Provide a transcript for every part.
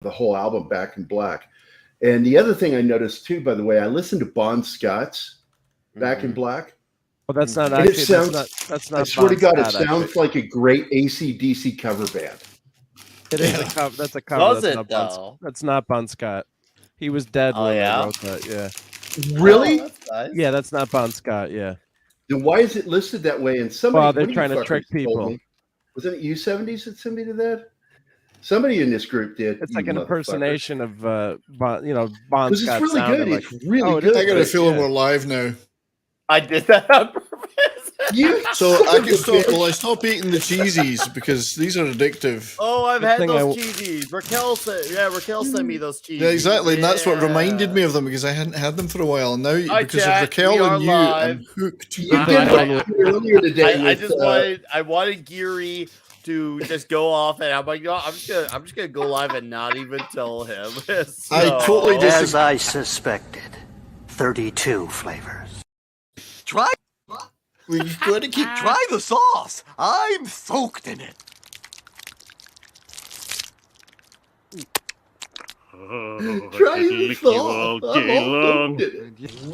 the whole album, Back in Black. And the other thing I noticed too, by the way, I listened to Bon Scott's Back in Black. Well, that's not And actually. That's not. I swear to Bon God, it Scott, sounds actually. like a great AC/DC cover band. It is a cover. That's a cover. Does that's it, not though? That's not Bon Scott. He was dead Oh, when yeah? they wrote that. Yeah. Really? Oh, that's nice. Yeah, that's not Bon Scott. Yeah. Then why is it listed that way? And somebody, Well, they're one of you trying to fuckers trick told people. me- wasn't it U70s that sent me to that? Somebody in this group did. It's you like an motherfucker. impersonation of Bon Because Scott's it's really sound. good. Like, It's really it good. is I got a great, feeling yeah. we're live now. I did that on purpose. You So son I of can a stop. bitch. Well, I stop eating the cheesies because these are addictive. Oh, I've Good had thing those cheesies. Raquel sent me those cheesies. Yeah, exactly. And that's what reminded Yeah. me of them because I hadn't had them for a while. And now, Hi, because chat. of Raquel We are and you, live. I'm hooked. You I- did I- that earlier today. I with, just wanted Gerry to just go off, and I'm like, no, I'm just gonna go live and not even tell him. So- I totally As I suspected, 32 flavors. Try We've got to keep try the sauce. I'm soaked in it. Try the salt. I'm all hooked in it.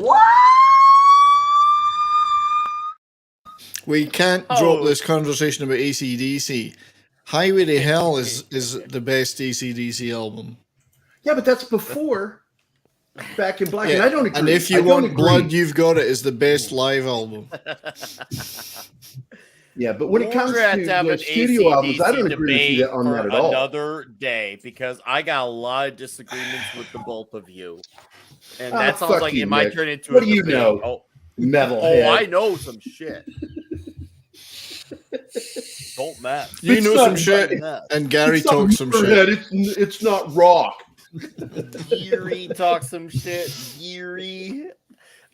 We can't drop this conversation about AC/DC. Highway to Hell is the best AC/DC album. Yeah, but that's before Back in Black, and I don't agree. And if you I don't want agree. Blood, You've Got It is the best live album. Yeah, but when it comes We're gonna to have the an studio albums, I don't AC/DC agree with you debate on for that at all. another day because I got a lot of disagreements with the both of you, and Ah, that sounds fuck like you, it might Nick. turn into What a do you debate. know? Oh, Metalhead. I know some shit. Don't mess. You It's know not some shit, mess. and Gary It's not talks some Motorhead, shit. It's not rock. Gerry talk some shit. Gerry.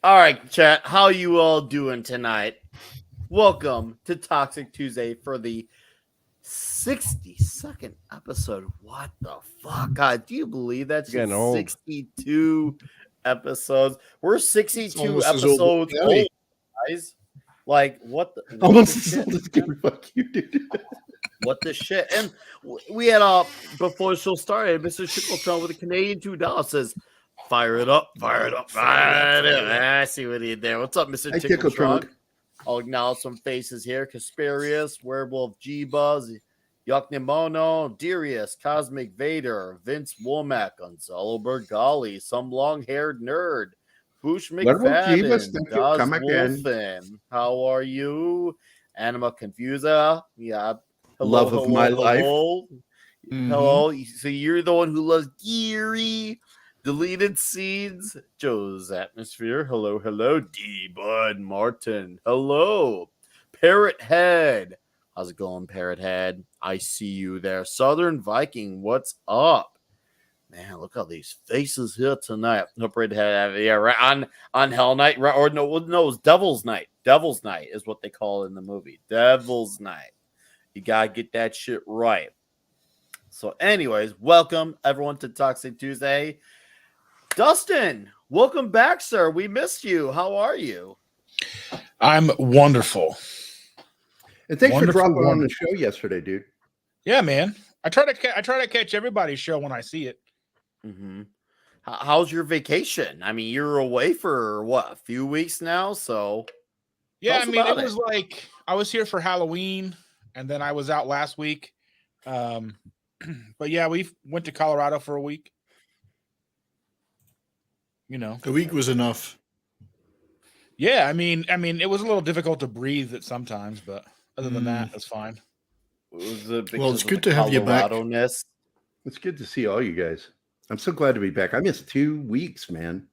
All right, chat. How you all doing tonight? Welcome to Toxic Tuesday for the 62nd episode. What the fuck? God, do you believe that's Getting just old. 62 episodes? We're 62 almost as old as episodes Gary. old, guys. Like, what the, what Almost the as shit? old as Gary. Fuck you, dude. What the shit? And we had before the show started, Mr. Shickleton with a Canadian $2 says, "Fire it up, fire it up, fire it up." I see what he did there. What's up, Mr. Hey, Tickletrunk? Tickletrunk. I'll acknowledge some faces here: Casparius, Werewolf G Buzz, Yucknimono, Darius, Cosmic Vader, Vince Womack, Gonzalo Bergali, some long-haired nerd, Boosh Werewolf Jeebus, McFadden, thank you. Daz Come again. Wolfen. How are you? Anima Confusa, yeah. Love of my life. Hello. Mhm. Hello. So you're the one who loves Gerry. Deleted Seeds. Joe's Atmosphere. Hello, hello. D Bud Martin. Hello. Parrot Head. How's it going, Parrot Head? I see you there. Southern Viking. What's up? Man, look at these faces here tonight. Hope Red Head. Yeah, right on Hell Night. Right, or no, it's Devil's Night. Devil's Night is what they call it in the movie. Devil's Night. You gotta get that shit right. So, anyways, welcome everyone to Toxic Tuesday. Dustin, welcome back, sir. We missed you. How are you? I'm wonderful. And thanks Wonderful, for dropping on the wonderful. show yesterday, dude. Yeah, man. I try to catch everybody's show when I see it. Mm-hmm. How's your vacation? I mean, you're away for what, a few weeks now? So, Yeah, Tell I us mean, about it was like I was here for Halloween, and then I was out last week. But yeah, we went to Colorado for a week. You know, A week was enough. yeah. I mean, it was a little difficult to breathe at sometimes, but other than that, it's fine. was it Well, it's because of good the to have you back. Colorado-ness? It's good to see all you guys. I'm so glad to be back. I missed 2 weeks, man.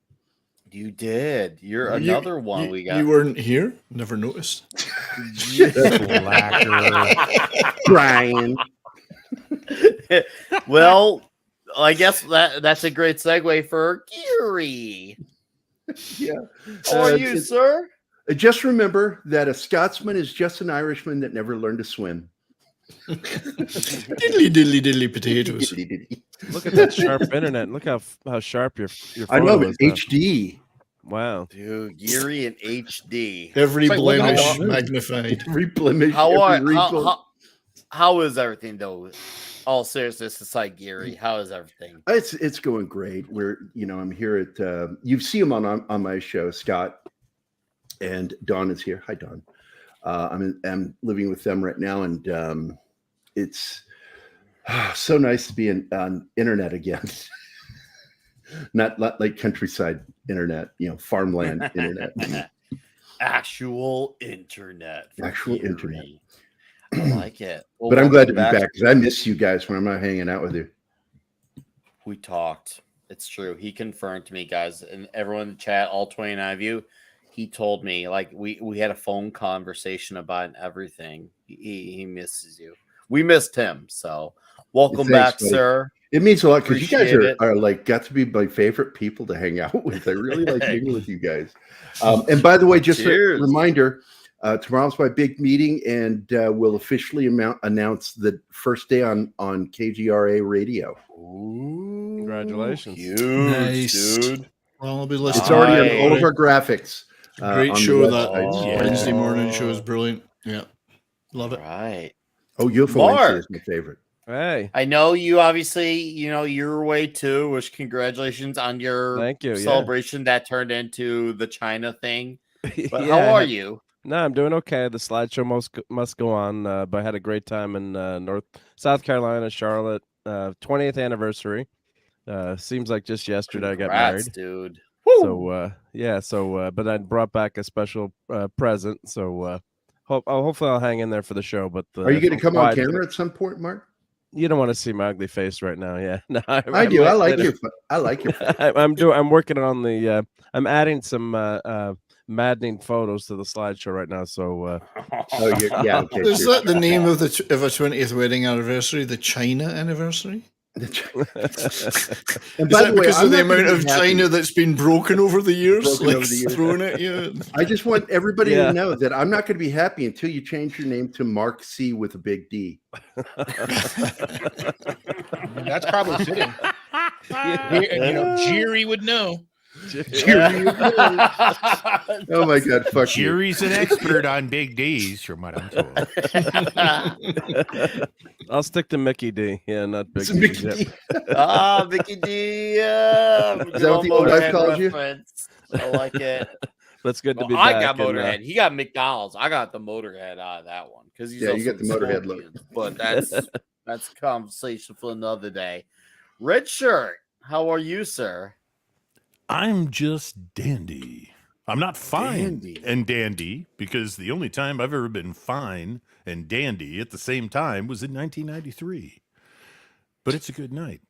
You did. You're You- another one you, we got. You weren't here? Never noticed. Brian. Well, I guess that's a great segue for Gerry. Yeah. How are you, sir? Just remember that a Scotsman is just an Irishman that never learned to swim. Diddly diddly diddly potatoes. Look at that sharp internet. Look how sharp your I photo know, is but now. HD. Wow. Dude, Gerry in HD. Every It's like looking at blemish the moon. magnified. Every blemish, How every are wrinkle. how is everything though? All seriousness aside, Gary, how is everything? It's going great. I'm here at you see him on my show, Scott, and Dawn is here. Hi, Dawn. I'm living with them right now, and it's so nice to be on internet again. not like countryside internet, farmland internet. Actual internet. Actual internet. I like it. Well, But I'm glad to be welcome back because I miss you guys when I'm not hanging out with you. We talked. It's true. He confirmed to me, guys, and everyone in the chat, all 29 of you. He told me, like, we had a phone conversation about everything. He misses you. We missed him. So welcome back, buddy. sir. It means a lot because you guys Appreciate are like got to be my favorite people to hang out with. I really like hanging with you guys. And by the way, just Cheers. a reminder, tomorrow's my big meeting, and we'll officially announce the first day on KGRA radio. Ooh, Congratulations. huge, Nice. dude. Well, I'll be listening. It's already on all Nice. of our graphics. Great on the show, that website. Wednesday morning show is brilliant. Yeah, love it. Right. Oh, UFO Mark. Wednesday is my favorite. Hey, I know you obviously, your way too, which congratulations on your Thank you, yeah. celebration that turned into the China thing. But Yeah, how are you? No, I'm doing okay. The slideshow must go on, but I had a great time in South Carolina, Charlotte. 20th anniversary. Seems like just yesterday I got Congrats, married. dude. So but I brought back a special present. So hopefully I'll hang in there for the show. But Are you going to I'm come on quiet. camera at some point, Mark? You don't want to see my ugly face right now, yeah? No, I do. I like later. your face. I'm working on the. I'm adding some maddening photos to the slideshow right now. So Yeah. Okay, Is sure. that the name of a 20th wedding anniversary? The China anniversary? And Is by that the way, because I'm of the not gonna amount be of happy. China that's been broken over the years, Broken over the years. thrown at you? I just want everybody Yeah. to know that I'm not going to be happy until you change your name to Mark C with a big D. That's probably fitting. Gerry would know. Oh my God, fuck you. Jerry's an expert on big D's, from what I'm told. I'll stick to Mickey D. Yeah, not Big It's D. Mickey Yep. D. Mickey D. Yeah. Is that what the old wife calls you? I like it. That's good to be I back. got Motorhead. He got McDonald's. I got the Motorhead out of that one because he's Yeah, you got the Motorhead look. But that's a conversation for another day. Red shirt. How are you, sir? I'm just dandy. I'm not fine Dandy. and dandy because the only time I've ever been fine and dandy at the same time was in 1993. But it's a good night.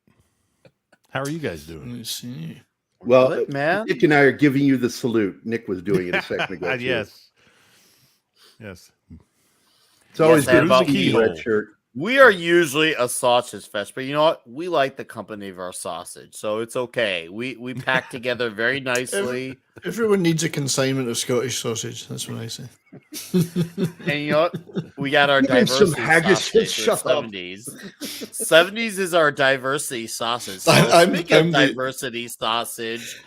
How are you guys doing? Let's see. Well, Good, man. Nick and I are giving you the salute. Nick was doing it a second ago. too. Yes. It's always Yes, good about to see you, me. red shirt. We are usually a sausage fest, but you know what? We like the company of our sausage, so it's okay. We pack together very nicely. Everyone needs a consignment of Scottish sausage. That's what I say. And you know what? We got our You mean some diversity haggis? sausage. Shut up. 70s. 70s is our diversity sausage. So I'm speaking of the- diversity sausage,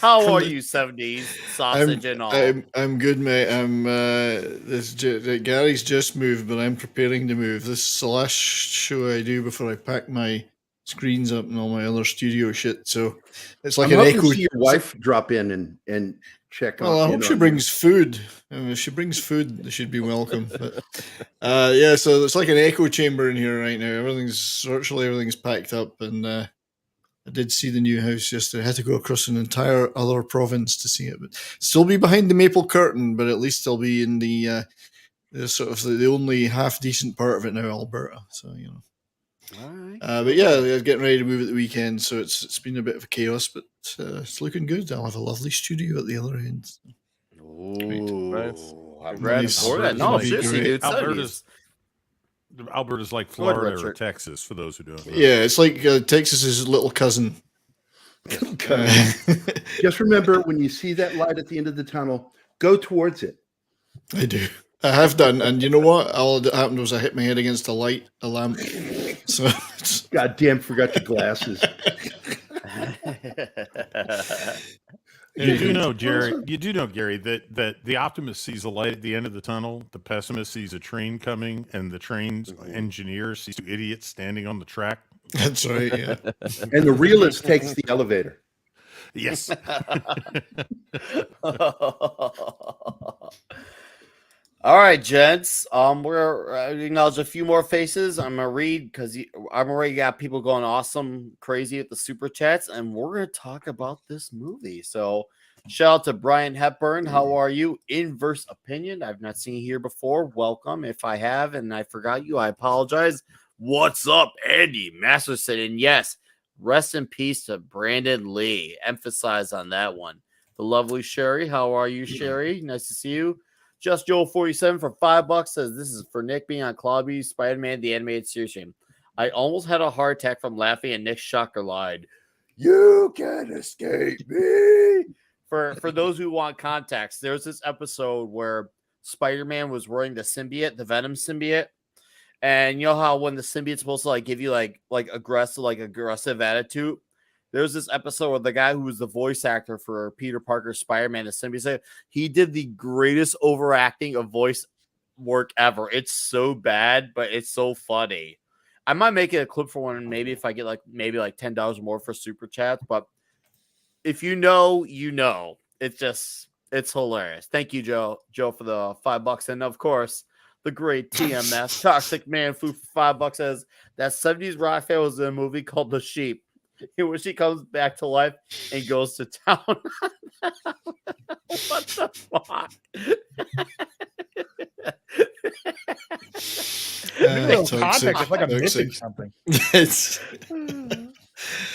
how are you, 70s sausage and all? I'm good, mate. Gary's just moved, but I'm preparing to move. This is the last show I do before I pack my screens up and all my other studio shit. So it's like I'm an hoping echo. to see your wife drop in and check on. Well, I in hope she on brings food. If she brings food, they should be welcome. But yeah, so it's like an echo chamber in here right now. Virtually everything's packed up, and I did see the new house yesterday. I had to go across an entire other province to see it, but still be behind the maple curtain. But at least I'll be in the sort of the only half decent part of it now, Alberta. So you know. All right. But yeah, getting ready to move at the weekend, so it's been a bit of a chaos, but it's looking good. I'll have a lovely studio at the other end. Ooh, I'm Nice. ready for that. No, Alberta's seriously, great. dude. Alberta's like Go ahead, Florida or Richard. Texas, for those who don't know. Yeah, it's like Texas's little cousin. Just remember, when you see that light at the end of the tunnel, go towards it. I do. I have done, and you know what? All that happened was I hit my head against a lamp. So it's, God damn, forgot your glasses. You do know, Jerry. You do know, Gary, that the optimist sees a light at the end of the tunnel. The pessimist sees a train coming, and the train's engineer sees two idiots standing on the track. That's right. Yeah. And the realist takes the elevator. Yes. All right, gents. We're acknowledge a few more faces. I'm gonna read because I'm already got people going awesome, crazy at the super chats, and we're gonna talk about this movie. So, shout out to Brian Hepburn. How are you? Inverse opinion. I've not seen you here before. Welcome. If I have and I forgot you, I apologize. What's up, Andy Masterson? And yes, rest in peace to Brandon Lee. Emphasize on that one. The lovely Sherry. How are you, Sherry? Nice to see you. Just Joel 47 for $5 says this is for Nick being on Clawby Spider-Man the animated series stream. I almost had a heart attack from laughing at Nick's shocker line. You can't escape me. For those who want context, there's this episode where Spider-Man was wearing the symbiote, the Venom symbiote. And you know how when the symbiote's supposed to like give you like aggressive attitude? There's this episode where the guy who was the voice actor for Peter Parker's Spider-Man, the symbiote, said he did the greatest overacting of voice work ever. It's so bad, but it's so funny. I might make it a clip for one, maybe if I get like $10 more for super chats. But if you know, you know. It's hilarious. Thank you, Joe, for the $5, and of course, the great TMS Toxic Man Food for $5 says that 70s rock fan was in a movie called The Sheep, in which he comes back to life and goes to town. What the fuck? Context, it's like I'm missing something. It's,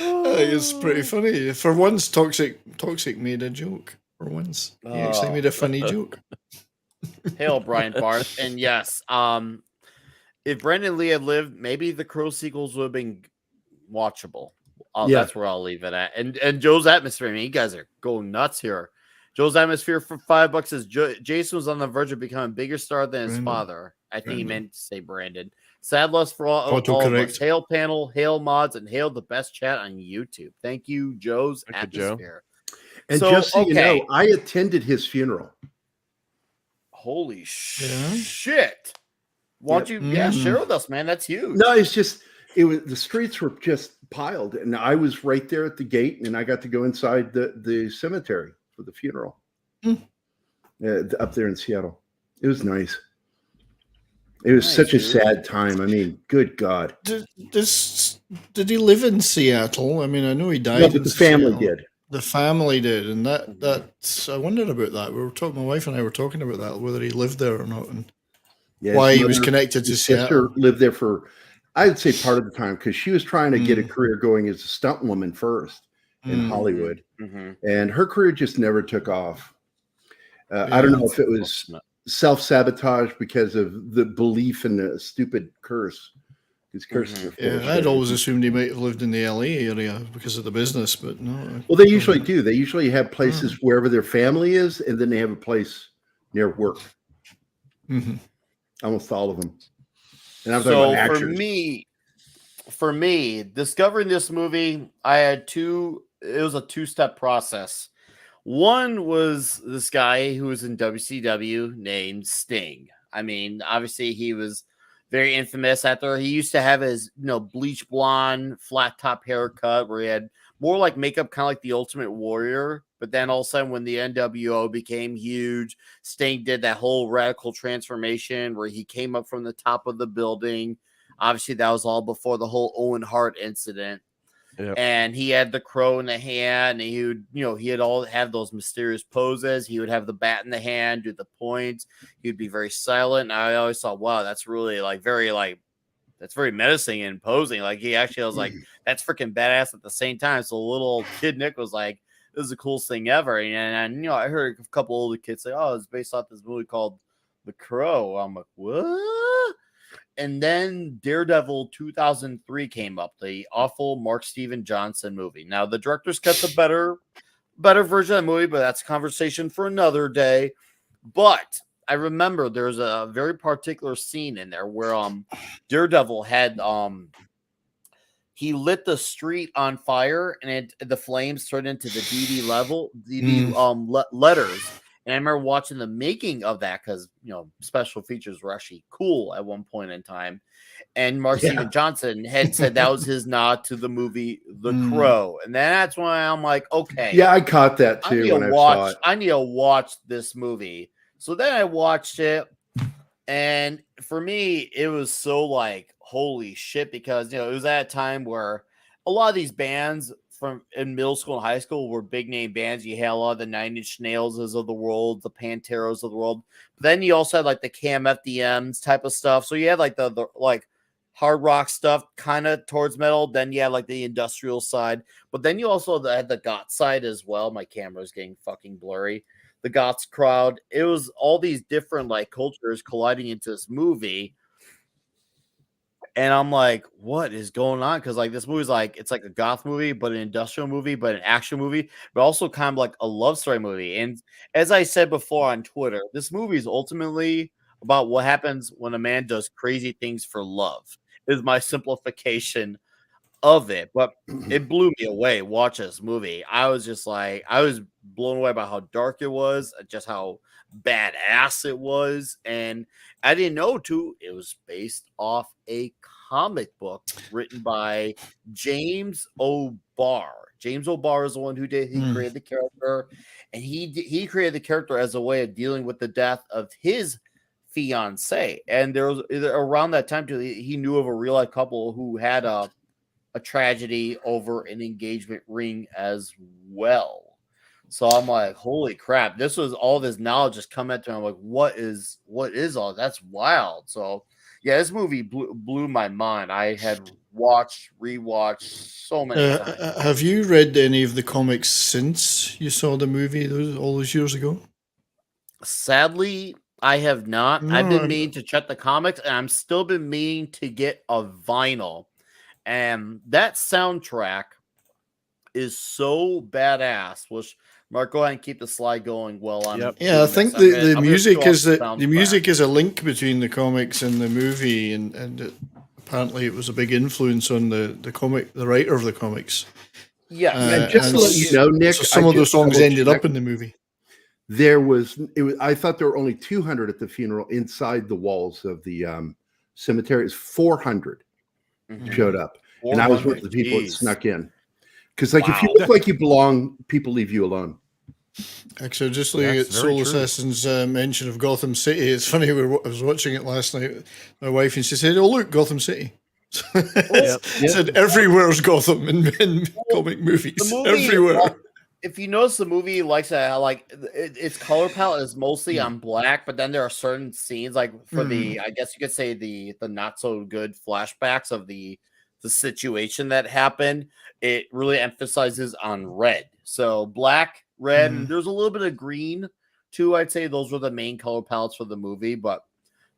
it's pretty funny. For once, Toxic made a joke. For once, he actually made a funny joke. Hail, Brian Barth. And yes, if Brandon Lee had lived, maybe the Crow sequels would have been watchable. That's where I'll leave it at. And Joe's Atmosphere, I mean, you guys are going nuts here. Joe's Atmosphere for $5 says Jason was on the verge of becoming a bigger star than his father. I think he meant to say Brandon. Sad loss for all of us. Hail panel, hail mods, and hail the best chat on YouTube. Thank you, Joe's Atmosphere. Joe. And so, just so you know, I attended his funeral. Holy shit. Why don't you share with us, man? That's huge. No, the streets were just piled, and I was right there at the gate, and I got to go inside the cemetery for the funeral up there in Seattle. It was nice. It was such a sad time. I mean, good God. Did he live in Seattle? I mean, I know he died. No, but the family did. The family did, and that's I wondered about that. My wife and I were talking about that, whether he lived there or not, and why he was connected to Seattle. Lived there for, I'd say, part of the time, because she was trying to get a career going as a stunt woman first in Hollywood, and her career just never took off. I don't know if it was self-sabotage because of the belief in the stupid curse. These curses are full. I'd always assumed he might have lived in the LA area because of the business, but no. Well, they usually do. They usually have places wherever their family is, and then they have a place near work. Almost all of them. And I'm talking about actors. For me, discovering this movie, I had it was a two-step process. One was this guy who was in WCW named Sting. I mean, obviously he was very infamous after he used to have his, bleach blonde, flat top haircut where he had more like makeup, kind of like the Ultimate Warrior. But then all of a sudden, when the NWO became huge, Sting did that whole radical transformation where he came up from the top of the building. Obviously, that was all before the whole Owen Hart incident. Yep. And he had the crow in the hand, and he would, he'd all have those mysterious poses. He would have the bat in the hand, do the points. He'd be very silent. And I always thought, wow, that's really that's very menacing and imposing. Like he actually was like, that's freaking badass at the same time. So little old kid Nick was like, this is the coolest thing ever. And I heard a couple older kids say, oh, it's based off this movie called The Crow. I'm like, what? And then Daredevil 2003 came up, the awful Mark Steven Johnson movie. Now, the director's cut the better version of the movie, but that's a conversation for another day. But I remember there's a very particular scene in there where Daredevil had he lit the street on fire, and the flames turned into the DD letters. And I remember watching the making of that because special features were actually cool at one point in time. And Mark Steven Johnson had said that was his nod to the movie The Crow, and that's why I'm like, okay, Yeah, I caught that too when I saw it. I need to watch this movie. So then I watched it, and for me, it was so like, holy shit, because it was at a time where a lot of these bands from in middle school and high school were big name bands. You had a lot of the Nine Inch Nails of the world, the Panteros of the world. But then you also had like the KMFDMs type of stuff. So you had like the like hard rock stuff kind of towards metal. Then you had like the industrial side, but then you also had the goth side as well. My camera's getting fucking blurry. The goths crowd. It was all these different like cultures colliding into this movie. And I'm like, what is going on? Because like this movie's like, it's like a goth movie, but an industrial movie, but an action movie, but also kind of like a love story movie. And as I said before on Twitter, this movie is ultimately about what happens when a man does crazy things for love. Is my simplification of it, but it blew me away. Watch this movie. I was just like, I was blown away by how dark it was, just how badass it was. And I didn't know too, it was based off a comic book written by James O'Barr. James O'Barr is the one who created the character, and he created the character as a way of dealing with the death of his fiance. And there was around that time too, he knew of a real life couple who had a tragedy over an engagement ring as well. So I'm like, holy crap, this was all this knowledge just coming to me. I'm like, what is all that's wild. So yeah, this movie blew my mind. I had rewatched so many times. Have you read any of the comics since you saw the movie all those years ago? Sadly, I have not. No, I've been meaning to check the comics, and I'm still been meaning to get a vinyl. And that soundtrack is so badass. Which Mark, go ahead and keep the slide going. Well, I think the music is the music is a link between the comics and the movie, and apparently it was a big influence on the writer of the comics. Yeah, and just to let you know, Nick, so some of the songs ended up in the movie. I thought there were only 200 at the funeral inside the walls of the cemetery. It's 400 showed up, and I was one of the people that snuck in. Because if you look like you belong, people leave you alone. Actually, just looking at Soul Assassin's mention of Gotham City, it's funny. I was watching it last night with my wife, and she said, "Oh, look, Gotham City." Said everywhere's Gotham in comic movies. Everywhere. If you notice, the movie likes its color palette is mostly on black, but then there are certain scenes like for the, I guess you could say the not so good flashbacks of the situation that happened. It really emphasizes on red. So black, red, and there's a little bit of green too. I'd say those were the main color palettes for the movie. But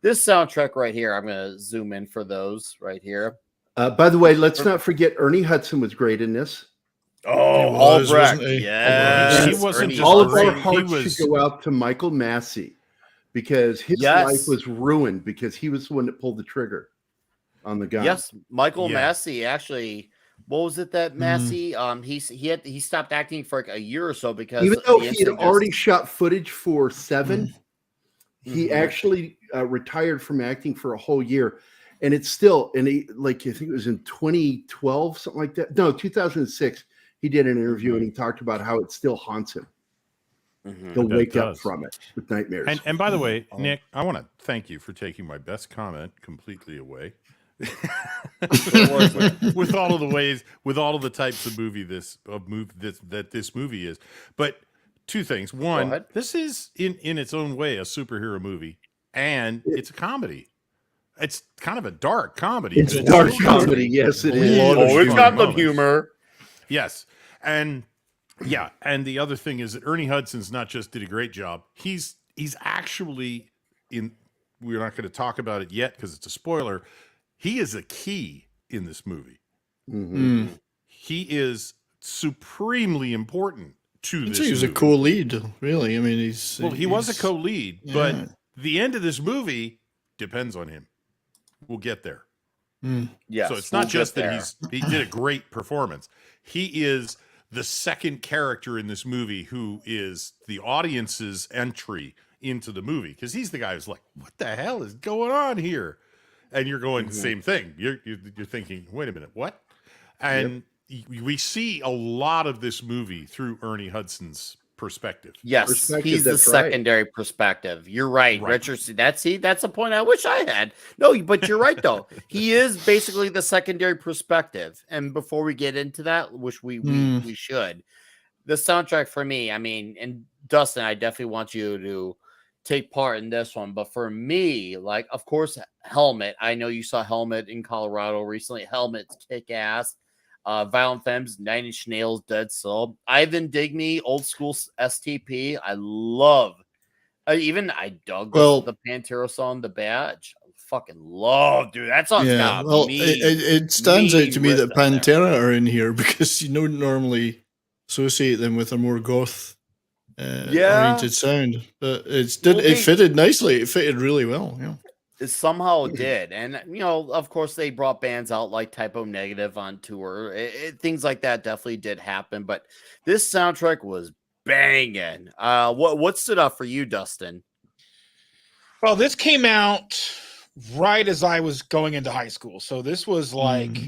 this soundtrack right here, I'm going to zoom in for those right here. By the way, let's not forget Ernie Hudson was great in this. Oh, Albrecht. Yes. He wasn't all of our hearts should go out to Michael Massey because his life was ruined because he was the one that pulled the trigger on the gun. Yes, Michael Massey actually. What was it that Massey? He stopped acting for like a year or so because even though he had already shot footage for Seven, he actually retired from acting for a whole year. And it's still, I think it was in 2012, something like that. No, 2006. He did an interview and he talked about how it still haunts him. He'll wake up from it with nightmares. And by the way, Nick, I want to thank you for taking my best comment completely away. with all of the types of movie that this movie is. But two things. One, this is in its own way a superhero movie, and it's a comedy. It's kind of a dark comedy. It's a dark comedy, yes, it is. It's got the humor. Yes. And the other thing is that Ernie Hudson's not just did a great job. He's actually we're not going to talk about it yet because it's a spoiler. He is a key in this movie. He is supremely important to this movie. He was a co-lead, really. I mean, he was a co-lead, but the end of this movie depends on him. We'll get there. Yes, So it's not we'll just get that he did a great performance. He is the second character in this movie who is the audience's entry into the movie, because he's the guy who's like, "What the hell is going on here?" And you're going the same thing. You're thinking, "Wait a minute, what?" And we see a lot of this movie through Ernie Hudson's perspective. Yes, Perspective, he's the that's right. secondary perspective. You're right, Right. Richard. That's a point I wish I had. No, but you're right though. He is basically the secondary perspective. And before we get into that, which we should, the soundtrack for me, I mean, and Dustin, I definitely want you to take part in this one. But for me, like, of course, Helmet. I know you saw Helmet in Colorado recently. Helmet's kick ass. Violent Femmes, Nine Inch Nails, Dead Soul, Ivan Digny, old school STP. I love. I dug the Pantera song, The Badge. I fucking love, dude. That song's got it stands out to me riff that in there. Pantera are in here because you don't normally associate them with a more goth oriented sound, but it fitted nicely. It fitted really well. Yeah. It somehow did. And, of course, they brought bands out like Typo Negative on tour. Things like that definitely did happen. But this soundtrack was banging. What stood out for you, Dustin? Well, this came out right as I was going into high school. So this was like,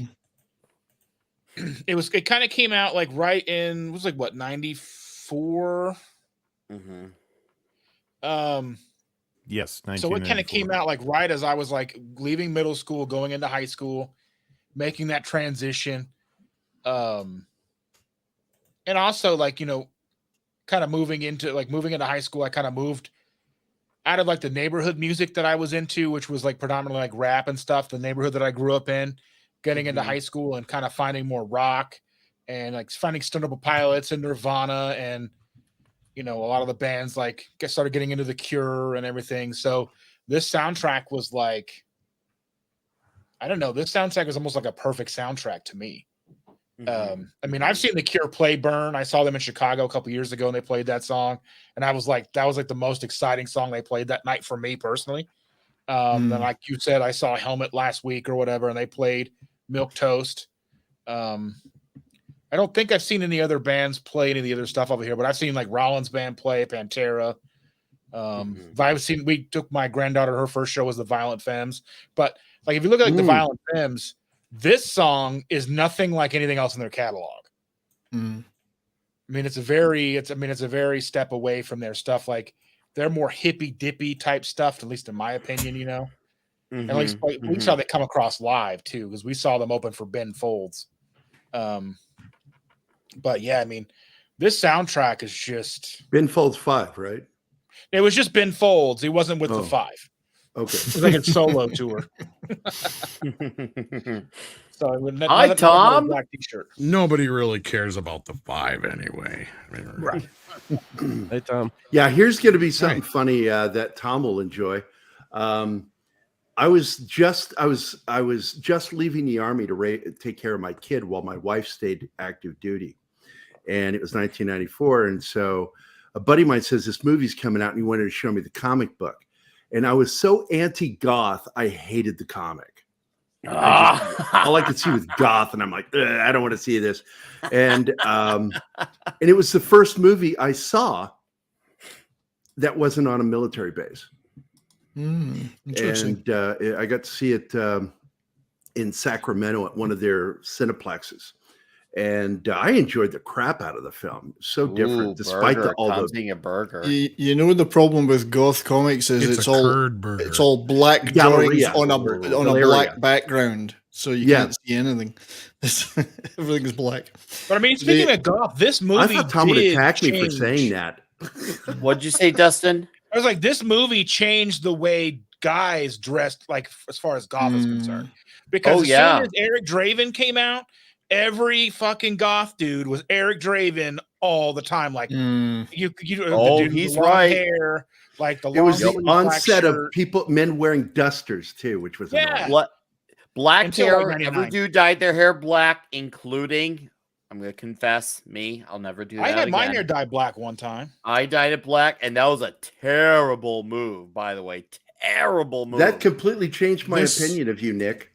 it kind of came out like right in, it was like what, 94? Yes, so it kind of came out like right as I was like leaving middle school, going into high school, making that transition. And also like, kind of moving into high school, I kind of moved out of like the neighborhood music that I was into, which was like predominantly like rap and stuff, the neighborhood that I grew up in, getting into high school and kind of finding more rock and like finding Stone Temple Pilots and Nirvana and, a lot of the bands like started getting into The Cure and everything. So this soundtrack was like, I don't know, this soundtrack was almost like a perfect soundtrack to me. I mean, I've seen The Cure play Burn. I saw them in Chicago a couple years ago and they played that song. And I was like, that was like the most exciting song they played that night for me personally. Then like you said, I saw Helmet last week or whatever, and they played Milk Toast. I don't think I've seen any other bands play any of the other stuff over here, but I've seen like Rollins band play Pantera. We took my granddaughter, her first show was the Violent Femmes. But like, if you look at like the Violent Femmes, this song is nothing like anything else in their catalog. I mean, it's a very step away from their stuff. Like they're more hippy dippy type stuff, at least in my opinion, and at least we saw they come across live too, because we saw them open for Ben Folds. But yeah, I mean, this soundtrack is just Ben Folds 5, right? It was just Ben Folds. He wasn't with the 5. Okay. It was like a solo tour. So Hi, Tom. Black t-shirt. Nobody really cares about the 5 anyway. I mean, Right. Hey, Tom. Yeah, here's going to be something funny that Tom will enjoy. I was just leaving the army to take care of my kid while my wife stayed active duty, and it was 1994. And so a buddy of mine says this movie's coming out, and he wanted to show me the comic book. And I was so anti-goth, I hated the comic. All I could see was goth, and I'm like, I don't want to see this. And it was the first movie I saw that wasn't on a military base. Interesting. And I got to see it in Sacramento at one of their cineplexes, and I enjoyed the crap out of the film. So different, despite all the being a burger. You know, the problem with goth comics is it's all curd burger. It's all black drawings on a black background, so you can't see anything. Everything is black. But I mean, speaking of goth, this movie. I thought Tom would attack me for saying that. What'd you say, Dustin? I was like, this movie changed the way guys dressed, like as far as goth is concerned. Because as soon as Eric Draven came out, every fucking goth dude was Eric Draven all the time. Like he's right. Hair, like the it was the onset of shirt. men wearing dusters too, which was annoying. Black Until hair. like Every dude dyed their hair black, including. I'm going to confess, I'll never do that I had again. my hair dyed black one time. I dyed it black, and that was a terrible move, by the way. Terrible move. That completely changed my opinion of you, Nick.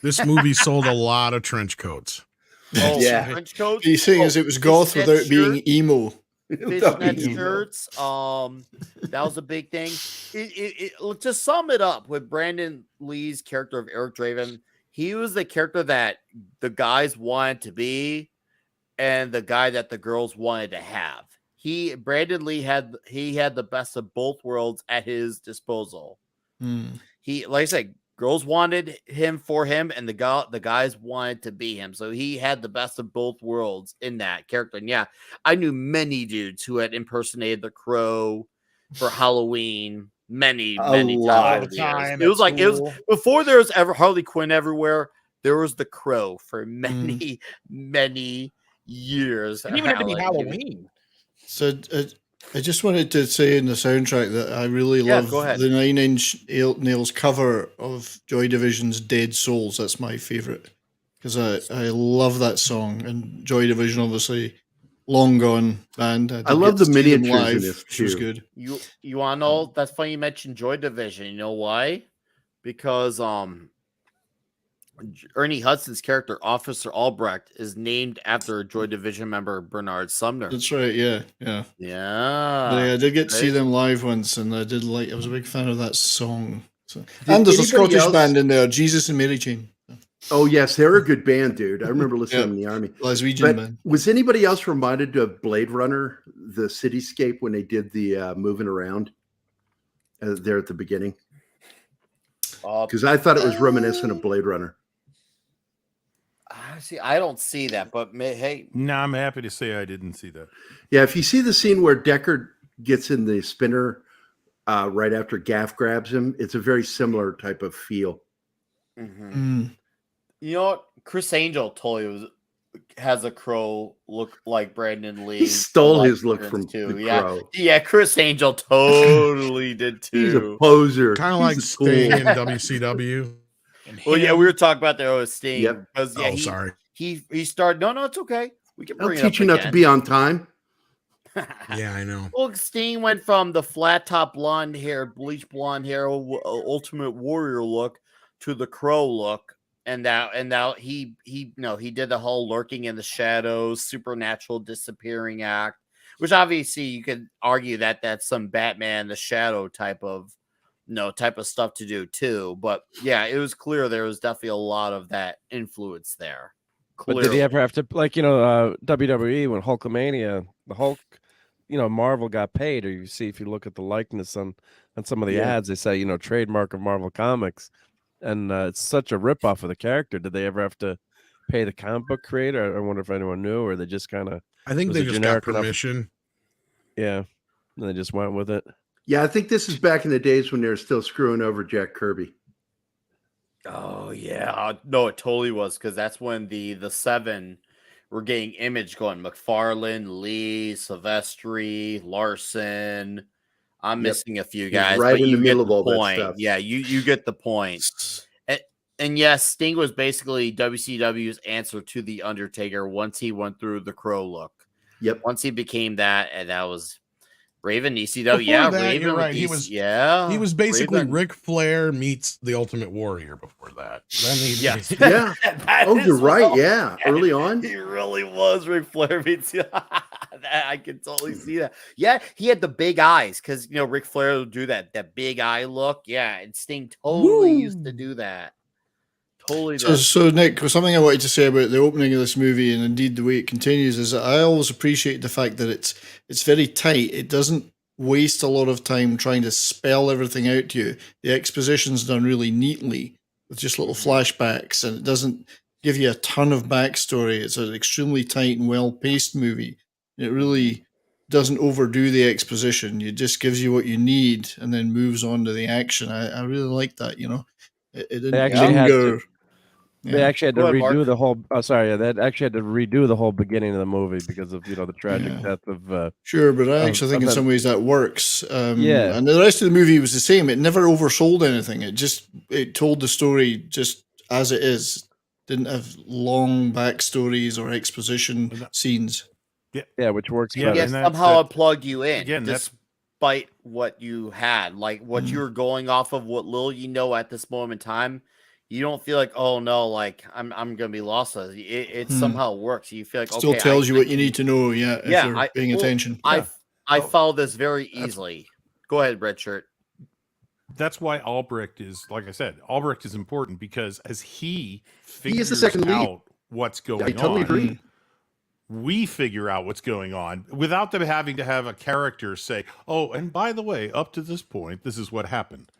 This movie sold a lot of trench coats. Oh, Yeah. trench coats. The thing is, it was goth fishnet without being shirt, emo. fishnet shirts. That was a big thing. To sum it up with Brandon Lee's character of Eric Draven, he was the character that the guys wanted to be, and the guy that the girls wanted to have. Brandon Lee had the best of both worlds at his disposal. He, like I said, girls wanted him for him, and the guys wanted to be him. So he had the best of both worlds in that character. And yeah, I knew many dudes who had impersonated the Crow for Halloween many lot. times. It was before there was ever Harley Quinn everywhere. There was the Crow for many years. It didn't even have to be Halloween. So I just wanted to say in the soundtrack that I really love the 9 Inch Nails cover of Joy Division's Dead Souls. That's my favorite because I love that song. And Joy Division, obviously, long gone band. I love the miniatures in this which was too. good. You want to know? That's funny you mentioned Joy Division. You know why? Because Ernie Hudson's character, Officer Albrecht, is named after Joy Division member Bernard Sumner. That's right. Yeah. I did get to see them live once, and I was a big fan of that song. So, and there's a Scottish band in there, Jesus and Mary Chain. Oh yes, they're a good band, dude. I remember listening to them in the army. Glaswegian band. Was anybody else reminded of Blade Runner, the cityscape when they did the moving around there at the beginning? Because I thought it was reminiscent of Blade Runner. See, I don't see that, but hey. No, I'm happy to say I didn't see that. Yeah, if you see the scene where Deckard gets in the spinner right after Gaff grabs him, it's a very similar type of feel. Mm-hmm. You know what? Chris Angel totally has a Crow look like Brandon Lee. He stole his look from the Crow. Yeah, Chris Angel totally did too. He's a poser. Kind of like Sting in WCW. Well, yeah, we were talking about that with Sting. Yep. Yeah, sorry. He started. No, it's okay. We can bring I'll teach you not to be on time. Yeah, I know. Well, Sting went from the flat top blonde hair, bleach blonde hair, Ultimate Warrior look to the Crow look, and now he did the whole lurking in the shadows, supernatural disappearing act, which obviously you could argue that that's some Batman the Shadow type of stuff to do too. But yeah, it was clear there was definitely a lot of that influence there. Clearly. But did he ever have to, WWE when Hulkamania, the Hulk, Marvel got paid, or you see if you look at the likeness on some of the ads, they say, trademark of Marvel Comics, and it's such a ripoff of the character. Did they ever have to pay the comic book creator? I wonder if anyone knew, or they just kind of. I think they just got permission. Yeah, and they just went with it. Yeah, I think this is back in the days when they were still screwing over Jack Kirby. Oh yeah, no, it totally was, because that's when the 7 were getting Image going. McFarlane, Lee, Silvestri, Larson. I'm missing a few guys, right but in you the get middle of the all that point. stuff. Yeah, you get the point. And yes, Sting was basically WCW's answer to the Undertaker once he went through the Crow look. Yep. Once he became that, and that was Raven, ECW. Yeah, that, Raven. You're right. He was basically Raven. Ric Flair meets the Ultimate Warrior before that. Yes. Yeah. Oh, you're right. Yeah. Early on. He really was Ric Flair meets I can totally see that. Yeah, he had the big eyes because Ric Flair would do that big eye look. Yeah, and Sting totally used to do that. Totally. So Nick, something I wanted to say about the opening of this movie, and indeed the way it continues, is that I always appreciate the fact that it's very tight. It doesn't waste a lot of time trying to spell everything out to you. The exposition's done really neatly with just little flashbacks, and it doesn't give you a ton of backstory. It's an extremely tight and well-paced movie. It really doesn't overdo the exposition. It just gives you what you need and then moves on to the action. I really like that, It didn't linger. They actually had to Go ahead, redo Mark. the whole. Oh, sorry. They actually had to redo the whole beginning of the movie because of the tragic death of. Sure, but I actually think in some ways that works. Yeah, and the rest of the movie was the same. It never oversold anything. It told the story just as it is. Didn't have long backstories or exposition scenes. Yeah, which works. Yeah, better. Yes, somehow it plugged you in. Again, despite what you had, like what you were going off of, what little at this moment in time. you don't feel like, oh no, like I'm gonna be lost. It somehow works. You feel like Still okay, tells you what you need to know. Yeah, if you're paying attention. I follow this very easily. Go ahead, Red Shirt. That's why Albrecht is, like I said, Albrecht is important because as he is figures the second lead. out what's going I totally on, agree. we figure out what's going on without them having to have a character say, "Oh, and by the way, up to this point, this is what happened."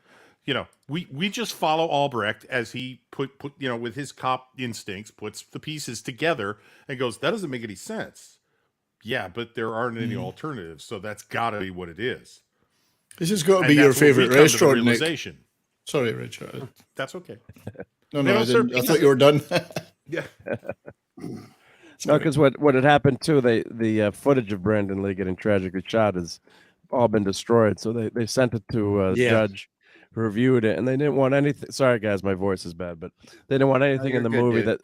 You know, we just follow Albrecht as he put with his cop instincts, puts the pieces together and goes, "That doesn't make any sense." Yeah, but there aren't any alternatives, so that's got to be what it is. This has got to And be your that's when we favorite come to the restaurant, Nick. realization. Sorry, Richard. That's okay. No, They I don't serve didn't. I thought you were done. Yeah. No, because what had happened too, the footage of Brandon Lee getting tragically shot has all been destroyed. So they sent it to a judge who reviewed it, and they didn't want anything. Sorry, guys, my voice is bad, but they didn't want anything in the movie that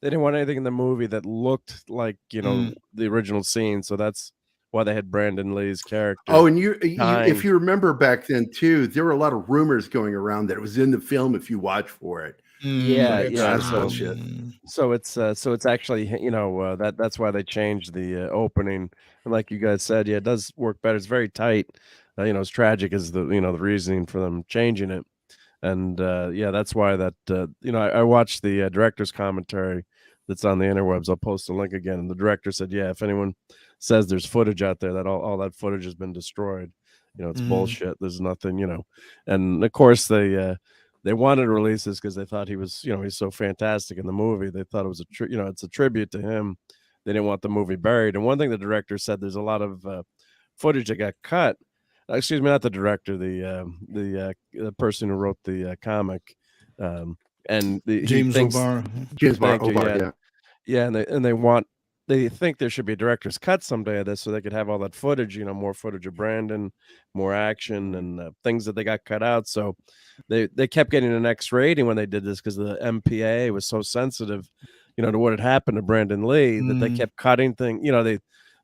they didn't want anything in the movie that looked like the original scene. So that's why they had Brandon Lee's character. Oh, and you if you remember back then too, there were a lot of rumors going around that it was in the film if you watch for it. So it's actually that's why they changed the opening, and like you guys said, it does work better. It's very tight. As tragic as the the reasoning for them changing it, and that's why that I watched the director's commentary that's on the interwebs. I'll post a link again, and the director said, if anyone says there's footage out there that all that footage has been destroyed, it's bullshit. There's nothing, and of course they wanted to release this because they thought he was, he's so fantastic in the movie. They thought it was it's a tribute to him. They didn't want the movie buried. And one thing the director said, there's a lot of footage that got cut. Excuse me, not the director, the person who wrote the comic, and James O'Barr. James O'Barr, and they think there should be a director's cut someday of this so they could have all that footage, more footage of Brandon, more action and things that they got cut out. So they kept getting an X rating when they did this because the MPAA was so sensitive, to what had happened to Brandon Lee that they kept cutting things.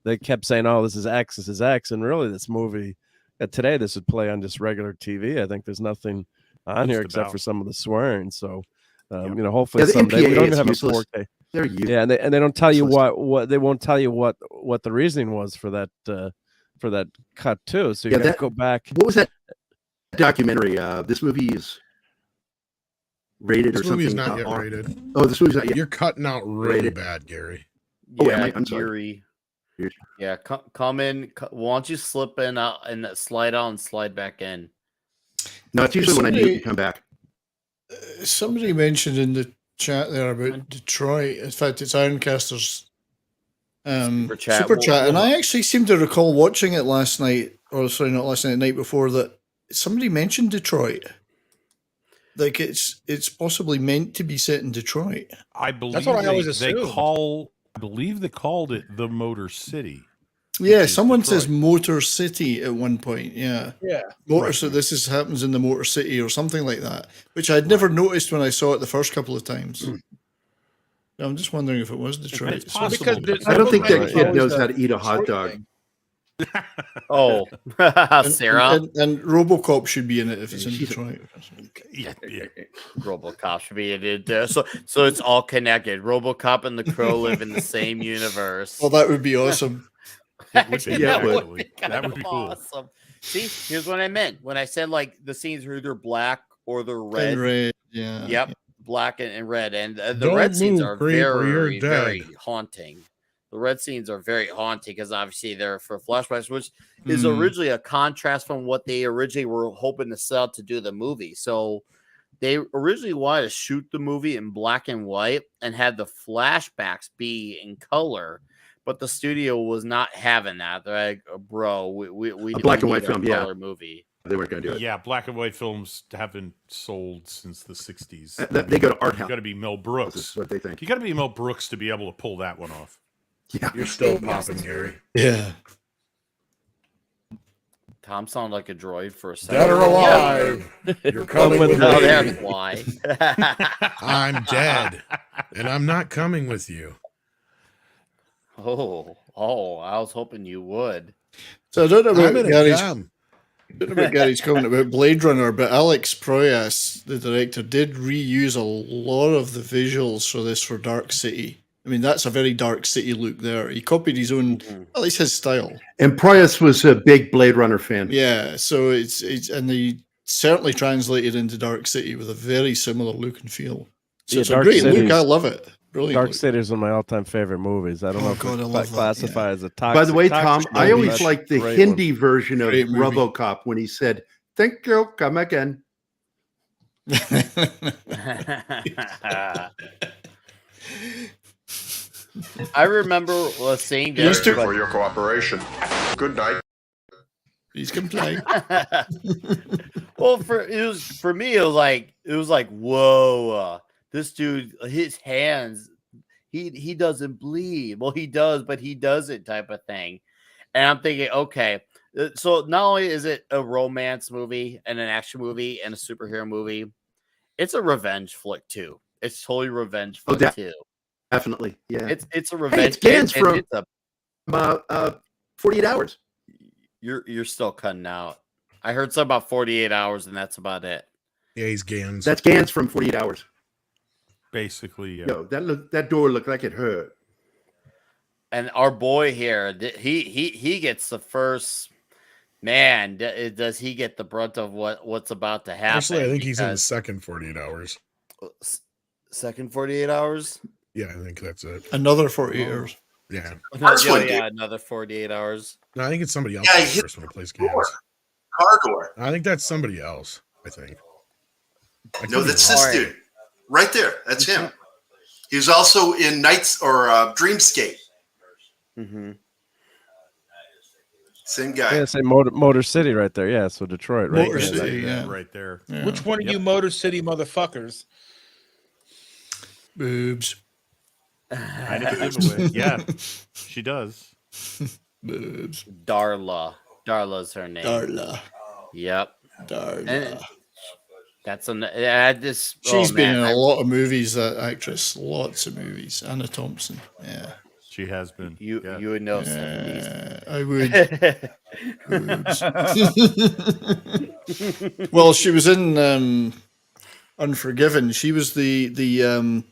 They kept saying, "Oh, this is X, and really this movie today this would play on just regular TV. I think there's nothing on here except for some of the swearing. So hopefully someday we don't even have a 4K. And they don't tell you what they won't tell you what the reasoning was for that cut too. So you got to go back. What was that documentary? This movie is rated this or something. This movie is not yet rated. Oh, this movie's not yet. You're cutting out really bad, Gary. Yeah, I'm sorry. Yeah, come in. Why don't you slip in out and slide out and slide back in? No, it's usually when I need to come back. Somebody mentioned in the chat there about Detroit. In fact, it's Ironcaster's super chat. And I actually seem to recall watching it last night, or sorry, not last night, the night before, that somebody mentioned Detroit. Like it's possibly meant to be set in Detroit. I believe that's what I always assumed. I believe they called it the Motor City. Yeah, someone says Motor City at one point. Yeah. Motor. Right. So this happens in the Motor City or something like that, which I'd never noticed when I saw it the first couple of times. I'm just wondering if it was Detroit. It's possible. I don't think that kid knows how to eat a hot dog. Oh, Sarah. And RoboCop should be in it if it's in Detroit. Yeah. RoboCop should be in it. So it's all connected. RoboCop and the Crow live in the same universe. Well, that would be awesome. That would be cool. Awesome. See, here's what I meant when I said like the scenes are either black or they're red. And red, yeah. Yep, black and red, and the red scenes are very, very haunting. The red scenes are very haunting because obviously they're for flashbacks, which is originally a contrast from what they originally were hoping to sell to do the movie. So they originally wanted to shoot the movie in black and white and had the flashbacks be in color, but the studio was not having that. They're like, bro, we black and white film, color movie. They weren't going to do it. Yeah, black and white films haven't sold since the 60s. They go to art house. You got to be Mel Brooks. That's what they think. You got to be Mel Brooks to be able to pull that one off. Yeah, you're still popping, Gary. Yeah. Tom sounded like a droid for a second. Dead or alive, you're coming with me. Oh, that's why. I'm dead, and I'm not coming with you. Oh, I was hoping you would. So I don't know about Gary's. I don't know about Gary's comment about Blade Runner, but Alex Proyas, the director, did reuse a lot of the visuals for this for Dark City. I mean, that's a very Dark City look there. He copied his own, at least his style. And Proyas was a big Blade Runner fan. Yeah, so it's and they certainly translated into Dark City with a very similar look and feel. So Yeah, it's a Dark great look. City's- I love it. Brilliant. Dark look. City is one of my all-time favorite movies. I don't Oh, know if God, I it's love that, classified as a toxic. By the way, Tom, toxic I movie, always but liked the great Hindi version of Great movie. RoboCop when he said, "Thank you, come again." I remember saying Used this, to- but your cooperation. Good night. He's complying. well, for me, it was like, whoa, this dude, his hands, he doesn't bleed. Well, he does, but he doesn't, type of thing. And I'm thinking, okay, so not only is it a romance movie and an action movie and a superhero movie, it's a revenge flick too. It's totally revenge flick too. Definitely, yeah. It's a Hey, revenge. it's Gans and from it's a, 48 Hours. You're still cutting out. I heard something about 48 hours, and that's about it. Yeah, he's Gans. That's Gans from 48 Hours. Basically, yeah. Yo, that door looked like it hurt. And our boy here, he gets the first. Man, does he get the brunt of what's about to happen? Actually, I think he's in the second 48 hours. Second 48 hours. Yeah, I think that's it. Another 48 hours. Yeah. First one, dude. Another 48 hours. No, I think it's somebody else. Yeah, in he the first one who plays Gans. Car door. I think that's somebody else. I think. I No, could be that's wrong. this dude. Right there. That's him. He was also in Nights or Dreamscape. Mm-hmm. Same guy. Yeah, say Motor City right there. Yeah, so Detroit, right? Motor Yeah, City, that- yeah. Right there. Yeah. Which one of you Motor City motherfuckers? Boobs. I didn't give away. Yeah, she does. Boobs. Darla's her name. Darla. Yep. Darla. And that's this. She's oh, been man, in I- a lot of movies, that actress. Lots of movies. Anna Thompson. Yeah. She has been. You yeah. you would know some of these. I would. Well, she was in Unforgiven. She was the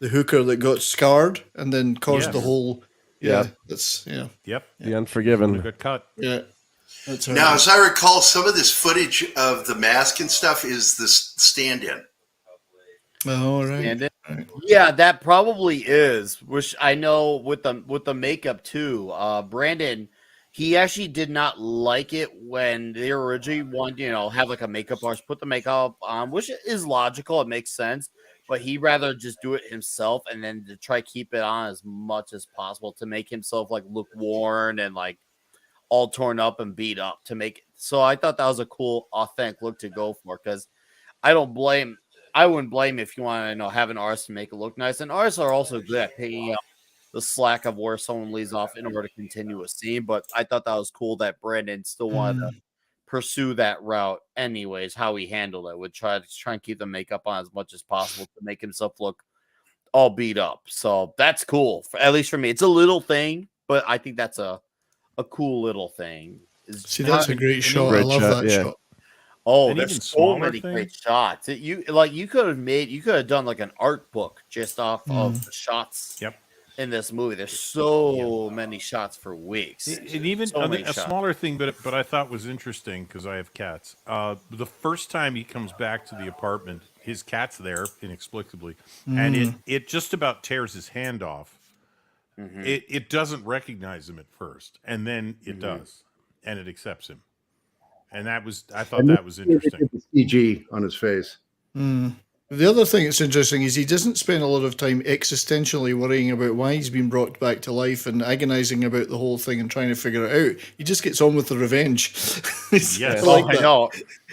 hooker that got scarred and then caused Yes. the whole. Yeah. That's Yep. The Unforgiven. Good cut. yeah. That's her. Now, as I recall, some of this footage of the mask and stuff is this stand-in. Oh, right. And yeah, that probably is. Which I know with the makeup too. Brandon, he actually did not like it when they originally wanted, have like a makeup artist put the makeup on, which is logical. It makes sense. But he'd rather just do it himself and then to try keep it on as much as possible to make himself like look worn and like all torn up and beat up to make it. So I thought that was a cool, authentic look to go for because I wouldn't blame if you want to have an artist to make it look nice. And artists are also good at picking up the slack of where someone leaves off in order to continue a scene. But I thought that was cool that Brandon still wanted to pursue that route anyways. How he handled it would try and keep the makeup on as much as possible to make himself look all beat up. So that's cool, at least for me. It's a little thing, but I think that's a cool little thing. See, that's a great shot. I Great love shot, that yeah. shot. Oh, And there's even so smaller many thing? great shots. You could have done like an art book just off of the shots. Yep. In this movie, there's so many shots for weeks. And even So many a shots. smaller thing, but I thought was interesting because I have cats. The first time he comes back to the apartment, his cat's there inexplicably, and it just about tears his hand off. It doesn't recognize him at first, and then it does, and it accepts him. And I thought that was interesting. CG on his face. The other thing that's interesting is he doesn't spend a lot of time existentially worrying about why he's been brought back to life and agonizing about the whole thing and trying to figure it out. He just gets on with the revenge. Yes. I Oh, like I that. know.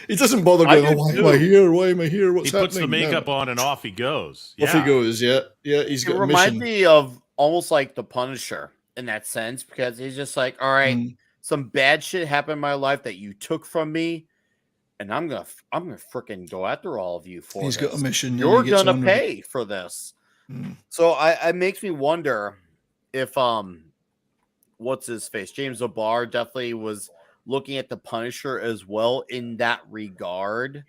He doesn't bother I going, do oh, why too. am I here? Why am I here? What's He puts the happening? makeup on and off he goes. Off he goes, yeah. Yeah, he's It got a reminds mission. me of almost like the Punisher in that sense because he's just like, all right, some bad shit happened in my life that you took from me, and I'm gonna freaking go after all of you for He's this. got a mission. and You're he gets gonna on with it. pay for this. So it makes me wonder if what's his face, James O'Barr definitely was looking at the Punisher as well in that regard.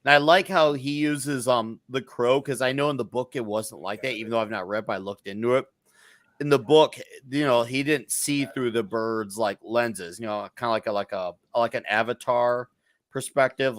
And I like how he uses the crow, because I know in the book it wasn't like that, even though I've not read, but I looked into it. In the book, he didn't see through the bird's like lenses, kind of like an Avatar perspective,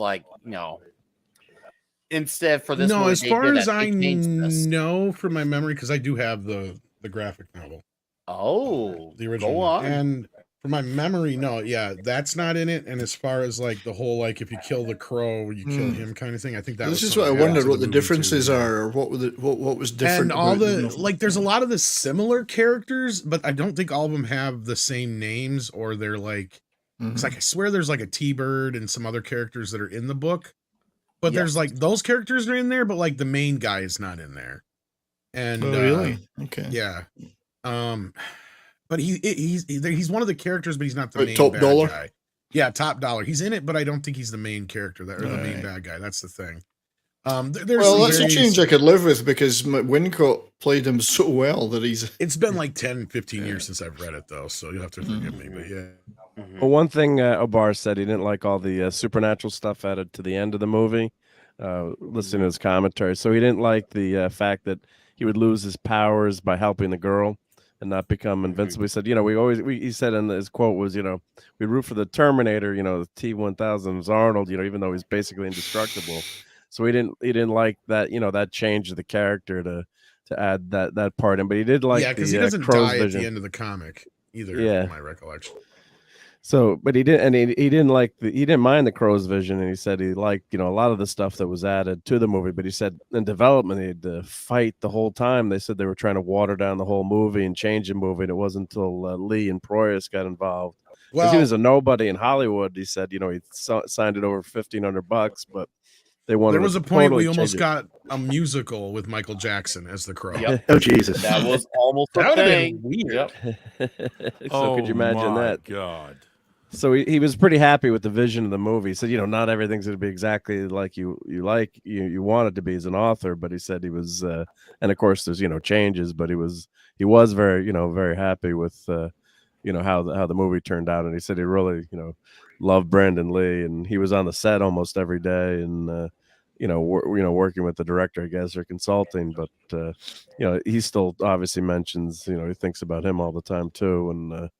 instead for this No, movie, as they far did as that. They I changed this. know from my memory, because I do have the graphic novel. Oh, The original go one. on. And from my memory, no, yeah, that's not in it. And as far as like the whole like if you kill the crow, you kill him kind of thing, I think that This was is what I something added wondered to what the movie differences too, yeah. are, or what was different. And all about the like, there's a lot of the similar characters, but I don't think all of them have the same names, or they're like, it's like I swear there's like a T-Bird and some other characters that are in the book, but there's like those characters are in there, but like the main guy is not in there. And Oh, really? Okay. Yeah. But he's one of the characters, but he's not the Right, main top bad dollar? guy. Yeah, top dollar. He's in it, but I don't think he's the main character or the main Right. bad guy. That's the thing. Well, that's a change I could live with, because Wincott played him so well that he's. It's been like 10, 15 years since I've read it, though, so you'll have to forgive me. But yeah. Well, one thing Obar said, he didn't like all the supernatural stuff added to the end of the movie. Listening to his commentary, so he didn't like the fact that he would lose his powers by helping the girl and not become invincible. He said, he said in his quote was, we root for the Terminator, the T-1000 was Arnold, even though he's basically indestructible. So he didn't like that, that change of the character to add that part in. But he did like because he doesn't die at the end of the comic either. Yeah, from my recollection. So, but he didn't mind the crow's vision, and he said he liked, a lot of the stuff that was added to the movie. But he said in development, they had to fight the whole time. They said they were trying to water down the whole movie and change the movie. And it wasn't until Lee and Proyas got involved. Because he was a nobody in Hollywood. He said, he signed it over $1,500, but they wanted. There was a point we almost got a musical with Michael Jackson as the Crow. Yep. Oh Jesus, that was almost That a would have thing. been weird. So could you imagine that? God. So he was pretty happy with the vision of the movie. He said, not everything's going to be exactly like you want it to be as an author, but he said he was, and of course there's, changes, but he was very, very happy with, how the movie turned out. And he said he really, loved Brandon Lee, and he was on the set almost every day, and, working with the director, I guess, or consulting, but, he still obviously mentions, he thinks about him all the time too. And,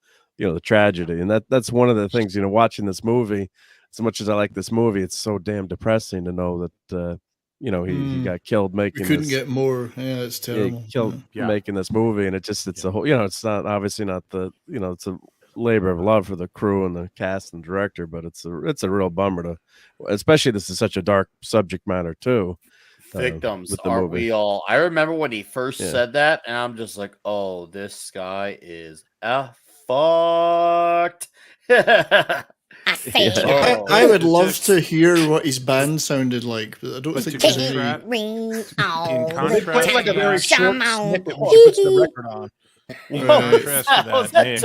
the tragedy, and that's one of the things, watching this movie, as much as I like this movie, it's so damn depressing to know that he got killed making. We couldn't get more. Yeah, it's terrible. Killed making this movie, and it's a whole. It's not obviously not the it's a labor of love for the crew and the cast and director, but it's a real bummer to, especially this is such a dark subject matter too. Victims, aren't we all? I remember when he first said that, and I'm just like, oh, this guy is fucked. I would love to hear what his band sounded like, but I don't think there's any. In contrast, like a very short snippet when she puts the record on. In contrast to that, Nick,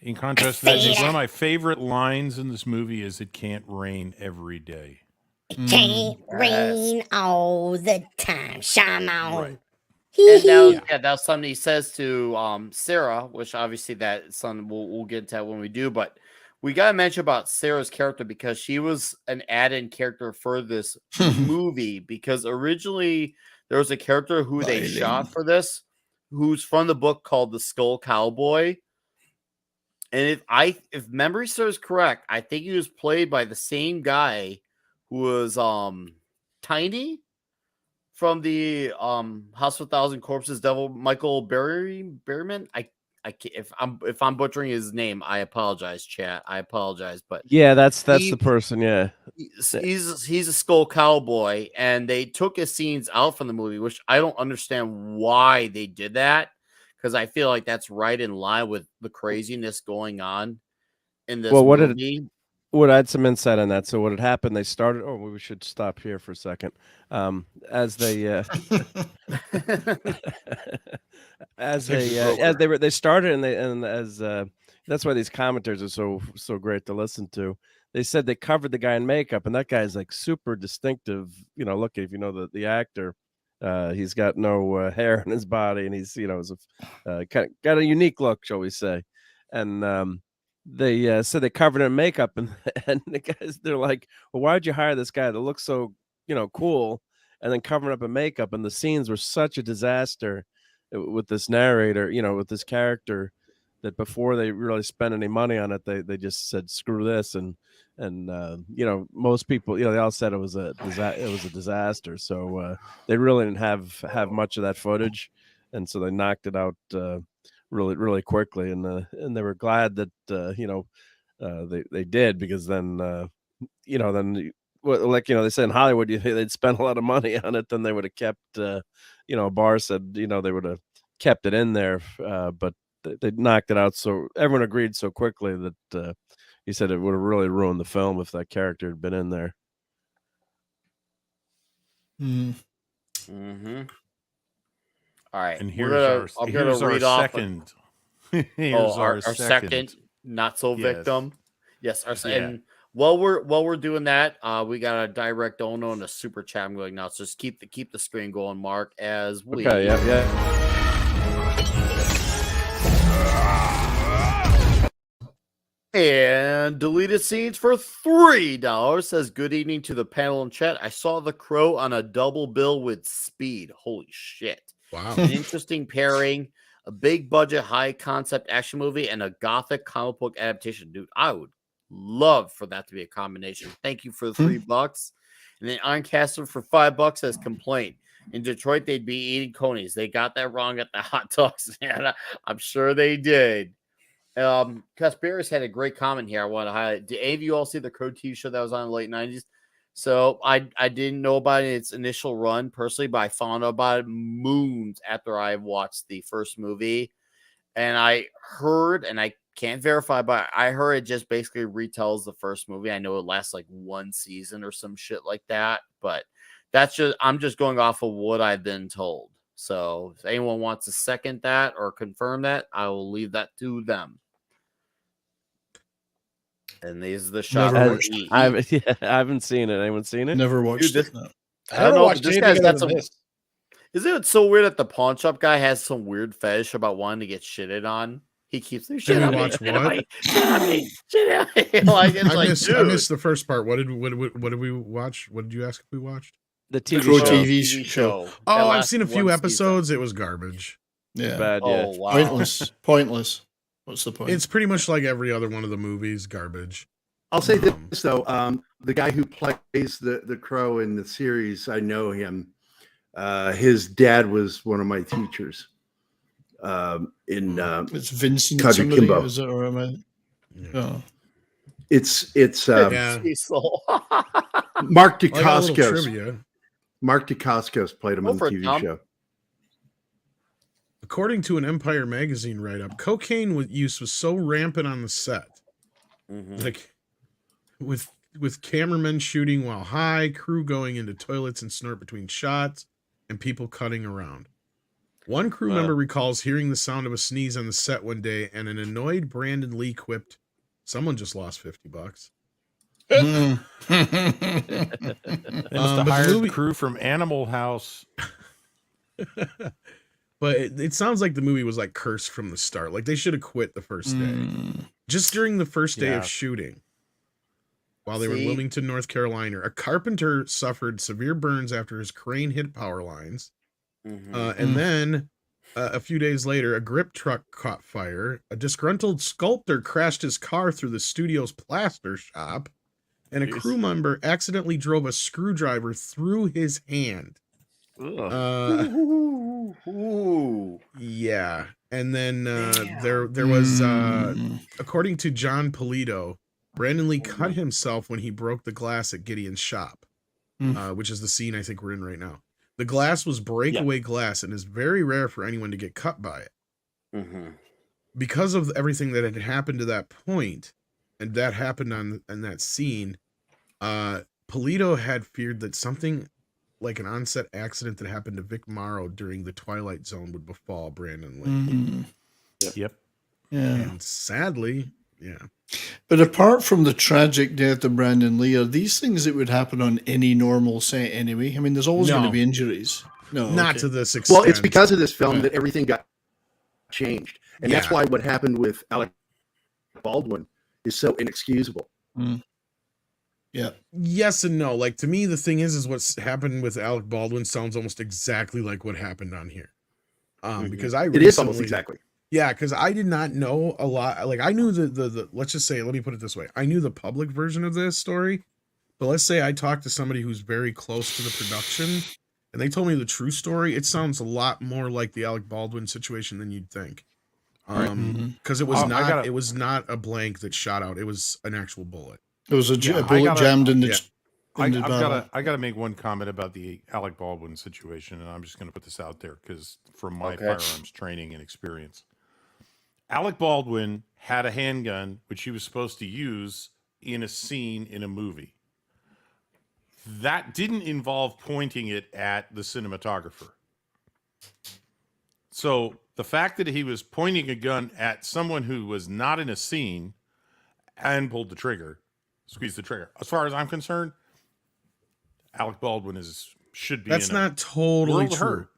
in contrast to that, Nick, one of my favorite lines in this movie is "It can't rain every day." It can't rain all the time. Shine on. Right. And that was something he says to Sarah, which obviously that something we'll get into that when we do, but we gotta mention about Sarah's character because she was an add-in character for this movie, because originally there was a character who they shot for this who's from the book called The Skull Cowboy. And if memory serves correct, I think he was played by the same guy who was Tiny from the House of 1,000 Corpses, Devil Michael Berryman. I can't, if I'm butchering his name, I apologize, chat. I apologize, but yeah, that's the person. Yeah, he's a Skull Cowboy, and they took his scenes out from the movie, which I don't understand why they did that, because I feel like that's right in line with the craziness going on in this movie. I had some insight on that. So what had happened? They started. Oh, we should stop here for a second. As they they started, and as that's why these commenters are so great to listen to. They said they covered the guy in makeup, and that guy's like super distinctive. Look, if you know the actor, he's got no hair in his body, and he's got a unique look, shall we say, and they said they covered it in makeup, and and the guys, they're like, well, why'd you hire this guy that looks so cool, and then covering up in makeup? And the scenes were such a disaster with this narrator, with this character, that before they really spent any money on it, they just said screw this, and most people, they all said it was a disaster. So they really didn't have much of that footage, and so they knocked it out really, really quickly, and they were glad that they did, because then they said in Hollywood, they'd spent a lot of money on it, then they would have kept Barr said they would have kept it in there, but they knocked it out, so everyone agreed so quickly that he said it would have really ruined the film if that character had been in there. Mm-hmm. All right, and here's our second. Our second not so victim. Yes, and while we're doing that, we got a direct donor and a super chat I'm going now. So just keep the screen going, Mark, as we. Okay, yeah. And deleted scenes for $3 says, good evening to the panel and chat. I saw The Crow on a double bill with Speed. Holy shit. Wow. An interesting pairing, a big budget, high concept action movie, and a gothic comic book adaptation. Dude, I would love for that to be a combination. Thank you for the $3. And then Uncasted for $5 says, complaint. In Detroit, they'd be eating conies. They got that wrong at the hot dogs. And I'm sure they did. Casparis had a great comment here I want to highlight. Did any of you all see the Crow TV show that was on in the late 90s? So I didn't know about its initial run personally, but I found out about it moons after I watched the first movie. And I heard, and I can't verify, but I heard it just basically retells the first movie. I know it lasts like one season or some shit like that, but I'm just going off of what I've been told. So if anyone wants to second that or confirm that, I will leave that to them. And these are the shots. I haven't seen it. Anyone seen it? Never watched it. No. I don't know. But this guy's got some. Isn't it so weird that the pawn shop guy has some weird fetish about wanting to get shitted on? He keeps saying, "Shit on me, shit on me, shit on me, shit on me." I missed the first part. What did we watch? What did you ask if we watched? The TV show. Oh, I've seen a few episodes. Season. It was garbage. Yeah, bad. Oh, wow. Pointless. What's the point? It's pretty much like every other one of the movies. Garbage. I'll say this though: the guy who plays the Crow in the series, I know him. His dad was one of my teachers. It's Vincent Kadri Kimbo. Is it, or am I? Oh. It's yeah. Mark Dacascos. Mark Dacascos played him on the TV show. According to an Empire magazine write-up, cocaine use was so rampant on the set, like with cameramen shooting while high, crew going into toilets and snort between shots, and people cutting around. One crew member recalls hearing the sound of a sneeze on the set one day, and an annoyed Brandon Lee quipped, "Someone just lost $50." They must have hired crew from Animal House. But it sounds like the movie was like cursed from the start. Like they should have quit the first day. Just during the first day of shooting. While they were in Wilmington, North Carolina, a carpenter suffered severe burns after his crane hit power lines. And then a few days later, a grip truck caught fire. A disgruntled sculptor crashed his car through the studio's plaster shop. And a crew member accidentally drove a screwdriver through his hand. Yeah. And then there was according to John Polito, Brandon Lee cut himself when he broke the glass at Gideon's shop, which is the scene I think we're in right now. The glass was breakaway glass and is very rare for anyone to get cut by it. Because of everything that had happened to that point, and that happened on that scene, Polito had feared that something like an on-set accident that happened to Vic Morrow during the Twilight Zone would befall Brandon Lee. Yep. Yeah. And sadly, But apart from the tragic death of Brandon Lee, are these things that would happen on any normal set anyway? I mean, there's always going to be injuries. No, not to this extent. Well, it's because of this film that everything got changed. And that's why what happened with Alec Baldwin is so inexcusable. Yeah. Yes and no. Like, to me, the thing is what's happened with Alec Baldwin sounds almost exactly like what happened on here. Because I It is almost exactly. Yeah, because I did not know a lot. Like, I knew the let's just say, let me put it this way. I knew the public version of this story, but let's say I talked to somebody who's very close to the production and they told me the true story. It sounds a lot more like the Alec Baldwin situation than you'd think. Because it was not a blank that shot out. It was an actual bullet. It was a bullet jammed in the. I gotta make one comment about the Alec Baldwin situation, and I'm just gonna put this out there because from my firearms training and experience, Alec Baldwin had a handgun which he was supposed to use in a scene in a movie. That didn't involve pointing it at the cinematographer. So the fact that he was pointing a gun at someone who was not in a scene and pulled the trigger, squeezed the trigger. As far as I'm concerned, Alec Baldwin should be. That's not totally true. Hurt.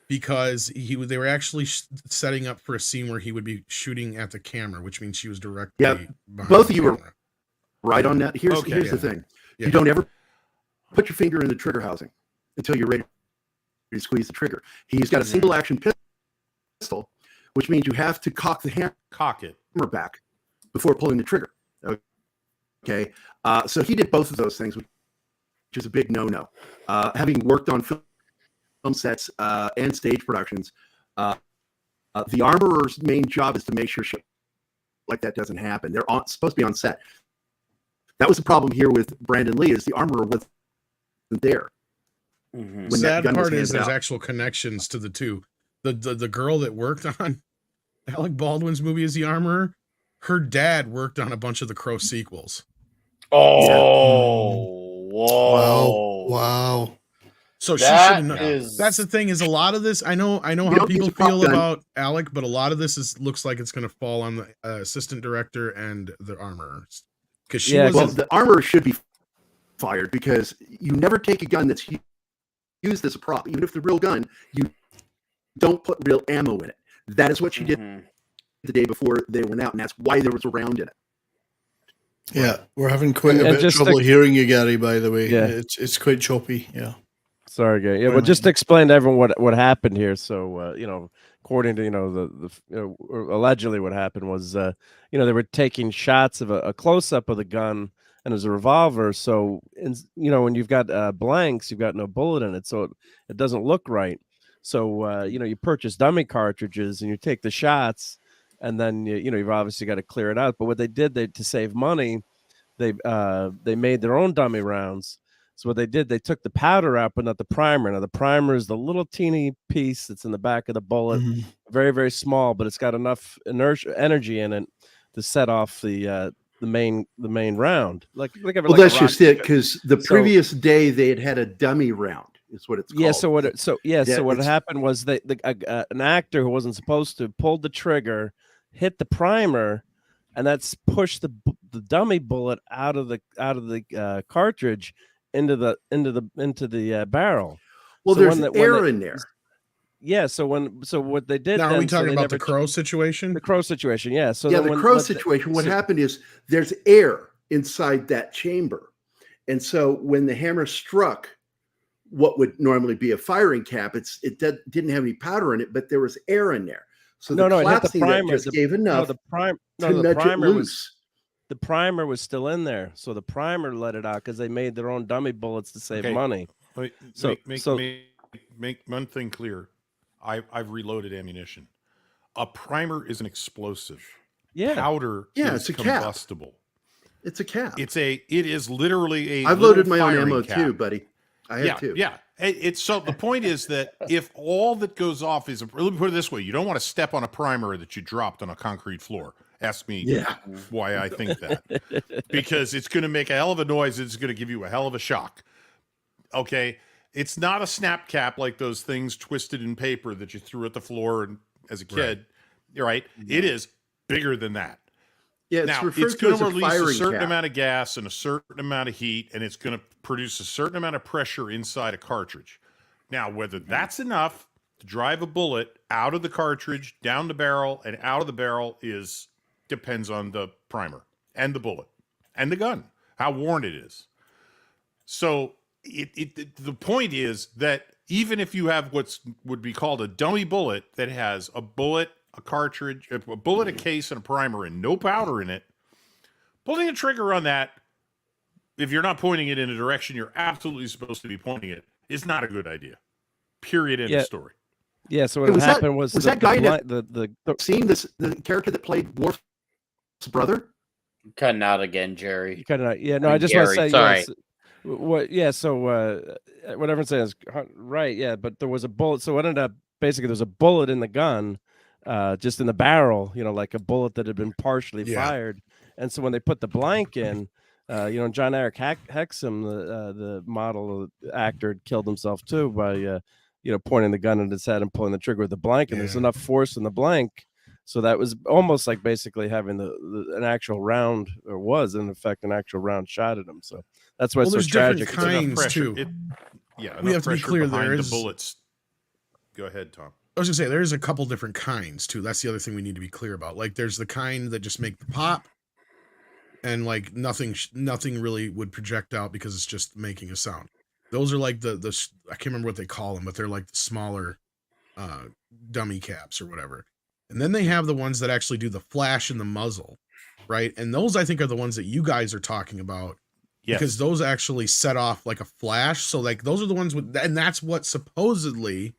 Because they were actually setting up for a scene where he would be shooting at the camera, which means she was directly. Yeah, both of you were right on that. Here's the thing: you don't ever put your finger in the trigger housing until you're ready to squeeze the trigger. He's got a single action pistol, which means you have to cock the hammer back before pulling the trigger. Okay, so he did both of those things, which is a big no-no. Having worked on film sets and stage productions, the armorer's main job is to make sure shit like that doesn't happen. They're supposed to be on set. That was the problem here with Brandon Lee, is the armorer wasn't there. The sad part is there's actual connections to the two. The girl that worked on Alec Baldwin's movie as the armorer, her dad worked on a bunch of the Crow sequels. Whoa. Wow. So she should know. That's the thing, is a lot of this, I know how people feel about Alec, but a lot of this looks like it's going to fall on the assistant director and the armorer. Because the armorer should be fired, because you never take a gun that's used as a prop, even if the real gun, you don't put real ammo in it. That is what she did the day before they went out, and that's why there was a round in it. Yeah, we're having quite a bit of trouble hearing you, Gary, by the way. Yeah. It's quite choppy, yeah. Sorry, Gary. Yeah, well, just to explain to everyone what happened here. So, according to, allegedly what happened was, they were taking shots of a close-up of the gun, and it was a revolver. So, when you've got blanks, you've got no bullet in it, so it doesn't look right. So, you purchase dummy cartridges and you take the shots, and then, you've obviously got to clear it out. But what they did, to save money, they made their own dummy rounds. So what they did, they took the powder out, but not the primer. Now, the primer is the little teeny piece that's in the back of the bullet, very, very small, but it's got enough energy in it to set off the main round. That's just it, because the previous day they had a dummy round, is what it's called. Yeah. So what happened was an actor who wasn't supposed to pulled the trigger, hit the primer, and that's pushed the dummy bullet out of the cartridge into the barrel. Well, there's air in there. Yeah. So what they did. Now, are we talking about the Crow situation? The Crow situation. Yeah. So the Crow situation. What happened is there's air inside that chamber, and so when the hammer struck what would normally be a firing cap, it didn't have any powder in it, but there was air in there. So the collapsing that just gave enough to nudge it loose. The primer was still in there, so the primer let it out because they made their own dummy bullets to save money. Make one thing clear: I've reloaded ammunition. A primer is an explosive. Yeah, powder. Yeah, is it's a combustible. Cap. It's a cap. It is literally a. I've loaded my own ammo too, buddy. I have too. Yeah. So the point is that if all that goes off is, let me put it this way: you don't want to step on a primer that you dropped on a concrete floor. Ask me why I think that. Because it's going to make a hell of a noise. It's going to give you a hell of a shock. Okay? It's not a snap cap like those things twisted in paper that you threw at the floor as a kid. Right? It is bigger than that. Yeah, now, it's going to release a certain amount of gas and a certain amount of heat, and it's going to produce a certain amount of pressure inside a cartridge. Now, whether that's enough to drive a bullet out of the cartridge, down the barrel, and out of the barrel is depends on the primer and the bullet and the gun, how worn it is. So the point is that even if you have what would be called a dummy bullet that has a bullet, a cartridge, a bullet, a case, and a primer, and no powder in it, pulling a trigger on that, if you're not pointing it in a direction you're absolutely supposed to be pointing it, is not a good idea. Period. End of story. Yeah. So what happened was that guy the seeing this, the character that played Worf's brother? Cutting out again, Jerry. You cutting out. Yeah. No, I just want to say sorry. yes. What? Yeah. So what everyone's saying is right. Yeah. But there was a bullet. So what ended up basically there's a bullet in the gun, just in the barrel. You know, like a bullet that had been partially fired. And so when they put the blank in, John Eric Hexum, the model actor, had killed himself too by pointing the gun at his head and pulling the trigger with the blank. And there's enough force in the blank, so that was almost like basically having an actual round, or was in effect an actual round shot at him. So that's why it's so tragic. Different kinds too. We have to be clear. There is the bullets. Go ahead, Tom. I was gonna say there's a couple different kinds too. That's the other thing we need to be clear about. Like there's the kind that just make the pop, and like nothing really would project out because it's just making a sound. Those are like the I can't remember what they call them, but they're like the smaller dummy caps or whatever. And then they have the ones that actually do the flash in the muzzle, right? And those I think are the ones that you guys are talking about. Yes. Because those actually set off like a flash. So like those are the ones with, and that's what supposedly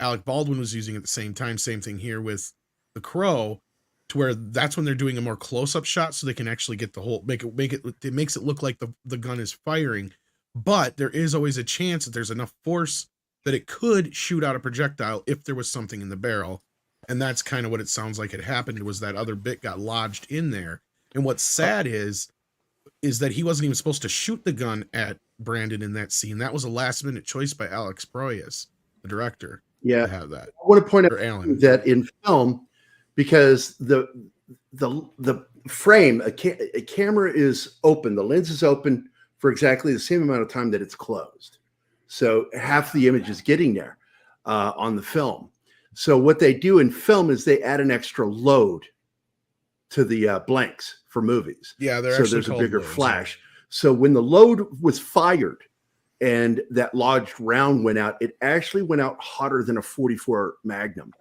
Alec Baldwin was using at the same time. Same thing here with The Crow, to where that's when they're doing a more close-up shot so they can actually get the whole it makes it look like the gun is firing. But there is always a chance that there's enough force that it could shoot out a projectile if there was something in the barrel. And that's kind of what it sounds like it happened, was that other bit got lodged in there. And what's sad is that he wasn't even supposed to shoot the gun at Brandon in that scene. That was a last-minute choice by Alex Proyas, the director. Yeah, to have that. I want to point out that in film, because the frame, a camera is open, the lens is open for exactly the same amount of time that it's closed. So half the image is getting there on the film. So what they do in film is they add an extra load to the blanks for movies. Yeah, so there's a bigger flash. So when the load was fired and that lodged round went out, it actually went out hotter than a 44 Magnum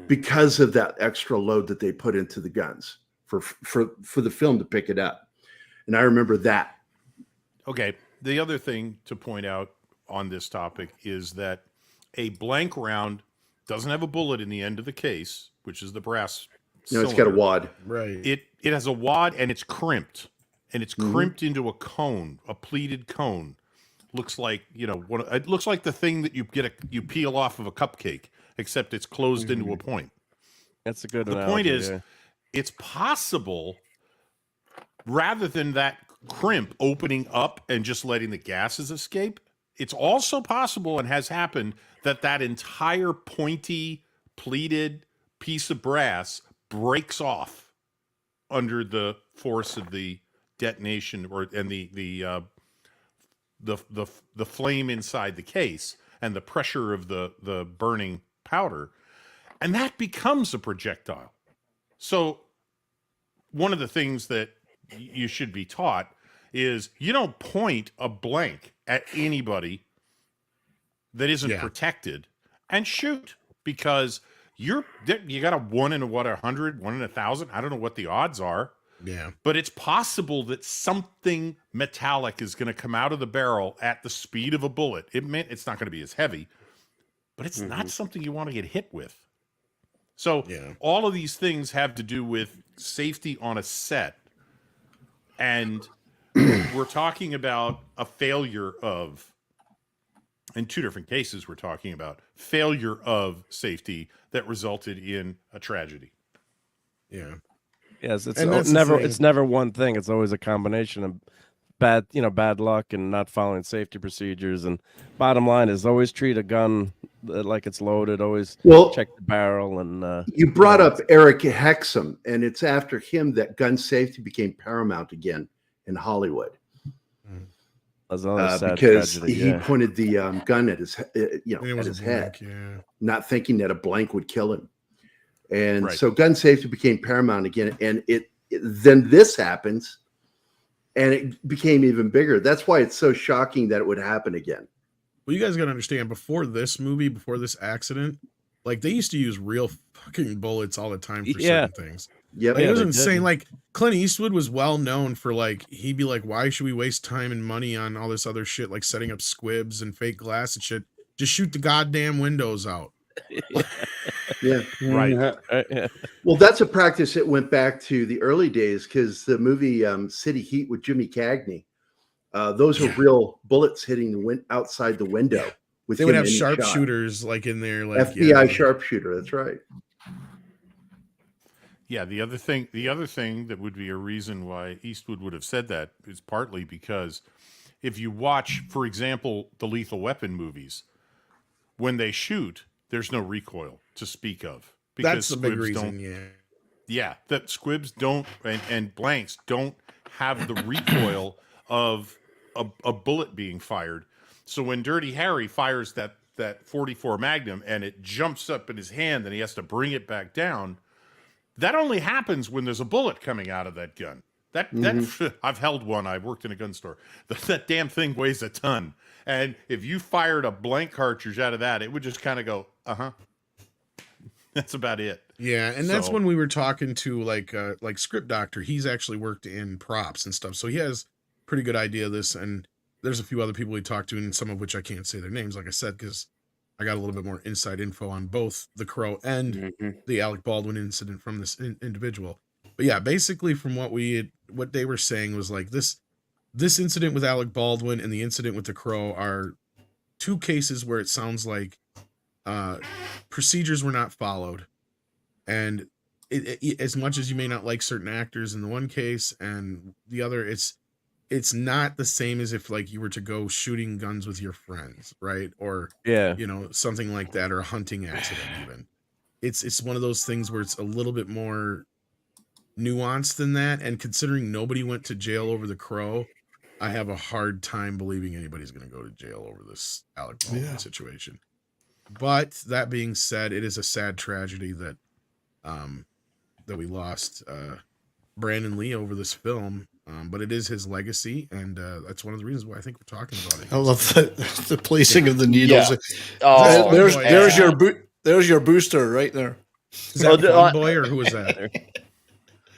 because of that extra load that they put into the guns for the film to pick it up. And I remember that. Okay. The other thing to point out on this topic is that a blank round doesn't have a bullet in the end of the case, which is the brass cylinder. It's got a wad. Right. It has a wad, and it's crimped. And it's crimped into a cone, a pleated cone. Looks like, it looks like the thing that you peel off of a cupcake, except it's closed into a point. That's a good analogy. The point is, it's possible, rather than that crimp opening up and just letting the gases escape, it's also possible, and has happened, that entire pointy, pleated piece of brass breaks off under the force of the detonation and the flame inside the case and the pressure of the burning powder, and that becomes a projectile. So one of the things that you should be taught is you don't point a blank at anybody that isn't protected and shoot, because you got a 1 in 100, 1 in 1,000. I don't know what the odds are. Yeah. But it's possible that something metallic is going to come out of the barrel at the speed of a bullet. It's not going to be as heavy, but it's not something you want to get hit with. So all of these things have to do with safety on a set. And we're talking about a failure of, in two different cases, we're talking about failure of safety that resulted in a tragedy. Yeah. Yes, it's never one thing. It's always a combination of bad luck and not following safety procedures. And bottom line is always treat a gun like it's loaded. Always check the barrel. And you brought up Eric Hexum, and it's after him that gun safety became paramount again in Hollywood. Because tragedy, he pointed the gun at his, at his head, not thinking that a blank would kill him. And Right. so gun safety became paramount again. And then this happens, and it became even bigger. That's why it's so shocking that it would happen again. Well, you guys got to understand, before this movie, before this accident, like they used to use real fucking bullets all the time for Yeah. certain things. Yep. Like, it was they insane. did. Like Clint Eastwood was well known for like, he'd be like, why should we waste time and money on all this other shit, like setting up squibs and fake glass and shit? Just shoot the goddamn windows out. Yeah. Right. Yeah. Well, that's a practice that went back to the early days, because the movie City Heat with Jimmy Cagney, those are real bullets hitting the outside the window. With They would him have in shot. sharpshooters like in there, like FBI sharpshooter. That's right. Yeah, the other thing that would be a reason why Eastwood would have said that is partly because if you watch, for example, the Lethal Weapon movies, when they shoot, there's no recoil to speak of. That's the big squibs reason, don't- Yeah, that squibs don't and blanks don't have the recoil of a bullet being fired. So when Dirty Harry fires that 44 Magnum and it jumps up in his hand and he has to bring it back down, that only happens when there's a bullet coming out of that gun. That I've held one. I worked in a gun store. That damn thing weighs a ton. And if you fired a blank cartridge out of that, it would just kind of go, That's about it. Yeah, and that's when we were talking to like Script Doctor. He's actually worked in props and stuff, so he has pretty good idea of this. And there's a few other people we talked to, and some of which I can't say their names, like I said, because I got a little bit more inside info on both the Crow and the Alec Baldwin incident from this individual. But yeah, basically from what they were saying was like this incident with Alec Baldwin and the incident with the Crow are two cases where it sounds like procedures were not followed. And as much as you may not like certain actors in the one case and the other, it's not the same as if like you were to go shooting guns with your friends, right? Or something like that, or a hunting accident even. It's one of those things where it's a little bit more nuanced than that. And considering nobody went to jail over the Crow, I have a hard time believing anybody's going to go to jail over this Alec Baldwin situation. But that being said, it is a sad tragedy that that we lost Brandon Lee over this film. But it is his legacy, and that's one of the reasons why I think we're talking about it. I love the placing of the needles. Yeah. Oh, there's your booster right there. Is that Fun Boy, or who is that? Or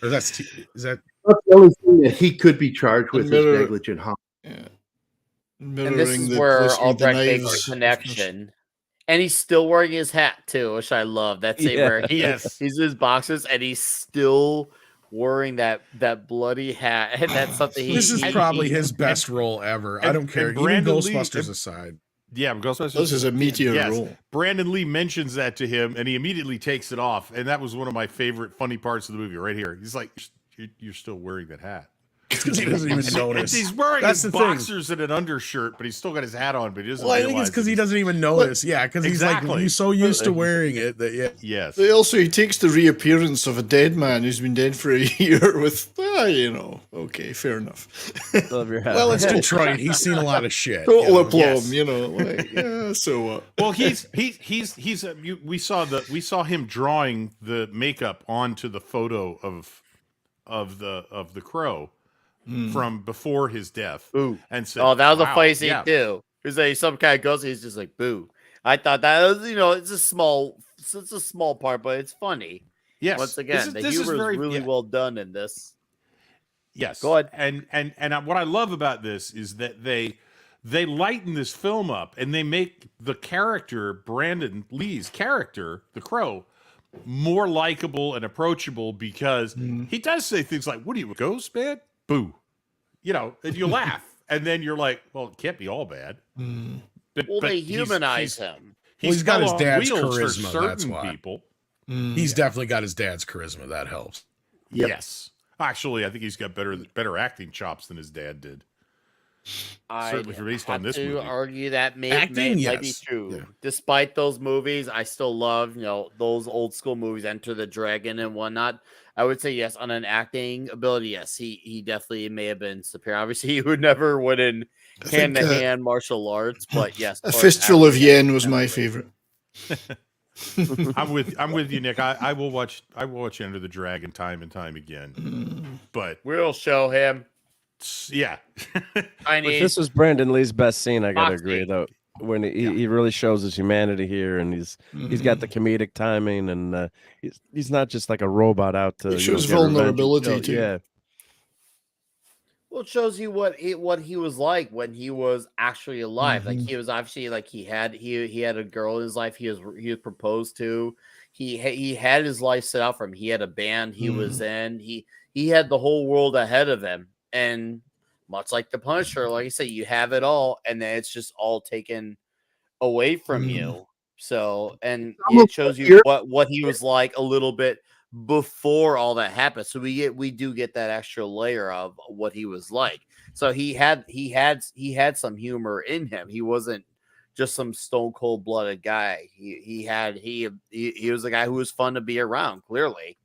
is that? That's the only thing that he could be charged with is negligent harm. And this is where Albrecht makes a connection. And he's still wearing his hat too, which I love. That's it where he's in his boxers and he's still wearing that bloody hat, and that's something. This is probably his best role ever. I don't care. Even Ghostbusters aside. Yeah, Ghostbusters. This is a meteor role. Brandon Lee mentions that to him, and he immediately takes it off, and that was one of my favorite funny parts of the movie. Right here, he's like, "You're still wearing that hat." Because he doesn't even notice. He's wearing his boxers and an undershirt, but he's still got his hat on. But he doesn't. Well, I think it's because he doesn't even notice. Yeah, because he's like he's so used to wearing it that Yes. Also, he takes the reappearance of a dead man who's been dead for a year with, okay, fair enough. Love your hat. Well, it's Detroit. He's seen a lot of shit. Total aplomb, so what? Well, we saw him drawing the makeup onto the photo of the Crow. From before his death. Boo. And said, that was a funny scene too. Because like some kind of ghost, he's just like boo. I thought that was, it's a small part, but it's funny. Yes. Once again, the humor is really well done in this. Yes. Go ahead. And what I love about this is that they lighten this film up and they make the character, Brandon Lee's character, the Crow, more likable and approachable because he does say things like, "What are you, a ghost, man?" Boo. And you laugh. And then you're like, well, it can't be all bad. But they humanize him. He's got his dad's wheels charisma. for certain That's why. people. He's definitely got his dad's charisma. That helps. Yep. Yes. Actually, I think he's got better acting chops than his dad did. Certainly based on this movie. Argue that may be true. Yeah. Despite those movies, I still love, those old school movies, Enter the Dragon and whatnot. I would say yes, on an acting ability, yes, he definitely may have been superior. Obviously, he would never win in hand-to-hand martial arts, but yes. A Fistful of Yen was my favorite. I'm with you, Nick. I will watch Enter the Dragon time and time again. But We'll show him. yeah. I But need this was Brandon Lee's best scene. I gotta Foxy. agree, though, when he really shows his humanity here, and he's got the comedic timing, and he's not just like a robot out to It shows get revenge and vulnerability, kill. too. Yeah, Well, it shows you what he was like when he was actually alive. Like he was obviously like he had a girl in his life. He was proposed to. He had his life set out for him. He had a band he was in. He had the whole world ahead of him. And much like the Punisher, like I said, you have it all, and then it's just all taken away from you. So, and it shows you what he was like a little bit before all that happened. So we do get that extra layer of what he was like. So he had some humor in him. He wasn't just some stone cold blooded guy. He was a guy who was fun to be around, clearly.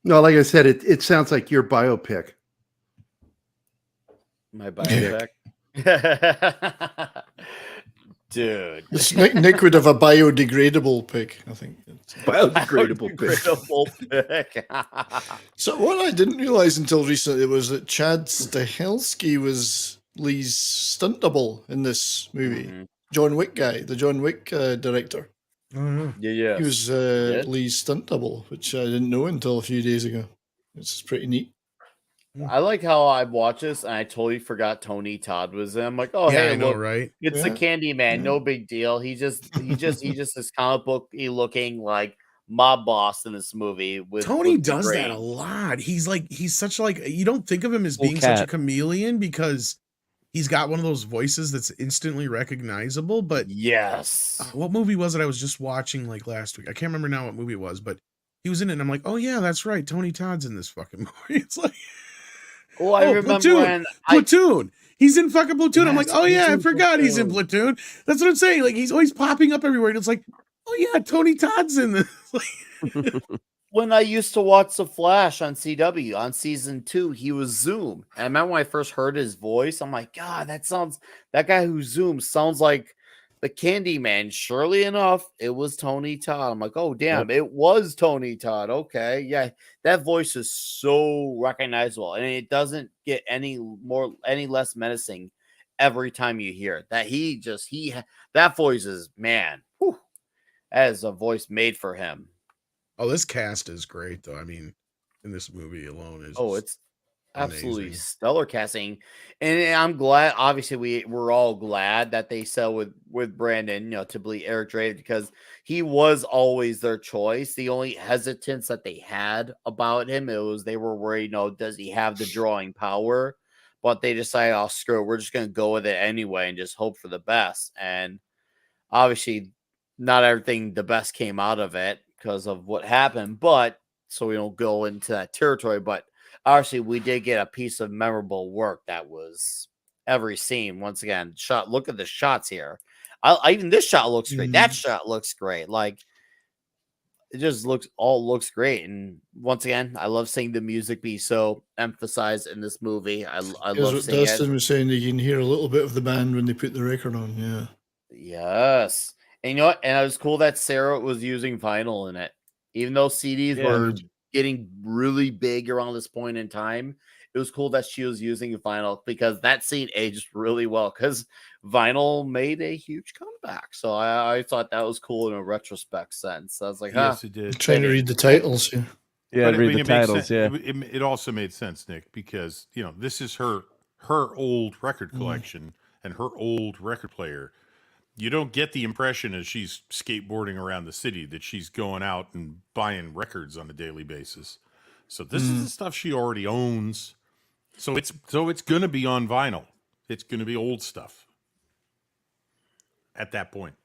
No, like I said, it sounds like your biopic. My biopic. Dude. Nick would have a biodegradable pick, I think. Biodegradable pick. So what I didn't realize until recently was that Chad Stahelski was Lee's stunt double in this movie. John Wick guy, the John Wick director. Yeah. He was Lee's stunt double, which I didn't know until a few days ago. It's pretty neat. I like how I watched this and I totally forgot Tony Todd was in. I'm like, oh Yeah, hey, I know, look, right? it's the Candyman, no big deal. He's just this comic book looking like mob boss in this movie. Tony does that a lot. He's such like you don't think of him as being such a chameleon because he's got one of those voices that's instantly recognizable. But yes, what movie was it I was just watching like last week? I can't remember now what movie it was, but he was in it, and I'm like, oh yeah, that's right, Tony Todd's in this fucking movie. It's like. Oh, I remember Platoon. He's in fucking Platoon. I'm like, oh yeah, I forgot he's in Platoon. That's what I'm saying. Like he's always popping up everywhere, and it's like, oh yeah, Tony Todd's in this. When I used to watch The Flash on CW on season 2, he was Zoom. And I remember when I first heard his voice, I'm like, God, that guy who zooms sounds like the Candyman. Surely enough, it was Tony Todd. I'm like, oh damn, it was Tony Todd. Okay, yeah, that voice is so recognizable, and it doesn't get any less menacing every time you hear it. That voice is, man, whew, that is a voice made for him. Oh, this cast is great, though. I mean, in this movie alone is it's absolutely stellar casting, and I'm glad. Obviously, we're all glad that they sell with Brandon, to be Eric Draven, because he was always their choice. The only hesitance that they had about him was they were worried, does he have the drawing power? But they decided, oh screw it, we're just gonna go with it anyway and just hope for the best. And obviously, not everything the best came out of it because of what happened. But so we don't go into that territory, but. Obviously, we did get a piece of memorable work that was every scene. Once again, look at the shots here. Even this shot looks great. That shot looks great. Like it just looks great. And once again, I love seeing the music be so emphasized in this movie. I love seeing Dustin was saying that you can hear a little bit of the band when they put the record on. Yeah. Yes. And you know what? And it was cool that Sarah was using vinyl in it, even though CDs were getting really big around this point in time. It was cool that she was using vinyl because that scene aged really well because vinyl made a huge comeback. So I thought that was cool in a retrospect sense. I was like, yes, it did. I'm trying to read the titles here. Yeah, read the titles. Yeah, it also made sense, Nick, because this is her old record collection and her old record player. You don't get the impression as she's skateboarding around the city that she's going out and buying records on a daily basis. So this is the stuff she already owns. So it's going to be on vinyl. It's going to be old stuff at that point.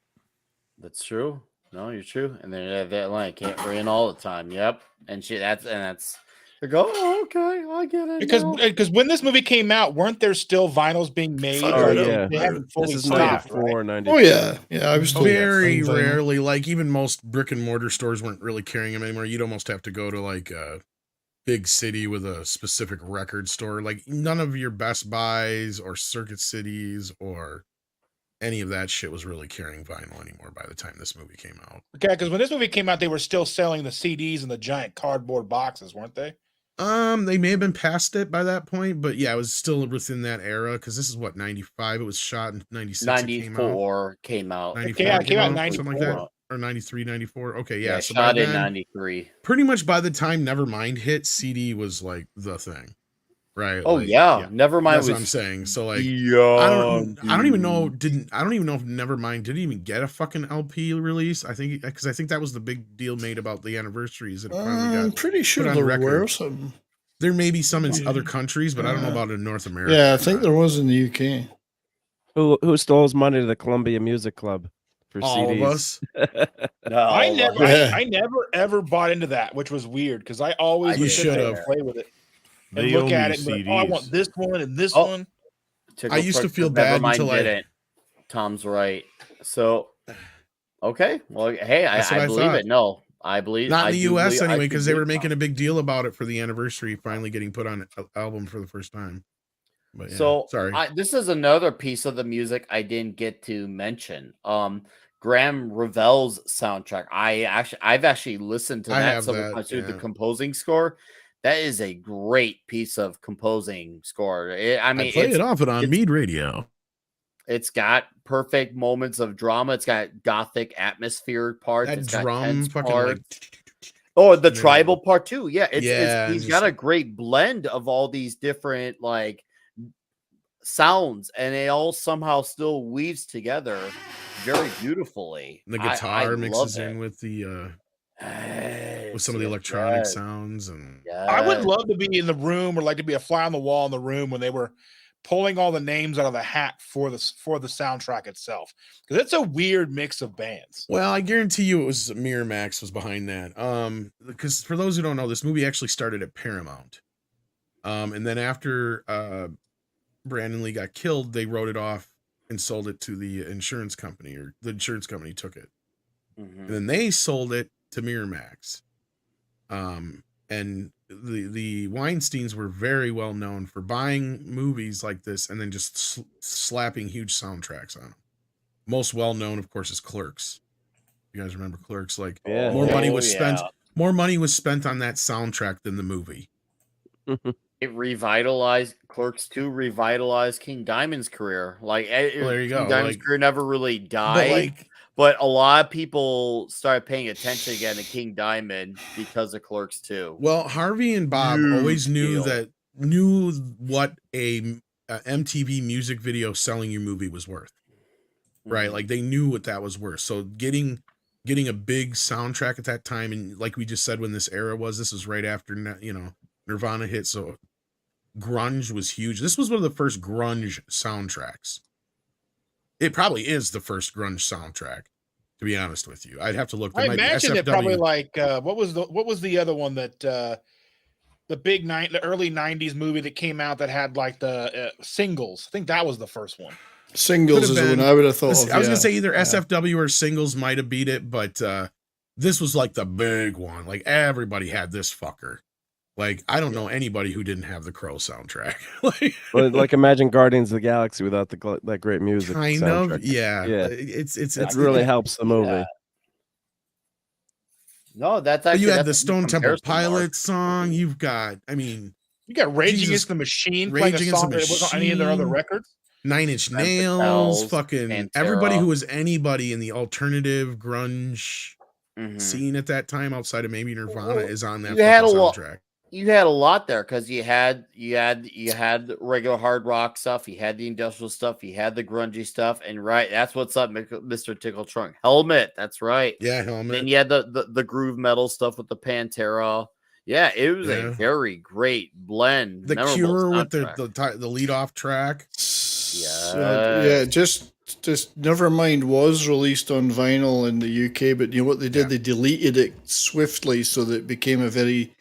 That's true. No, you're true. And then that line can't rain all the time. Yep. And that's. They go, oh, okay, I get it. Because when this movie came out, weren't there still vinyls being made? They haven't fully stopped. Right? Oh yeah, I was told very rarely. Like even most brick and mortar stores weren't really carrying them anymore. You'd almost have to go to like a big city with a specific record store. Like none of your Best Buys or Circuit Cities or any of that shit was really carrying vinyl anymore by the time this movie came out. Okay, because when this movie came out, they were still selling the CDs in the giant cardboard boxes, weren't they? They may have been past it by that point, but yeah, it was still within that era because this is what 95. It was shot in 96. 94 came out. 94 Yeah, it came out in something like that, 94. or 93, 94. Okay, Yeah, yeah. So by shot in then, 93. pretty much by the time Nevermind hit, CD was like the thing, right? Oh Like, yeah, Nevermind that's was what I'm saying. So like, young, I don't even know. I don't even know if Nevermind didn't even get a fucking LP release. I think because I think that was the big deal made about the anniversaries. It finally got I'm pretty sure put on there record. were some. There may be some in other countries, but I don't know about in North America. Yeah, I think there was in the UK. Who stole his money to the Columbia Music Club for All CDs? of us. No, I never ever bought into that, which was weird because I always You would sit there should and have. play with it and They look owe at me it and be like, oh, I want CDs. this one and this Oh. one. I used to feel bad Nevermind until I- didn't. Tom's right. So, okay. Well, hey, That's what I I believe thought. it. No, I believe Not I in the do U.S. believe- I anyway, do because they were believe making a big deal about it for the anniversary finally getting put on an album for the first time. But yeah, So sorry. this is another piece of the music I didn't get to mention. Graham Revell's soundtrack. I've actually listened to I that have several that, times through the yeah. composing score. That is a great piece of composing score. I mean, I play it's, it often on Mead Radio. it's got perfect moments of drama. It's got gothic atmosphere parts. That It's got drum tense fucking parts. like. Oh, the and then- tribal part too. Yeah, Yeah, he's and got just- a great blend of all these different like sounds, and it all somehow still weaves together very beautifully. The I guitar love mixes it. in with the with Yes, some of the yes, electronic yes, sounds and I would yes. love to be in the room or like to be a fly on the wall in the room when they were pulling all the names out of the hat for the soundtrack itself because it's a weird mix of bands. well, I guarantee you it was Miramax was behind that. Because for those who don't know, this movie actually started at Paramount. And then after Brandon Lee got killed, they wrote it off and sold it to the insurance company, or the insurance company took it. Mhm. And then they sold it to Miramax. And the Weinsteins were very well known for buying movies like this and then just slapping huge soundtracks on them. Most well known, of course, is Clerks. You guys remember Clerks? Like Yeah. more money was Oh, spent. yeah. More money was spent on that soundtrack than the movie. It revitalized Clerks 2 revitalized King Diamond's career. Like Well, there you King go, Diamond's like- career never really But died. like, But a lot of people started paying attention again to King Diamond because of Clerks 2. well, Harvey and Bob Huge always knew deal. what a MTV music video selling your movie was worth. Right? Mhm. Like they knew what that was worth. So getting a big soundtrack at that time, and like we just said, when this era was, this was right after Nirvana hit. So grunge was huge. This was one of the first grunge soundtracks. It probably is the first grunge soundtrack, to be honest with you. I'd have to look. There I might be imagine it SFW. probably like what was the other one that the early 90s movie that came out that had like the Singles. I think that was the first one. Singles Could is have the one been. I would have thought of. I was yeah. gonna say either Yeah. SFW or Singles might have beat it, but this was like the big one. Like everybody had this fucker. Like I don't know anybody who didn't have the Crow soundtrack. Like imagine Guardians of the Galaxy without that great music. Kind soundtrack. of, yeah. Yeah. It really helps the movie. Yeah. No, that's But actually you had that's the a good Stone Temple comparison, Mark. Pilots song. You've got, I mean, You got Rage Jesus, Against the Machine Rage playing a Against song the that wasn't on any of their other Machine. records. Nine Inch Femme Nails, Fatales, fucking everybody Pantera. who was anybody in the alternative grunge Mhm. scene at that time, outside of maybe Nirvana, Well, is on that you had fucking a lot. soundtrack. You had a lot there because you had the regular hard rock stuff, you had the industrial stuff, you had the grungy stuff, and right, that's what's up, Mr. Tickle Trunk. Helmet, that's right. Yeah, Helmet. Then you had the groove metal stuff with the Pantera. Yeah, it was Yeah. a very great blend. The memorable Cure with soundtrack. the lead off track. Yeah, just Nevermind was released on vinyl in the UK, but you know what they did? Yeah. They deleted it swiftly so that it became a very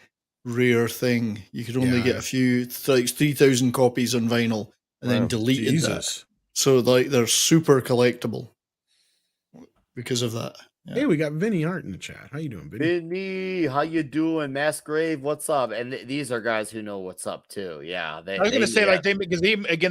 rare thing. You could only Yeah. get a few, like 3,000 copies on vinyl, and then Wow, deleted that. Jesus. So like they're super collectible because of that. Yeah. Hey, we got Vinny Hart in the chat. How you doing, Vinny? Vinny, how you doing? Massgrave, what's up? And these are guys who know what's up too. Yeah, I was going to say like they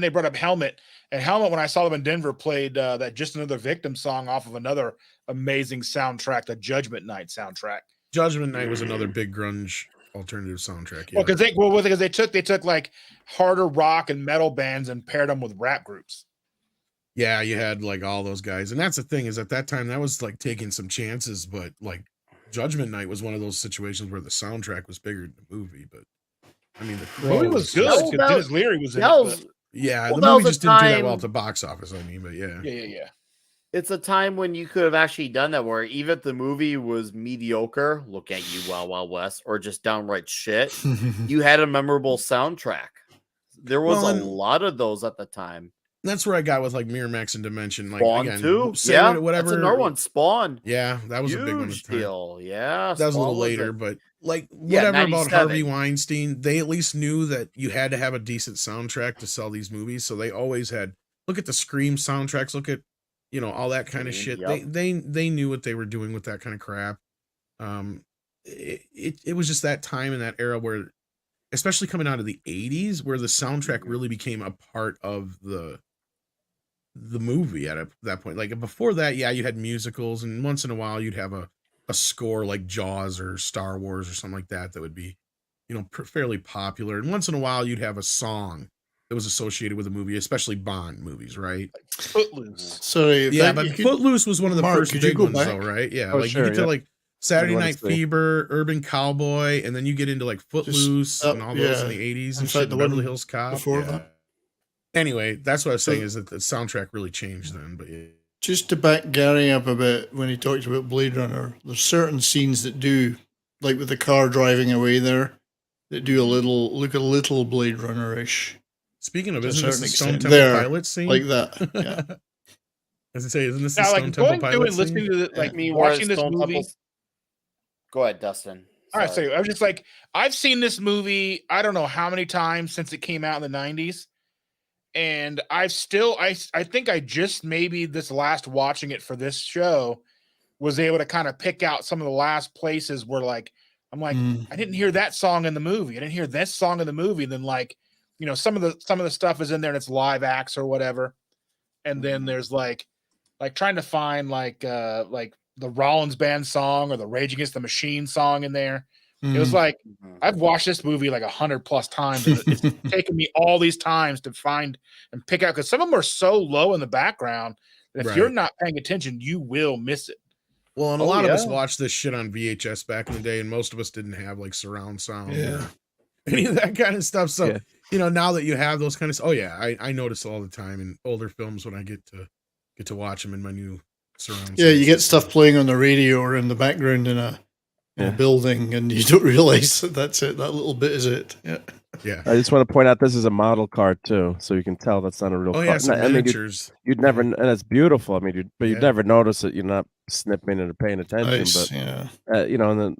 brought up Helmet, and Helmet when I saw them in Denver played that Just Another Victim song off of another amazing soundtrack, the Judgment Night soundtrack. Judgment Night was another big grunge alternative soundtrack. Yeah. Well, because they took like harder rock and metal bands and paired them with rap groups. Yeah, you had like all those guys, and that's the thing is at that time that was like taking some chances, but like Judgment Night was one of those situations where the soundtrack was bigger than the movie. But I mean, the movie was good because Dennis Leary was in it. Yeah, the movie just didn't do that well at the box office. I mean, but yeah. It's a time when you could have actually done that, where even if the movie was mediocre, look at you, Wild Wild West, or just downright shit, you had a memorable soundtrack. There was a lot of those at the time. That's where I got with like Miramax and Dimension. Like Spawn again, too. Whatever. That's another one. Spawn. Yeah, that was a big one. Huge deal. Yeah, that was a little later, but like whatever about Harvey Weinstein, they at least knew that you had to have a decent soundtrack to sell these movies. So they always had look at the Scream soundtracks, look at all that kind of shit. Yep. They knew what they were doing with that kind of crap. It was just that time in that era where, especially coming out of the 80s, where the soundtrack really became a part of the movie at that point. Like before that, yeah, you had musicals, and once in a while you'd have a score like Jaws or Star Wars or something like that would be, fairly popular. And once in a while you'd have a song that was associated with a movie, especially Bond movies, right? Footloose. Sorry, yeah, but Footloose was one of the first big ones, though, right? Yeah, you get to like Saturday Night Fever, Urban Cowboy, and then you get into like Footloose and all those in the 80s and shit. The Beverly Hills Cop. Before that. Anyway, that's what I was saying is that the soundtrack really changed then. But yeah. Just to back Gary up a bit, when he talked about Blade Runner, there's certain scenes that do, like with the car driving away there, that do look a little Blade Runner-ish. Speaking of, isn't this the Stone Temple Pilots scene? Like that, yeah. As I say, isn't this the Stone Temple Pilots scene? Listening to watching this movie. Go ahead, Dustin. All right, so I was just like, I've seen this movie, I don't know how many times since it came out in the 90s. And I think I just maybe this last watching it for this show was able to kind of pick out some of the last places where like, I'm like, I didn't hear that song in the movie. I didn't hear this song in the movie. And then like, some of the stuff is in there and it's live acts or whatever. And then there's like trying to find like the Rollins Band song or the Rage Against the Machine song in there. It was like, I've watched this movie like 100+ times. And it's taken me all these times to find and pick out, because some of them are so low in the background that if you're not paying attention, you will miss it. Well, and a lot of us watched this shit on VHS back in the day, and most of us didn't have like surround sound or any of that kind of stuff. So, now that you have those kind of, I notice all the time in older films when I get to watch them in my new surround. Yeah, you get stuff playing on the radio or in the background in a building, and you don't realize that's it. That little bit is it. Yeah. I just want to point out this is a model car too, so you can tell that's not a real car. Yeah, some miniatures. You'd never, and it's beautiful. I mean, you'd never notice it. You're not snipping it or paying attention. Nice, but and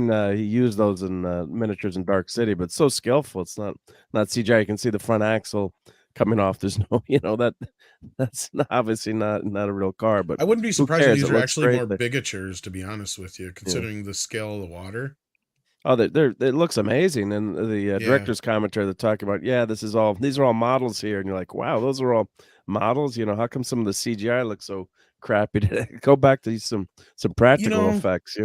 then he used those in miniatures in Dark City, but it's so skillful. It's not CGI. You can see the front axle coming off. There's no, that's obviously not a real car. But I wouldn't be surprised if these are actually more bigatures, to be honest with you, considering the scale of the water. Oh, it looks amazing. And the director's commentary, they're talking about, these are all models here. And you're like, wow, those are all models. How come some of the CGI looks so crappy? Go back to some practical effects,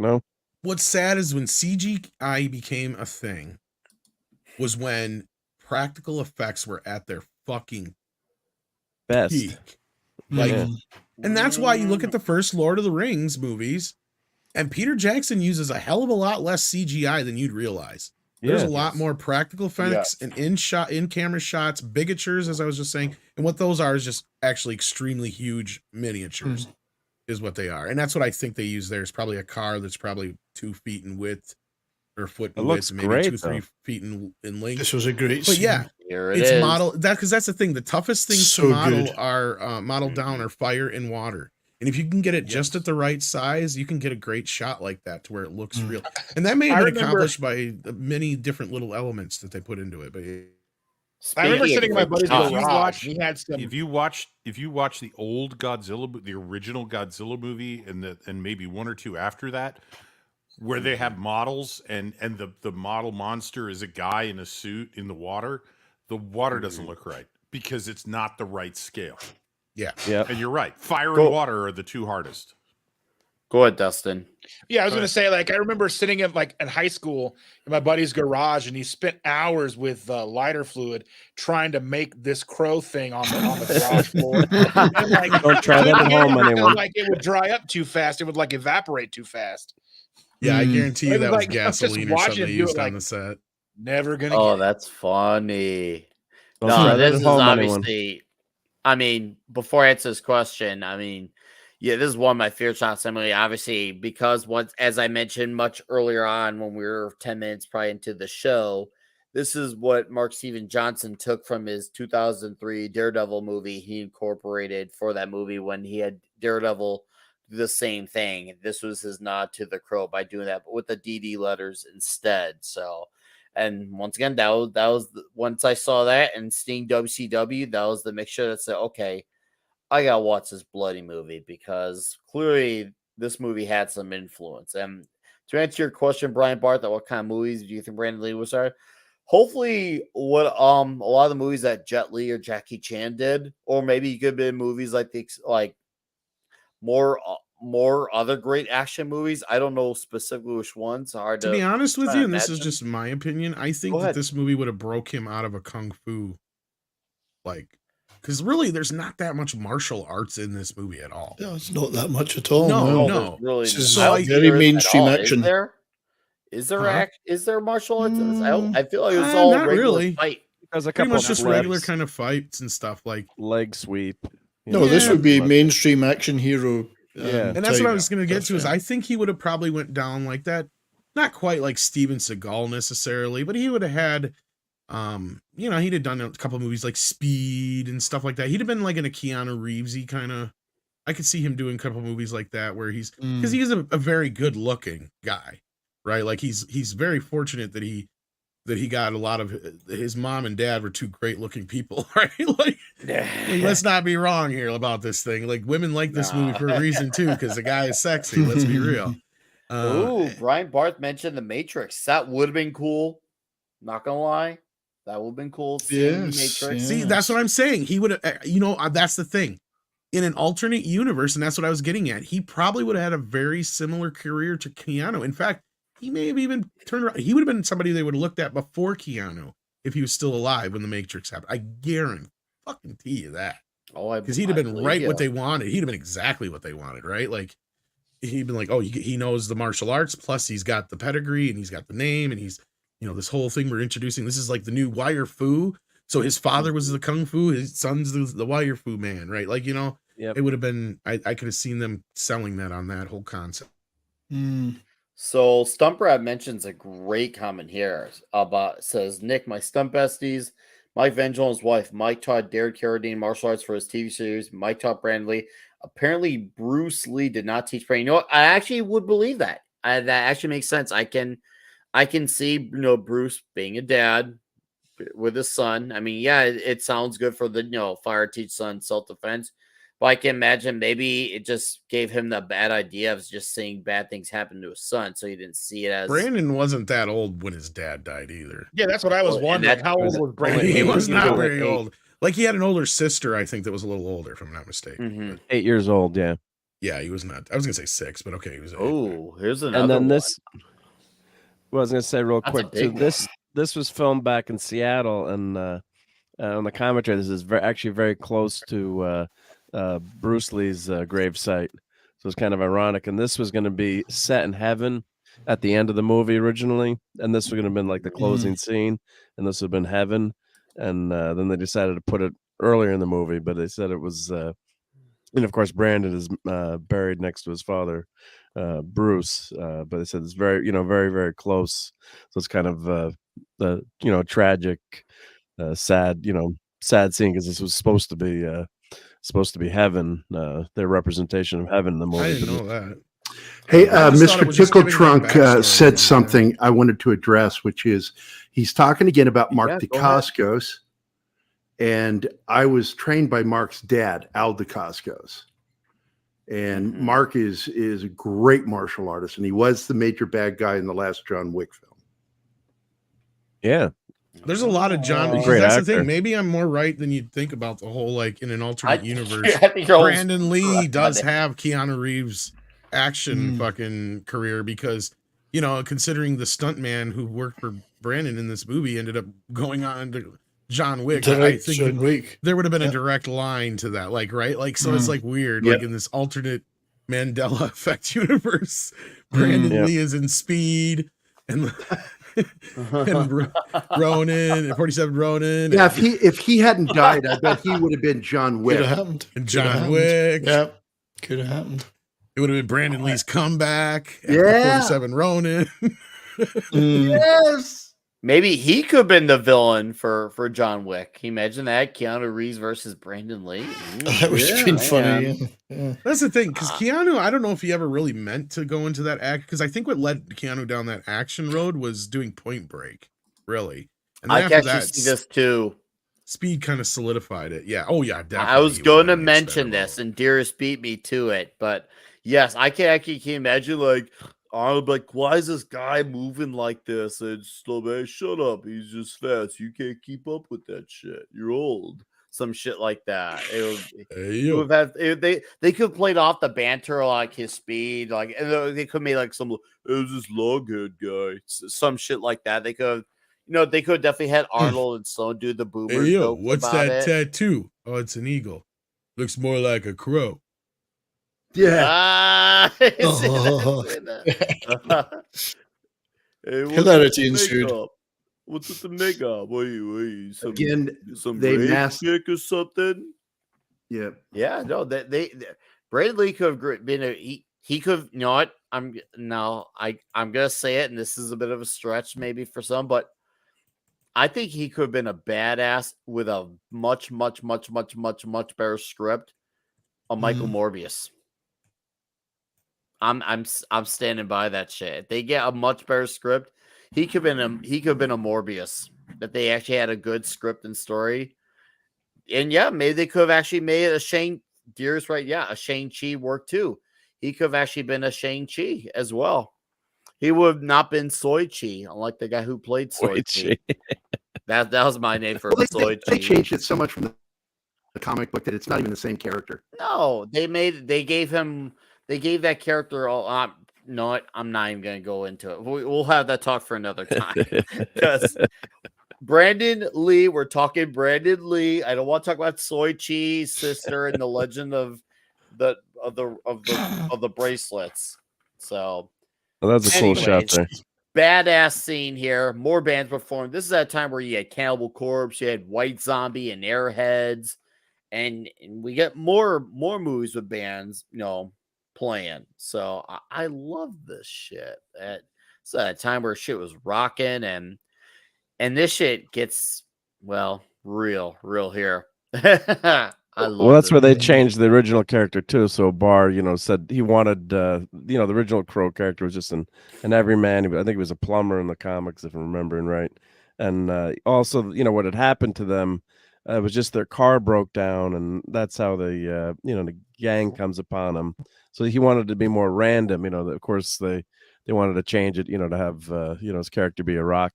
What's sad is when CGI became a thing was when practical effects were at their fucking best. Peak. And that's why you look at the first Lord of the Rings movies, and Peter Jackson uses a hell of a lot less CGI than you'd realize. There's a lot more practical effects and in-camera shots, bigatures, as I was just saying. And what those are is just actually extremely huge miniatures is what they are. And that's what I think they use there. Is probably a car that's probably 2 feet in width or a foot in width, maybe great, 2-3 feet in length. This was a great But scene. It's model because that's the thing. The toughest things to model are modeled down are fire and water. And if you can get it just at the right size, you can get a great shot like that to where it looks real. And that may have been accomplished by the many different little elements that they put into it. But I remember sitting in my buddy's If you garage. watch, He had some. if you watch the old Godzilla, the original Godzilla movie, and maybe one or two after that, where they have models and the model monster is a guy in a suit in the water doesn't look right because it's not the right scale. Yeah. And you're right. Fire and water are the two hardest. Go ahead, Dustin. Yeah, I was gonna say, like, I remember sitting in high school in my buddy's garage, and he spent hours with lighter fluid trying to make this crow thing on the garage floor. And, like, Don't try that at home, anyone. Like, it would dry up too fast. It would like evaporate too fast. Yeah, I guarantee you It was that was like, I'm just gasoline or watching something they him do it, used on like, the set. Never gonna. Oh, get it. that's funny. Don't try No, that this at is home, anyone. obviously. I mean, before I answer this question, I mean, yeah, this is one of my favorite shots. Emily, obviously, because as I mentioned much earlier on when we were 10 minutes probably into the show, this is what Mark Steven Johnson took from his 2003 Daredevil movie. He incorporated for that movie when he had Daredevil do the same thing. This was his nod to the Crow by doing that, but with the DD letters instead. So, and once again, that was once I saw that and seeing WCW, that was the mixture that said, okay, I gotta watch this bloody movie because clearly this movie had some influence. And to answer your question, Brian Barth, what kind of movies do you think Brandon Lee was started? Hopefully, what a lot of the movies that Jet Li or Jackie Chan did, or maybe it could have been movies like more other great action movies. I don't know specifically which ones. Hard To be honest with try you, to and this is imagine. just my opinion, I think Go that ahead. this movie would have broke him out of a kung fu, because really, there's not that much martial arts in this movie at all. Yeah, it's not that much at all. No, no. no. Really, This is I don't think very there is at mainstream all. action. Is there Huh? is there martial arts in this? I feel like it was not all regular really. fight. There's a Pretty couple much just flips, regular kind of fights and stuff like. leg sweep. No, this Yeah. would be mainstream action hero. Yeah. And that's what I type was going to get stuff, to is yeah. I think he would have probably went down like that. Not quite like Steven Seagal necessarily, but he would have had, he'd have done a couple movies like Speed and stuff like that. He'd have been like in a Keanu Reevesy kind of, I could see him doing a couple movies like that where because he's a very good looking guy, right? Like he's very fortunate that he got a lot of his mom and dad were two great looking people, right? Like let's not be wrong here about this thing. Like women like this movie for a reason too, because the guy is sexy. Let's be real. Brian Barth mentioned The Matrix. That would have been cool. Not gonna lie, that would have been cool. Seeing The Matrix. See, that's what I'm saying. He would have, that's the thing. In an alternate universe, and that's what I was getting at, he probably would have had a very similar career to Keanu. In fact, he may have even turned around. He would have been somebody they would have looked at before Keanu if he was still alive when The Matrix happened. I guarantee you that. Oh, because he'd have been right yeah. what they wanted. He'd have been exactly what they wanted, right? Like he'd been like, oh, he knows the martial arts, plus he's got the pedigree and he's got the name, and he's, this whole thing we're introducing. This is like the new wire fu. So his father was the kung fu, his son's the wire fu man, right? Like, it would have been. I could have seen them selling that on that whole concept. So Stumprad mentions a great comment here says Nick, my stump besties, Mike Vengel and his wife, Mike taught Derek Carradine martial arts for his TV series. Mike taught Brandon Lee. Apparently, Bruce Lee did not teach Brandon. You know what? I actually would believe that. That actually makes sense. I can see Bruce being a dad with his son. I mean, yeah, it sounds good for the fire teach son self-defense. But I can imagine maybe it just gave him the bad idea of just seeing bad things happen to his son, so he didn't see it as. Brandon wasn't that old when his dad died either. Yeah, that's what I was wondering. How old was Brandon? He was not very old. Like he had an older sister, I think, that was a little older, if I'm not mistaken. Mm-hmm. 8 years old, yeah. Yeah, he was not. I was gonna say 6, but okay, he was 8. Oh, here's another. And then one. this. Well, I was gonna say real That's quick a big too. This was filmed back in Seattle, and on the commentary, this is actually very close to Bruce Lee's gravesite. So it's kind of ironic. And this was going to be set in heaven at the end of the movie originally, and this was going to have been like the closing scene, and this would have been heaven. And then they decided to put it earlier in the movie, but they said it was. And of course, Brandon is buried next to his father, Bruce. But they said it's very, very, very close. So it's kind of the tragic, sad, sad scene because this was supposed to be heaven, their representation of heaven in the movie. I didn't know that. Hey, I just thought it Mr. was just Tickle giving Trunk that backstory, said yeah. something I wanted to address, which is he's talking again about Mark Yeah, go ahead. Dacascos. And I was trained by Mark's dad, Al DeCascos. And Mark is a great martial artist, and he was the major bad guy in the last John Wick film. Yeah. There's a lot of John. Great That's actor. the thing. Maybe I'm more right than you'd think about the whole, like, in an alternate universe. I think you're Brandon Lee does have Keanu Reeves' action fucking career because, you know, considering the stuntman who worked for Brandon in this movie ended up going on to John Wick. I think John Wick. there would have been a direct line to that, like, right? Like, so it's like weird, like in this alternate Mandela effect universe, Brandon Lee is in Speed and and Ronin and 47 Ronin. Yeah, if he hadn't died, I bet he would have been John Wick. Could have happened. And John Wick. Yeah, could have happened. It would have been Brandon Lee's comeback. Yeah. 47 Ronin. Yes. Maybe he could have been the villain for John Wick. Can you imagine that? Keanu Reeves versus Brandon Lee. That would have been funny. Yeah. That's the thing, because Keanu, I don't know if he ever really meant to go into that act, because I think what led Keanu down that action road was doing Point Break, really. And I then can after actually that, see this too. Speed kind of solidified it. Yeah. Oh, yeah, definitely. I was going to mention this, and Dearest beat me to it, but yes, I can actually imagine, like, I'm like, why is this guy moving like this? And slow man, shut up. He's just fast. You can't keep up with that shit. You're old. Some shit like that. It would have they could have played off the banter like his speed, like, and they could have made like some it was this loghead guy, some shit like that. They could have, they could have definitely had Arnold and Stallone do the boomer. Hey, yo, joke what's about that it. tattoo? Oh, it's an eagle. Looks more like a crow. Yeah. Hey, Hilarity ensued. What's with the makeup? What are you some they rape masked chick or something? Yeah. Yeah, no, they Brandon Lee could have been he could, you know what? I'm gonna say it, and this is a bit of a stretch maybe for some, but I think he could have been a badass with a much better script on Michael Morbius. I'm standing by that shit. If they get a much better script, he could have been a Morbius. That they actually had a good script and story. And yeah, maybe they could have actually made a Shane Deer's right. Yeah, a Shang-Chi work too. He could have actually been a Shang-Chi as well. He would have not been Soy-Chi, unlike the guy who played Soy-Chi. That was my name for Soy-Chi. They changed it so much from the comic book that it's not even the same character. No, they gave that character all. No, I'm not even going to go into it. We'll have that talk for another time. Because Brandon Lee, we're talking Brandon Lee. I don't want to talk about Soy-Chi's sister and the legend of the bracelets. So, well, that's a cool shot there. Badass scene here. More bands performed. This is at a time where you had Cannibal Corpse, you had White Zombie and Airheads, and we get more movies with bands, playing. So I love this shit. It's a time where shit was rocking, and this shit gets real here. I love well, that's this. where they changed the original character too. So Barr, said he wanted the original Crow character was just an everyman. I think he was a plumber in the comics, if I'm remembering right. And also, what had happened to them was just their car broke down, and that's how the gang comes upon them. So he wanted to be more random. Of course they wanted to change it, to have his character be a rock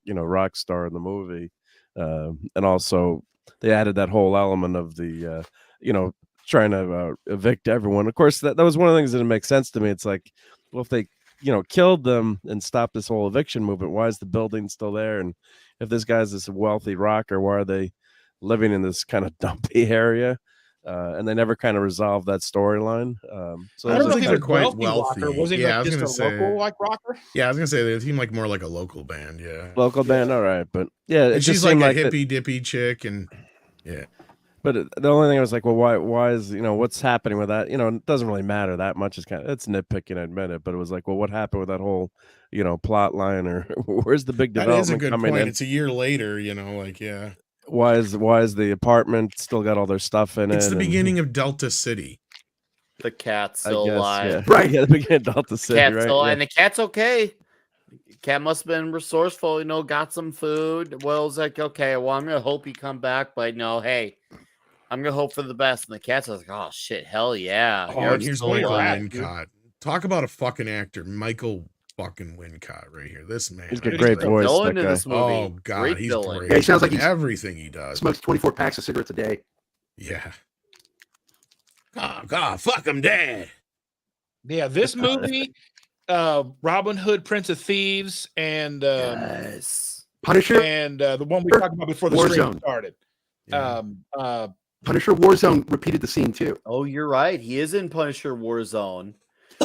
star in the movie, and also they added that whole element of the trying to evict everyone. Of course, that was one of the things that didn't make sense to me. It's like, well, if they killed them and stopped this whole eviction movement, why is the building still there? And if this guy's this wealthy rocker, why are they living in this kind of dumpy area? And they never kind of resolved that storyline. So I don't think they're quite wealthy. Rocker. Was he I was just gonna a say, local rocker? Yeah, I was gonna say they seem like more like a local band. Yeah, local band, all right, but yeah, it and just she's like seemed a like hippie dippy chick, and yeah. But the only thing I was like, well, why is what's happening with that? It doesn't really matter that much. It's nitpicking, I admit it, but it was like, well, what happened with that whole plot line, or where's the big development That is a good coming point. in? It's a year later, yeah. Why is the apartment still got all their stuff in it? It's the beginning of Delta City. The cat's still alive. Yeah. Right, yeah, the beginning of Delta City, Cat's right? still, Yeah. and the cat's okay. Cat must have been resourceful, you know, got some food. Will's like, okay, well, I'm gonna hope you come back, but no, hey, I'm gonna hope for the best. And the cat's like, oh shit, hell yeah. Oh, You're and here's still Michael alive, dude. Wincott. Talk about a fucking actor, Michael fucking Wincott, right here. This man, He's got right great here. voice. Villain That in guy. this movie. Oh god, Great he's villain. great. Yeah, he sounds like he's everything he does. Smokes 24 packs of cigarettes a day. Yeah. God, fuck him, Dad. Yeah, this movie, Robin Hood, Prince of Thieves, and Yes. Punisher and the one we talked about before the stream Warzone. started. Yeah. Punisher Warzone repeated the scene too. Oh, you're right. He is in Punisher Warzone.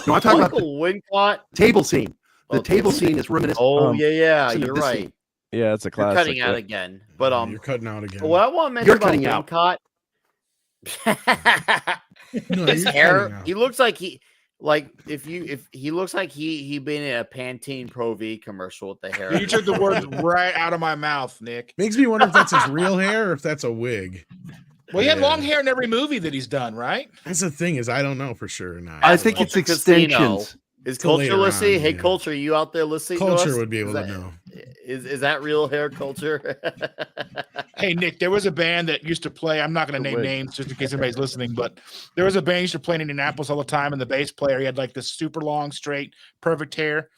No, I'm talking about the Michael Wincott. table scene. The Oh, table scene is reminiscent. Oh, yeah, Listen to you're this right. scene. Yeah, it's a You're classic. cutting out yeah. again. But You're cutting out again. what I want to mention You're about cutting out. Wincott, No, his you're hair, cutting out. he looks like he if he looks like he been in a Pantene Pro V commercial with the hair. You took the words right out of my mouth, Nick. Makes me wonder if that's his real hair or if that's a wig. Well, he had Yeah. long hair in every movie that he's done, right? That's the thing is I don't know for sure or not. I think it's Culture Casino. extensions. Is Till later Culture listening? on, Hey, yeah. Culture, you out there listening? to Culture us? would be able Is to that- know. Is that real hair, Culture? Hey, Nick, there was a band that used to play. I'm not going to name wig. names just in case anybody's listening, but there was a band used to play in Indianapolis all the time, and the bass player, he had like this super long, straight, perfect hair.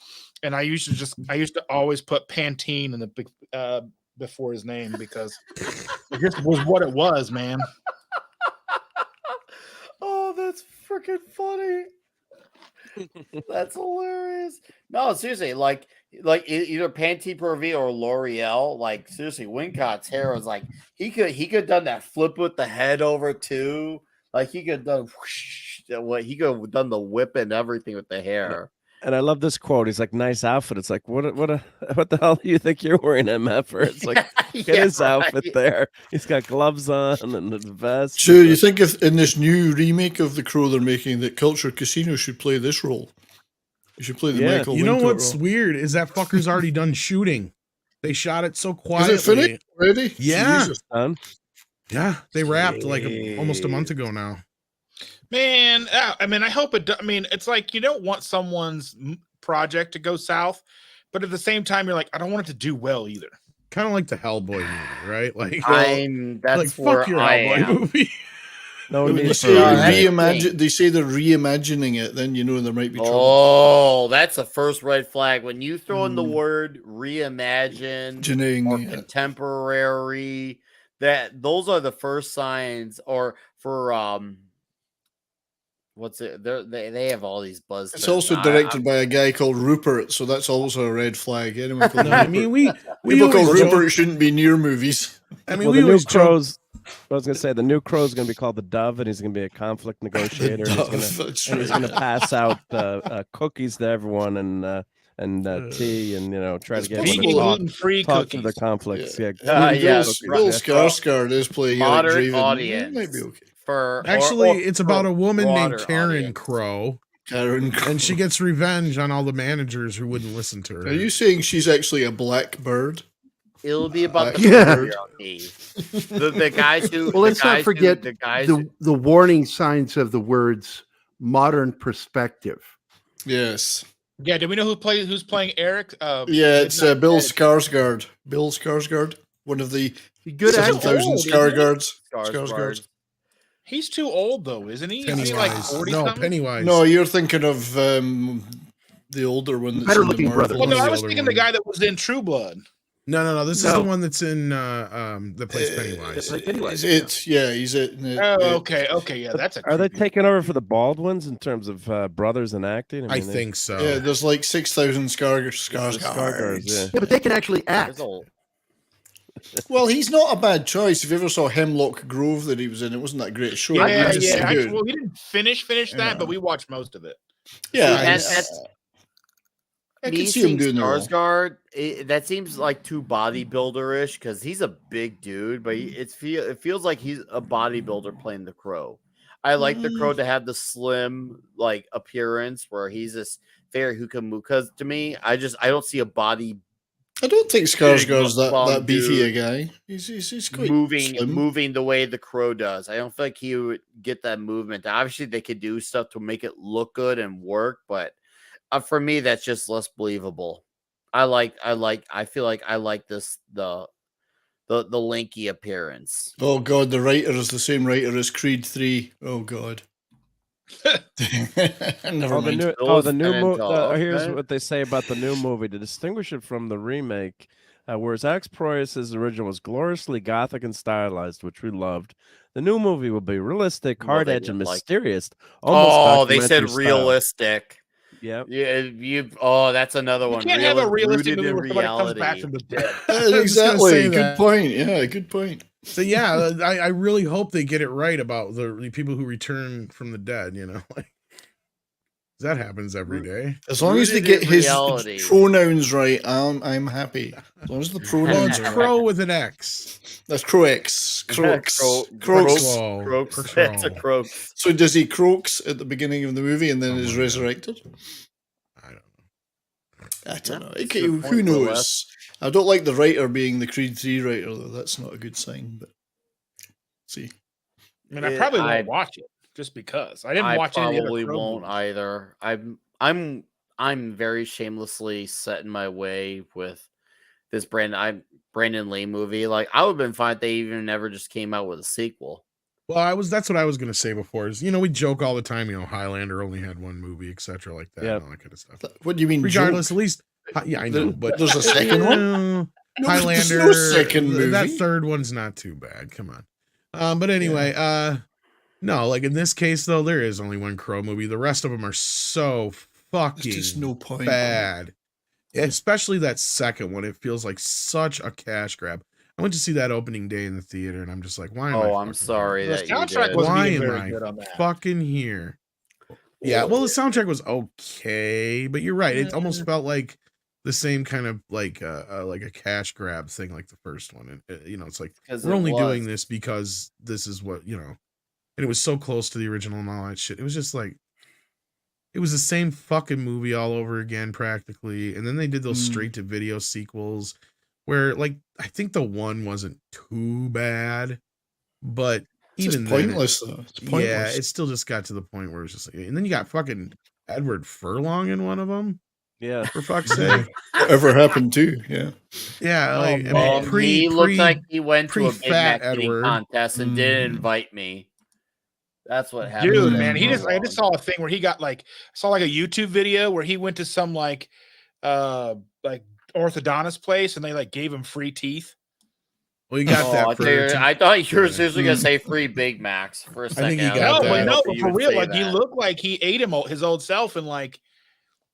And I used to always put Pantene in the big before his name because it just was what it was, man. Oh, that's freaking funny. That's hilarious. No, seriously, like either Pantene Pro V or L'Oreal. Like seriously, Wincott's hair was like he could have done that flip with the head over too. Like he could have done what he could have done the whip and everything with the hair. And I love this quote. He's like, "Nice outfit." It's like, what the hell do you think you're wearing, MF? Or it's like, get Yeah, his outfit right. there. He's got gloves on and the vest. So you think if in this new remake of The Crow they're making that Culture Casino should play this role? You should play the Yeah. Michael You know Wincott what's role. weird is that fucker's already done shooting. They shot it so Is quietly. it finished already? Yeah. Jesus. Son. Yeah, they wrapped like almost a month ago now. Man, I mean, I hope it. I mean, it's like you don't want someone's project to go south, but at the same time, you're like, I don't want it to do well either. Kind of like the Hellboy movie, right? Like, That's like where fuck your I Hellboy am. movie. No When need they for say that. they say they're reimagining it, then you know there might be trouble. Oh, that's the first red flag. When you throw in the word reimagine or Yeah. contemporary, those are the first signs. Or for what's it? They have all these buzz. It's terms. also directed by a guy called Rupert, so that's also a red flag. Anyone called No, I Rupert. mean we People called always Rupert joke- shouldn't be near movies. I mean Well, we the new always joke. Crows. I was gonna say the new Crow's gonna be called the Dove, and he's gonna be a conflict negotiator. And he's gonna pass out cookies to everyone and tea, and try to It's get possible them to talk, gluten-free talk through cookies. the conflicts. Yeah, yes, Bill right. Skarsgård is playing Eric Modern Draven. audience. It might be okay. Actually, it's about a woman named broader Karen audience. Crow, Karen Crow. and she gets revenge on all the managers who wouldn't listen to her. Are you saying she's actually a black bird? It'll be about the Yeah. patriarchy. The guys who. Well, let's the not guys forget who, the guys. the warning signs of the words modern perspective. Yes. Yeah, do we know who's playing Eric? Yeah, it's Midnight Bill Red. Skarsgård. Bill Skarsgård, one of the Good 7,000 actor. Skarsgårds. Skarsgård. He's too old though, isn't he? Isn't he like Pennywise. 40 No, something? Pennywise. No, you're thinking of the older one. That's Better in the looking Marvel. brother. Well, no, One of I the was older thinking the ones. guy that was in True Blood. No. This is No. the one that's in that plays Pennywise. He's it. Oh, okay, yeah, that's a. Are they creepy- taking over for the Baldwins in terms of brothers in acting? I they- think so. Yeah, there's like 6,000 Skarsgårds, Skarsgårds. yeah. Yeah, but they can actually act. There's a- Well, he's not a bad choice. If you ever saw Hemlock Grove that he was in, it wasn't that great a show. Yeah, It was just yeah. good. Actually, well, he didn't finish Yeah. that, but we watched most of it. Yeah, See, it's- I me can see him seeing doing the role. Skarsgård, that seems like too bodybuilder-ish because he's a big dude, but it feels like he's a bodybuilder playing the Crow. I like the Crow to have the slim like appearance where he's this fairy who can move. Because to me, I don't see a body I don't think Skarsgård's long that beefy a dude guy. He's quite moving slim. the way the Crow does. I don't feel like he would get that movement. Obviously, they could do stuff to make it look good and work, but for me, that's just less believable. I feel like I like this the lanky appearance. Oh God, the writer is the same writer as Creed 3. Oh God. Never mind. The new movie. Okay. Here's what they say about the new movie to distinguish it from the remake. Whereas Alex Proyas' original was gloriously gothic and stylized, which we loved, the new movie will be realistic, hard-edged, and mysterious. They said style. realistic. Yep. Yeah, that's another one. You can't have a realistic rooted movie in where somebody comes back reality. from the dead. Exactly. Good point. Yeah, good point. So yeah, I really hope they get it right about the people who return from the dead. You know, like that happens every day. As long as they get his pronouns right, I'm happy. As long as the pronouns it's are Crow right. with an X. That's Croaks. Croaks. Croaks. That's a croaks. So does he croaks at the beginning of the movie and then is resurrected? I don't know. Okay, who knows? I don't like the writer being the Creed 3 writer, though. That's not a good sign. But see, I mean, I probably won't watch it just because I didn't watch any of the other probably Crow won't movies. either. I'm very shamelessly set in my way with this Brandon Lee movie. Like, I would have been fine if they even never just came out with a sequel. Well, that's what I was going to say before. Is we joke all the time. Highlander only had one movie, etc., like that, and all that kind of stuff. What do you mean? Regardless, joke? at least, yeah, I know, but there's a second one. No, Highlander. There's no second movie. That third one's not too bad. Come on. But anyway, no, like in this case though, there is only one Crow movie. The rest of them are so fucking There's just no point. bad. Especially that second one. It feels like such a cash grab. I went to see that opening day in the theater, and I'm just like, why am I? I'm sorry The that you soundtrack did. wasn't Why even am very I good on that. fucking here? Yeah, well, the soundtrack was okay, but you're right. It almost felt like the same kind of like a cash grab thing, like the first one. And it's like we're only doing this because this is what and it was so close to the original and all that shit. It was just like it was the same fucking movie all over again, practically. And then they did those straight to video sequels, where like I think the one wasn't too bad, but It's even just pointless though. It's pointless. yeah, it still just got to the point where it's just like, and then you got fucking Edward Furlong in one of them. Yeah, for fuck's sake. Whatever happened to? Yeah. Yeah, like He looked like he went to a Big pre-fat Mac eating Edward. contest and didn't invite me. That's what happened. Dude, to man, him. I just saw a thing where he got like a YouTube video where he went to some like orthodontist place and they like gave him free teeth. Well, you got that. I thought you were seriously gonna say free Big Macs for a second. I think he got that. No, but You for would real, say like he that. looked like he ate his old self and like,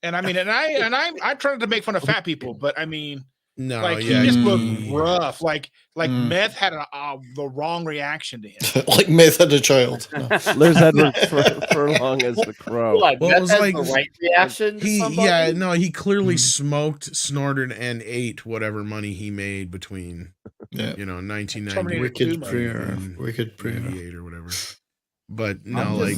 and I mean, I tried to make fun of fat people, but I mean, No, like yeah, he just looked rough. Like meth had the wrong reaction to him. Like meth had a child. No. There's Edward Furlong as the Crow. Like, Well, it that was has like- the right reaction. To somebody? he clearly smoked, snorted, and ate whatever money he made between 1990 Wicked prayer. Wicked prayer. 98 or whatever. But no, like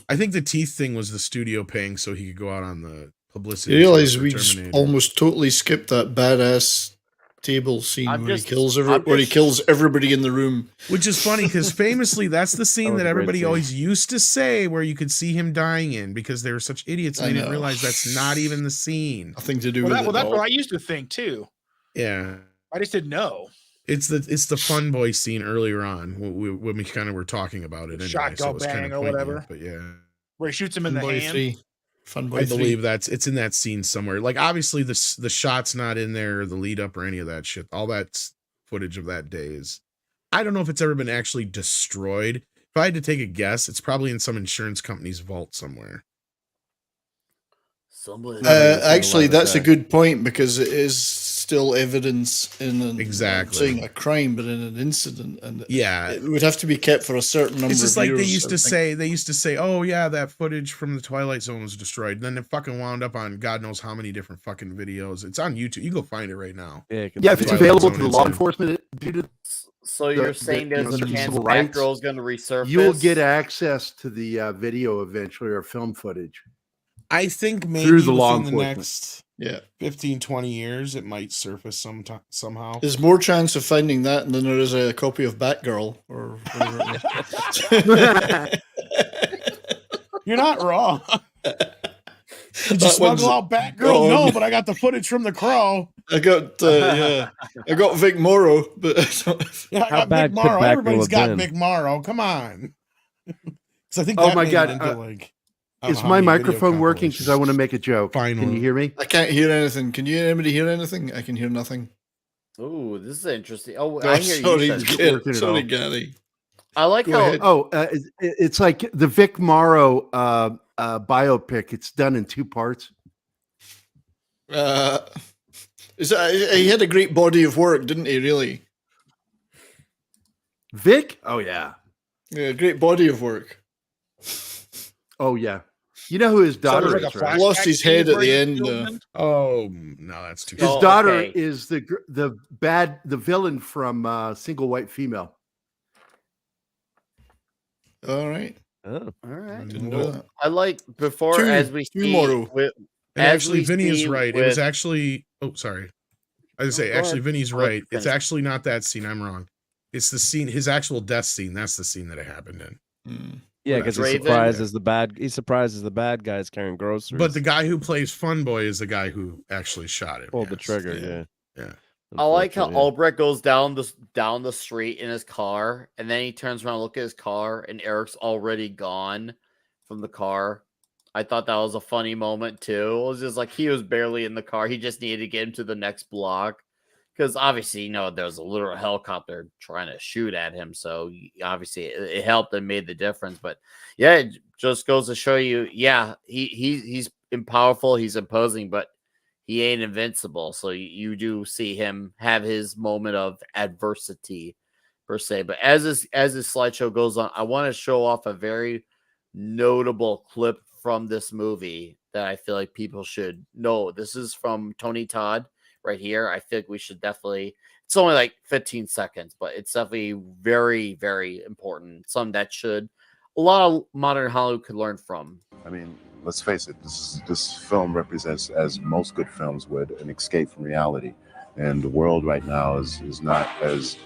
I think the teeth thing was the studio paying so he could go out on the publicity. You realize tour we for just Terminator. almost totally skipped that badass table scene where just- he kills I'm where he just- kills everybody in the room. Which is funny because famously that's the scene was that a great everybody scene. always used to say where you could see him dying in because they were such idiots and I they didn't know. realize that's not even the scene. Nothing to do Well, with it. that's what I used to think too. Yeah. I just didn't know. It's the fun boy scene earlier on when we kind of were talking about it. Anyway, Shotgun so it was kind bang of or whatever. But yeah, Where he shoots him in the Boy hand. 3. Fun Boy I 3. believe it's in that scene somewhere. Like obviously the shot's not in there, the lead up or any of that shit. All that footage of that day is. I don't know if it's ever been actually destroyed. If I had to take a guess, it's probably in some insurance company's vault somewhere. Somebody. Actually, that's a good point because it is still evidence in an, Exactly. I'm saying a crime, but in an incident, and Yeah. it would have to be kept for a certain number. It's just of like years, they used I to think. say. They used to say, "Oh yeah, that footage from the Twilight Zone was destroyed." And then it fucking wound up on God knows how many different fucking videos. It's on YouTube. You can go find it right now. Yeah, Yeah, if it's Twilight available Zone to the law incident. enforcement due to So you're saying there's a certain chance civil rights, Batgirl's going to resurface? you'll get access to the video eventually or film footage. I think maybe Through the law within the enforcement. next Yeah, 15, 20 years, it might surface somehow. there's more chance of finding that than there is a copy of Batgirl or whatever. You're not wrong. Did you smuggle out Batgirl? No, but I got the footage from The Crow. I got I got Vic Morrow, but Yeah, I How got bad Vic could Morrow. Batgirl Everybody's have got been? Vic Morrow. Come on. Because I think Oh that my made God, it into like. I don't Is know how my many video microphone working? Because I want to make a joke. Finally. Can you hear me? I can't hear anything. Can anybody hear anything? I can hear nothing. Oh, this is interesting. Oh, No, I hear sorry, you. Said, Gary, sorry, Gary. I like Go how. ahead. Oh, it's like the Vic Morrow biopic. It's done in 2 parts. He had a great body of work, didn't he? Really? Vic? Oh yeah. Yeah, great body of work. Oh yeah. You know who his daughter like is, a right? Lost his head at the end. Oh no, that's too. His Oh, daughter okay. is the villain from Single White Female. All right. Oh. All right. Didn't know that. I like before as we see tomorrow. with, And as actually, we Vinny is see right. with- It was actually. Oh, sorry. I was No, say go actually, ahead. Vinny's I'll let right. you It's finish. actually not that scene. I'm wrong. It's the scene, his actual death scene. That's the scene that it happened in. Yeah, because he Raven? surprises the bad guys carrying groceries. But the guy who plays Fun Boy is the guy who actually shot him. pulled the yes. trigger. Yeah. Yeah. I like how Unfortunately, Albrecht goes down the street in his car, and then he turns around, look at his car, and Eric's already gone from the car. I thought that was a funny moment too. It was just like he was barely in the car; he just needed to get him to the next block, because obviously, there's a literal helicopter trying to shoot at him. So obviously, it helped and made the difference. But yeah, it just goes to show you, yeah, he's powerful, he's imposing, but he ain't invincible. So you do see him have his moment of adversity per se. But as this slideshow goes on, I want to show off a very notable clip from this movie that I feel like people should know. This is from Tony Todd right here. I think we should definitely, it's only like 15 seconds, but it's definitely very, very important. Something that a lot of modern Hollywood could learn from. I mean, let's face it, this film represents, as most good films would, an escape from reality. And the world right now is not as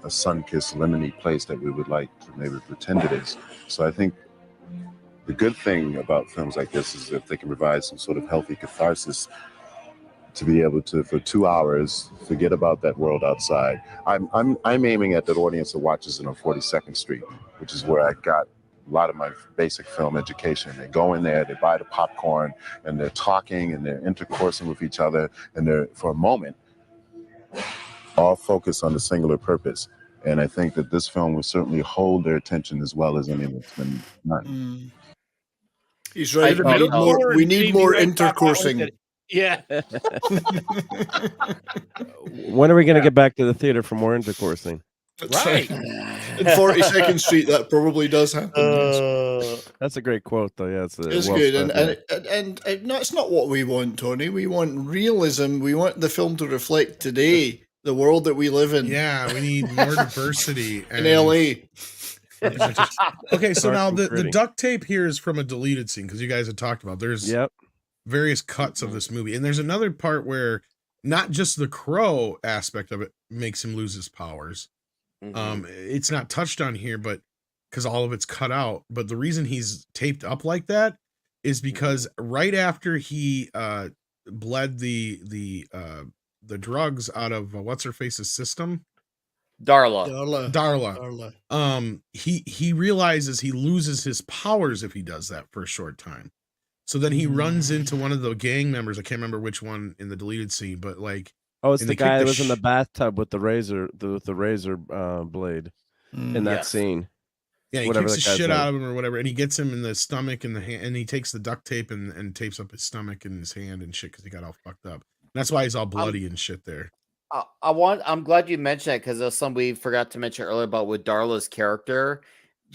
a sun-kissed lemony place that we would like to maybe pretend it is. So I think the good thing about films like this is if they can provide some sort of healthy catharsis to be able to, for 2 hours, forget about that world outside. I'm aiming at that audience that watches it on 42nd Street, which is where I got a lot of my basic film education. They go in there, they buy the popcorn, and they're talking and they're intercoursing with each other, and they're, for a moment, all focused on the singular purpose. And I think that this film will certainly hold their attention as well as any of it's been done. He's right. We need more intercoursing. Yeah. when are we going to get back to the theater for more intercoursing? Right. In 42nd Street, that probably does happen. Yes. That's a great quote, though. Yeah, it's well good, said, and no, it's not what we want, Tony. We want realism. We want the film to reflect today, the world that we live in. Yeah, we need more diversity in LA. Okay, so Dark now and the gritty. duct tape here is from a deleted scene because you guys had talked about there's various cuts of this movie, and there's another part where not just the crow aspect of it makes him lose his powers. It's not touched on here, but because all of it's cut out. But the reason he's taped up like that is because right after he bled the drugs out of what's her face's system, Darla. He realizes he loses his powers if he does that for a short time. So then he runs into one of the gang members. I can't remember which one in the deleted scene, but like, Oh, it's and the they kick guy the that was in the bathtub with the razor, blade in that scene. Yeah, he Whatever kicks the that guy's shit name. out of him or whatever, and he gets him in the stomach and the hand, and he takes the duct tape and tapes up his stomach and his hand and shit because he got all fucked up. That's why he's all bloody and shit there. I'm glad you mentioned that because there's something we forgot to mention earlier about with Darla's character.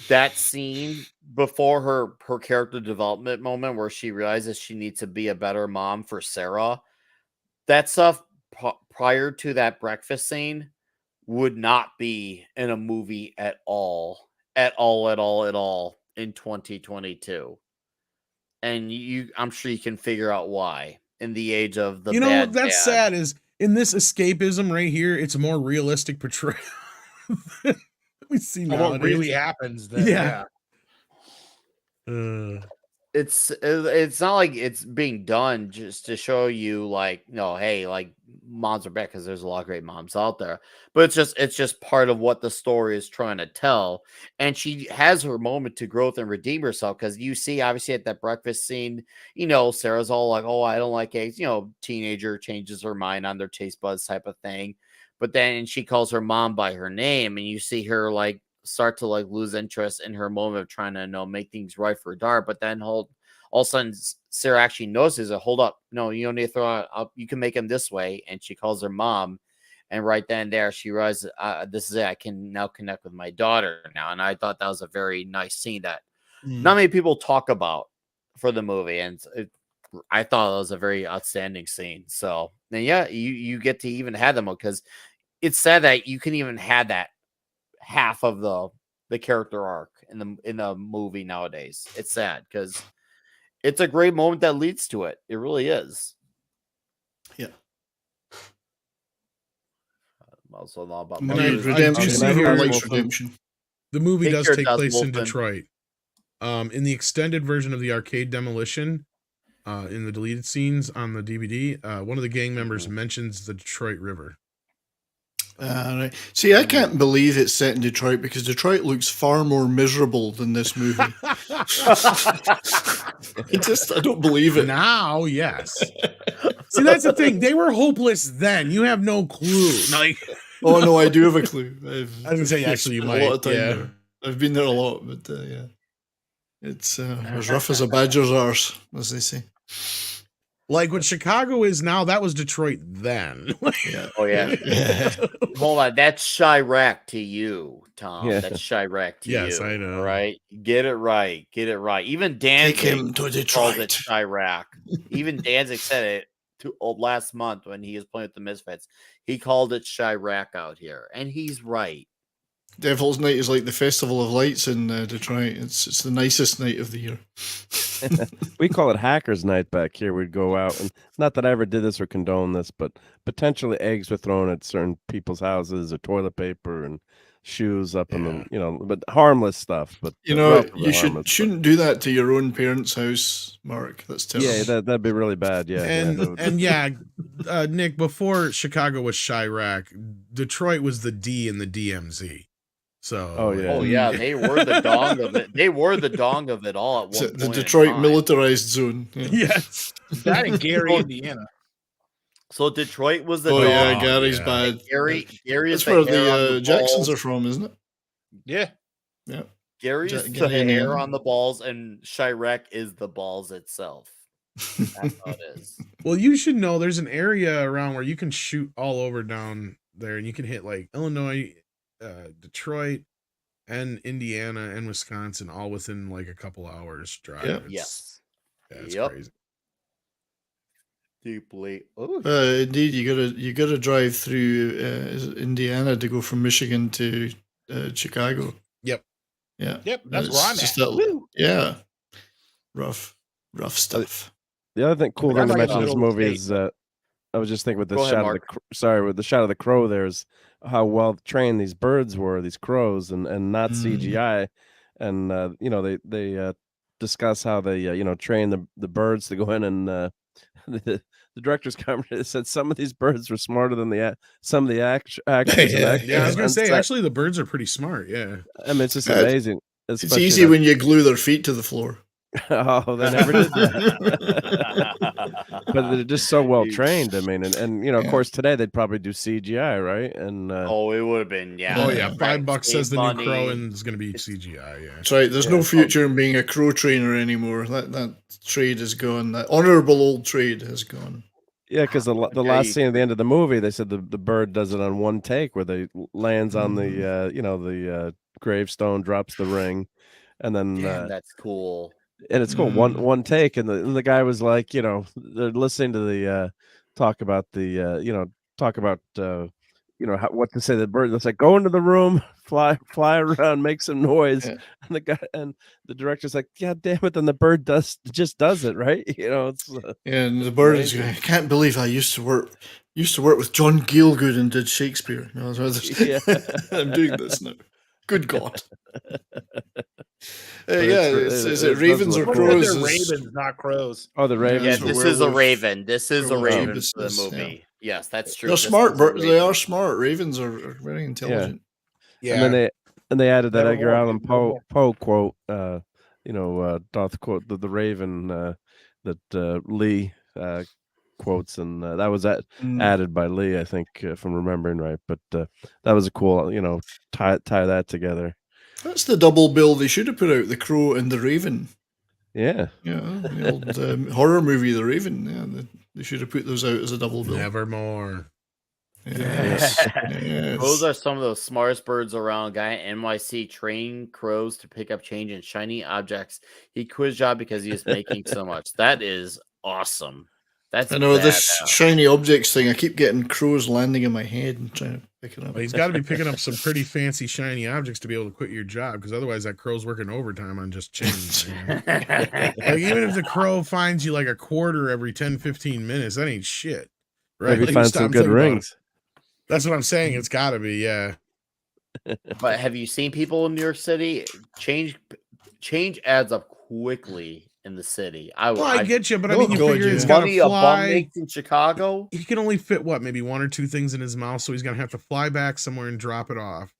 That scene before her character development moment where she realizes she needs to be a better mom for Sarah. That stuff prior to that breakfast scene would not be in a movie at all in 2022. And I'm sure you can figure out why in the age of the bad that's dad. sad is in this escapism right here, it's a more realistic portrayal than we see What nowadays. really happens then. Yeah. it's not like it's being done just to show you like, no, hey, like moms are back, because there's a lot of great moms out there, but it's just part of what the story is trying to tell. And she has her moment to growth and redeem herself, because you see obviously at that breakfast scene, Sarah's all like, oh, I don't like eggs, teenager changes her mind on their taste buds type of thing, but then she calls her mom by her name, and you see her like start to like lose interest in her moment of trying to make things right for her daughter. But then all of a sudden Sarah actually notices it. Hold up, no, you don't need to throw it up. You can make him this way. And she calls her mom, and right then and there she realizes this is it. I can now connect with my daughter now. And I thought that was a very nice scene that not many people talk about for the movie, and I thought it was a very outstanding scene. So then yeah, you get to even have them, because it's sad that you can even have that half of the character arc in the movie nowadays. It's sad, because it's a great moment that leads to it. It really is. Yeah. Also not about redemption. The movie Take does care, take Dust place in Wolfen. Detroit. In the extended version of the arcade demolition, in the deleted scenes on the DVD, one of the gang members mentions the Detroit River. Right. See, I can't believe it's set in Detroit, because Detroit looks far more miserable than this movie. I don't believe it. Now, yes. See, that's the thing. They were hopeless then. You have no clue. Like, oh no, I do have a clue. I was gonna say actually you a might. lot of time Yeah. there. I've been there a lot, but yeah, it's as rough as a badger's arse, as they say. Like what Chicago is now, that was Detroit then. Yeah. Oh yeah. Hold on, that's Chirac to you, Tom. Yeah. That's Chirac to you. Yes, I know. Right? Get it right. Get it right. Even Danzig Take him to called Detroit. it Chirac. Even Danzig said it last month when he was playing with the Misfits. He called it Chirac out here, and he's right. Devil's Night is like the Festival of Lights in Detroit. It's the nicest night of the year. We call it Hackers Night back here. We'd go out, and not that I ever did this or condone this, but potentially eggs were thrown at certain people's houses, or toilet paper and shoes up in the, but harmless stuff. But relatively you harmless, shouldn't do that to your own parents' house, Mark. That's terrible. Yeah, that'd be really bad. Yeah, Nick, before Chicago was Chirac, Detroit was the D in the DMZ. So, oh yeah, they were the dong of it. They were the dong of it all at one point. The Detroit militarized zone. Yeah. Yes, that in Gary, Indiana. So Detroit was the dong. Yeah, Gary's bad. Gary is that's where the Jacksons are from, isn't it? Yeah. Yeah. Gary's the hair on the balls, and Chirac is the balls itself. That's how it is. Well, you should know there's an area around where you can shoot all over down there, and you can hit like Illinois, Detroit, and Indiana and Wisconsin all within like a couple hours drive. Yep. Yes. It's crazy. Deeply. Indeed, you gotta drive through Indiana to go from Michigan to Chicago. Yep. Yeah. Yep. That's where I'm at. Yeah. Rough stuff. The other thing, cool thing to mention in this movie is I was just thinking with the shot with the shot of the crow, there's how well trained these birds were, these crows, and not CGI, and they discuss how they train the birds to go in, and the director's comment said some of these birds were smarter than some of the actors. Yeah, I was gonna say actually the birds are pretty smart. Yeah, I mean it's just amazing. It's easy when you glue their feet to the floor. Oh, they never did that. But they're just so well trained. I mean, and of course today they'd probably do CGI, right? And it would have been Oh yeah, $5 says the new crow, and it's going to be CGI. Yeah, that's right. There's no future in being a crow trainer anymore. That trade is gone. That honorable old trade has gone. Yeah, because the last scene at the end of the movie, they said the bird does it on one take, where they lands on the gravestone, drops the ring, and then that's cool. And it's cool, one take, and the guy was like, they're listening to the talk about what to say to the bird. It's like, go into the room, fly around, make some noise, and the director's like, yeah, damn it, then the bird just does it, right? It's and the bird is going, I can't believe I used to work with John Gielgud and did Shakespeare. I'm doing this now. Good God. Is it ravens or What crows? if they're ravens, not crows? Oh, the ravens. Yeah, so this is a werewolf- raven. This is a werewolf raven Phoebus for the is, yeah. movie. Yes, that's true. They're This smart is a birds. They are raven. smart. Ravens are very intelligent. And then they added that Edgar Nevermore, Allan dude, nevermore. Poe quote. Doth quote the raven that Lee quotes, and that was added by Lee, I think, if I'm remembering right. But that was a cool, tie that together. That's the double bill they should have put out: the Crow and the Raven. Yeah, the old horror movie, The Raven. Yeah, they should have put those out as a double bill. Nevermore. Yes. Crows are some of the smartest birds around. Guy at NYC trained crows to pick up change in shiny objects. He quit his job because he was making so much. That is awesome. That's I know this badass. shiny objects thing. I keep getting crows landing in my head and trying to pick it up. Well, he's got to be picking up some pretty fancy shiny objects to be able to quit your job, because otherwise that crow's working overtime on just change. Like, even if the crow finds you like a quarter every 10-15 minutes, that ain't shit, right? Maybe find some good rings. That's what I'm saying. It's got to be, yeah. But have you seen people in New York City? Change adds up quickly in the city. I get you, but I mean, you figure it's got money to a bum fly. makes in Chicago. He can only fit maybe one or two things in his mouth, so he's gonna have to fly back somewhere and drop it off.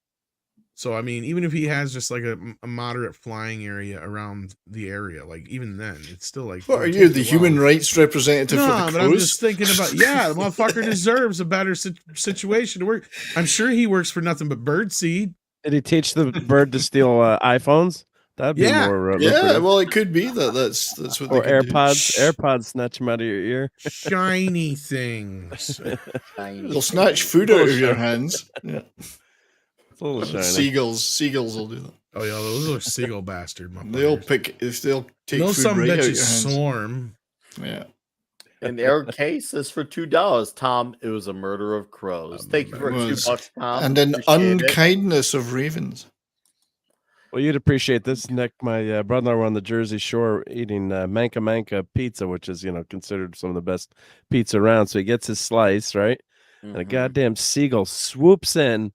So I mean, even if he has just like a moderate flying area around the area, like even then, it's still like. What are you, the human rights representative for the No, crows? but I'm just thinking about the motherfucker deserves a better situation to work. I'm sure he works for nothing but birdseed. Did he teach the bird to steal iPhones? That'd be more. Well, it could be that's what. Or they could do. AirPods snatch them out of your ear. Shiny things. They'll snatch food out of your hands. Yeah. It's a little shiny. Seagulls will do that. Oh yeah, those are seagull bastard. They'll take food some right out your bitches hands. swarm. Yeah. And their case is for $2. Tom, it was a murder of crows. Thank you for $2, Tom. And an Appreciate it. unkindness of ravens. Well, you'd appreciate this, Nick. My brother were on the Jersey Shore eating Manca pizza, which is, considered some of the best pizza around. So he gets his slice, right? And a goddamn seagull swoops in,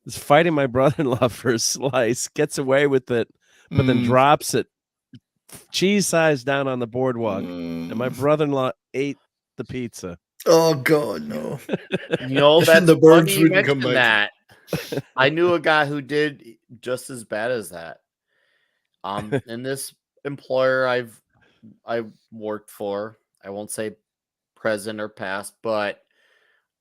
is fighting my brother-in-law for a slice, gets away with it, but then drops it cheese size down on the boardwalk. And my brother-in-law ate the pizza. Oh, God, no. That's the birds funny you wouldn't come mention back. that. I knew a guy who did just as bad as that. In this employer I've worked for, I won't say present or past, but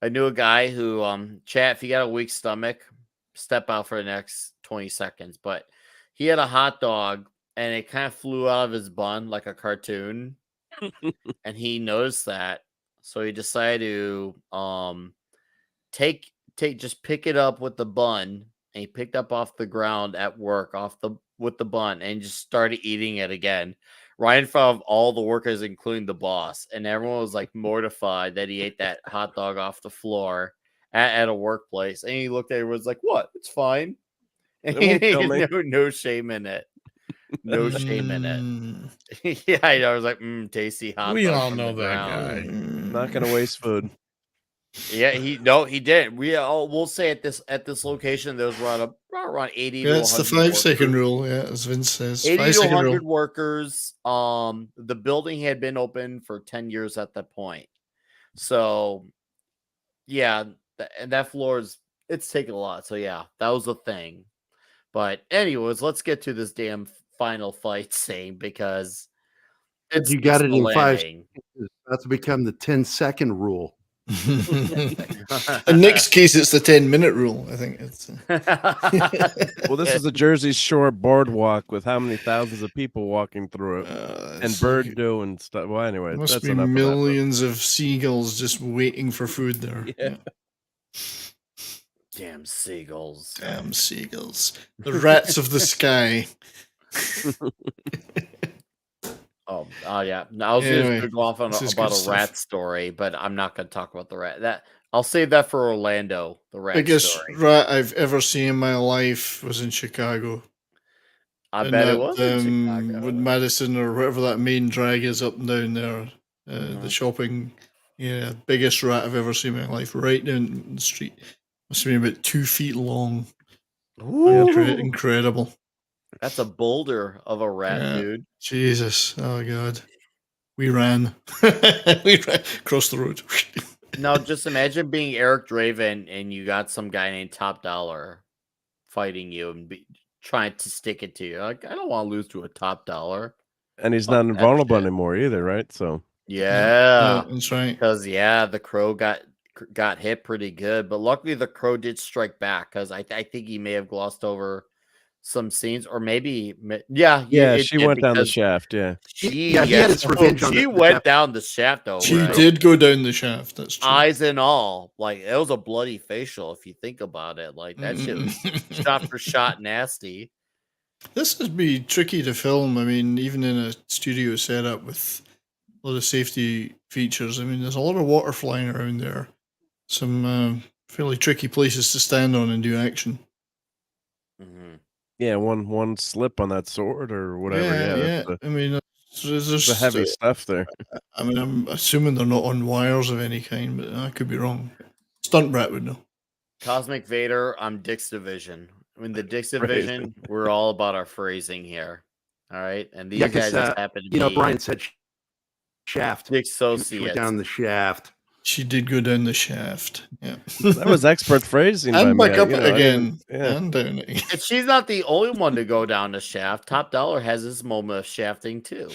I knew a guy who chat, if you got a weak stomach, step out for the next 20 seconds. But he had a hot dog and it kind of flew out of his bun like a cartoon. And he noticed that. So he decided to just pick it up with the bun, and he picked up off the ground at work with the bun and just started eating it again right in front of all the workers, including the boss. And everyone was like mortified that he ate that hot dog off the floor at a workplace. And he looked at it and was like, "What? It's fine." And no shame in it. No shame in it. Yeah, I was like, tasty hot dog. We all from know the that ground. guy. Not gonna waste food. Yeah, he did. We'll say at this location there was around 80 to 100 it's the 5-second workers. rule, as Vince says. 80 to 5-second 100 rule. workers. The building had been open for 10 years at that point. So yeah, and that floor it's taken a lot. So yeah, that was a thing. But anyways, let's get to this damn final fight scene, because You got it in 5 landing. seconds. That's become the 10-second rule. In Nick's case, it's the 10-minute rule. I think it's. Well, this is the Jersey Shore boardwalk with how many thousands of people walking through it, and bird do and stuff. Well, anyway, Must that's be enough millions of seagulls just waiting for food there. Yeah. Damn seagulls. Damn seagulls. The rats of the sky. Oh yeah. I was Anyway, going to go off on this is about good a rat stuff. story, but I'm not going to talk about the rat. That I'll save that for Orlando. The rat Biggest story. rat I've ever seen in my life was in Chicago. I And bet it that, was in Chicago. with Madison or whatever that main drag is up and down there. The shopping, biggest rat I've ever seen in my life, right down the street. Must have been about 2 feet long. Incredible. That's a boulder of a rat, Yeah. dude. Jesus. Oh God. We ran. We ran across the road. Now, just imagine being Eric Draven and you got some guy named Top Dollar fighting you and trying to stick it to you. Like, I don't want to lose to a Top Dollar. And he's Fuck not that invulnerable shit. anymore either, right? So Yeah, that's right. because the crow got hit pretty good, but luckily the crow did strike back because I think he may have glossed over some scenes, or maybe it she did went down the because shaft. Yeah, she he had his revenge on she the went shaft. down the shaft though. She right? did go down the shaft. That's true. Eyes and all, like it was a bloody facial if you think about it. Like that shit was shot for shot nasty. This would be tricky to film. I mean, even in a studio setup with a lot of safety features. I mean, there's a lot of water flying around there. Some fairly tricky places to stand on and do action. yeah. One slip on that sword or whatever. Yeah. That's I mean, there's the heavy stuff there. I mean, I'm assuming they're not on wires of any kind, but I could be wrong. Stunt Brat would know. Cosmic Vader, I'm Dick's Division. I mean, the Dick's Division, we're all about our phrasing here. All right. And these guys just happen to be. Brian said shaft. Dick She went Associates. down the shaft. She did go down the shaft. Yeah. That was expert phrasing. And by back me. up You it know, again. yeah. And down it again. And she's not the only one to go down the shaft. Top Dollar has his moment of shafting too.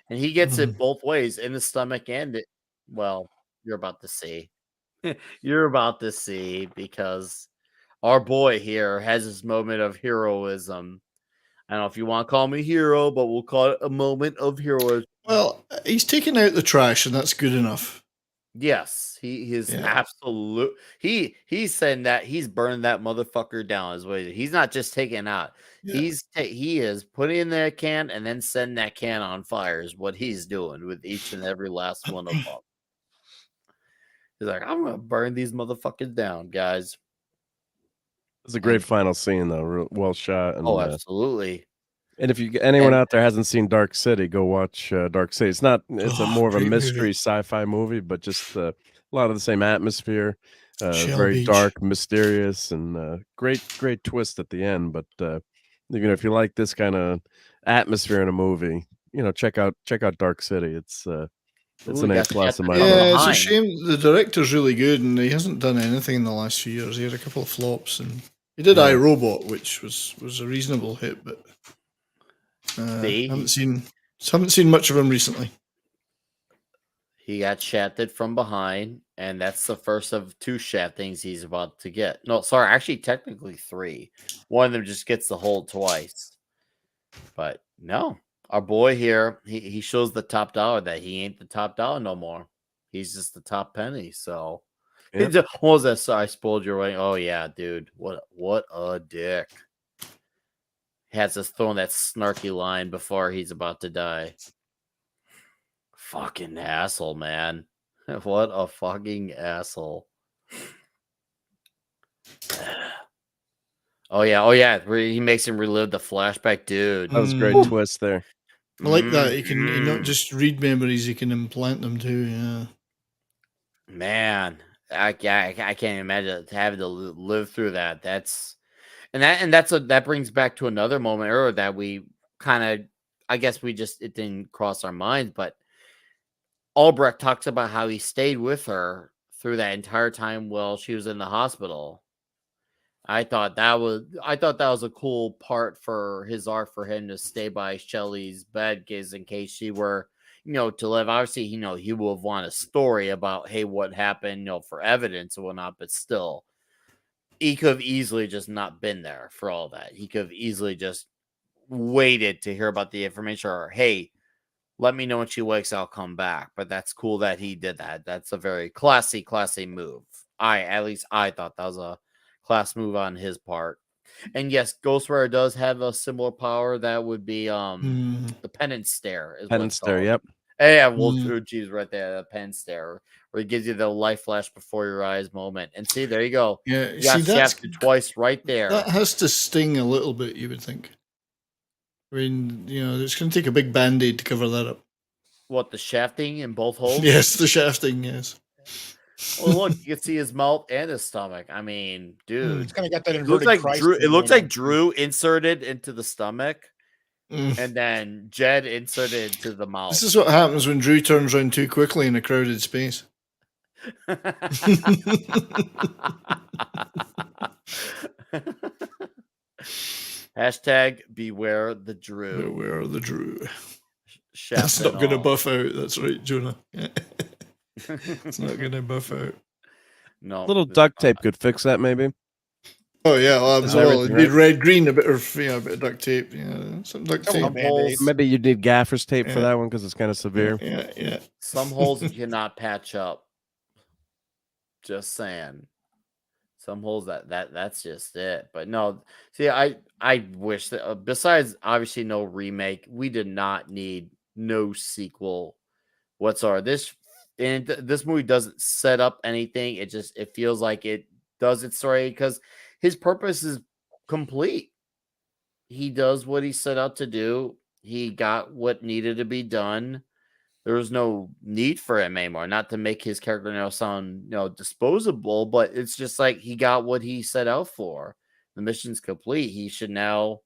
And he gets it both ways, in the stomach and it. Well, you're about to see. You're about to see, because our boy here has his moment of heroism. I don't know if you want to call me hero, but we'll call it a moment of heroism. Well, he's taking out the trash, and that's good enough. Yes, he is absolute. He's saying that he's burning that motherfucker down. Is what he's not just taking it out. Yeah. He is putting in that can and then setting that can on fire. Is what he's doing with each and every last one of them. He's like, I'm gonna burn these motherfuckers down, guys. It's a great final scene, though. Well shot. And, absolutely. And if anyone out there hasn't seen Dark City, go watch Dark City. It's more of a great mystery movie. sci-fi movie, but just a lot of the same atmosphere. Shell Very Beach. dark, mysterious, and great twist at the end. But if you like this kind of atmosphere in a movie, check out Dark City. It's an A+ in my Yeah, book. it's a shame. The director's really good, and he hasn't done anything in the last few years. He had a couple of flops, and he did iRobot, which was a reasonable hit, but haven't seen much of him recently. He got shafted from behind, and that's the first of 2 shaftings he's about to get. No, sorry, actually, technically 3. One of them just gets the hold twice. But no, our boy here, he shows the Top Dollar that he ain't the Top Dollar no more. He's just the top penny. So, what was that? Sorry, I spoiled your way. Oh yeah, dude, what a dick. Has us throwing that snarky line before he's about to die. Fucking asshole, man. What a fucking asshole. Oh yeah. He makes him relive the flashback, dude. That was a great twist there. I like that. He not just read memories; he can implant them too. Yeah. Man, I can't imagine having to live through that. That brings back to another moment earlier that we kind of, I guess it didn't cross our minds, but Albrecht talks about how he stayed with her through that entire time while she was in the hospital. I thought that was a cool part for his arc, for him to stay by Shelley's bed, because in case she were, to live. Obviously, he would have wanted a story about, hey, what happened, for evidence and whatnot, but still, he could have easily just not been there for all that. He could have easily just waited to hear about the information, or, hey, let me know when she wakes, I'll come back. But that's cool that he did that. That's a very classy move. At least I thought that was a class move on his part. And yes, Ghost Rider does have a similar power. That would be the penance stare. Penance stare, yep. Yeah, geez, right there, the penance stare, where he gives you the life flash before your eyes moment. And see, there you go. Yeah, you got shafted twice right there. That has to sting a little bit, you would think. I mean, it's going to take a big band-aid to cover that up. What, the shafting in both holes? Yes, the shafting, yes. Well, look, you can see his mouth and his stomach. I mean, dude. It's kind of got that It looks like Drew inserted into the stomach. and then Jed inserted into the mouth. This is what happens when Drew turns around too quickly in a crowded space. Hashtag beware the Drew. Beware the Drew. Chef That's not and going to all. buff out. That's right, Jonah. It's not going to buff out. No. Little duct tape could fix that, maybe. Oh yeah, well, Is absolutely. everything You need right? red, green, a bit of duct tape. Yeah, some duct tape. Some holes, Maybe you need gaffer's tape for Yeah. that one because it's kind of severe. Yeah. some holes you cannot patch up. Just saying. Some holes that's just it. But no, see, I wish that besides obviously no remake, we did not need no sequel whatsoever. This movie doesn't set up anything. It feels like it does its story because his purpose is complete. He does what he set out to do. He got what needed to be done. There was no need for him anymore. Not to make his character sound disposable, but it's just like he got what he set out for. The mission's complete. He should now,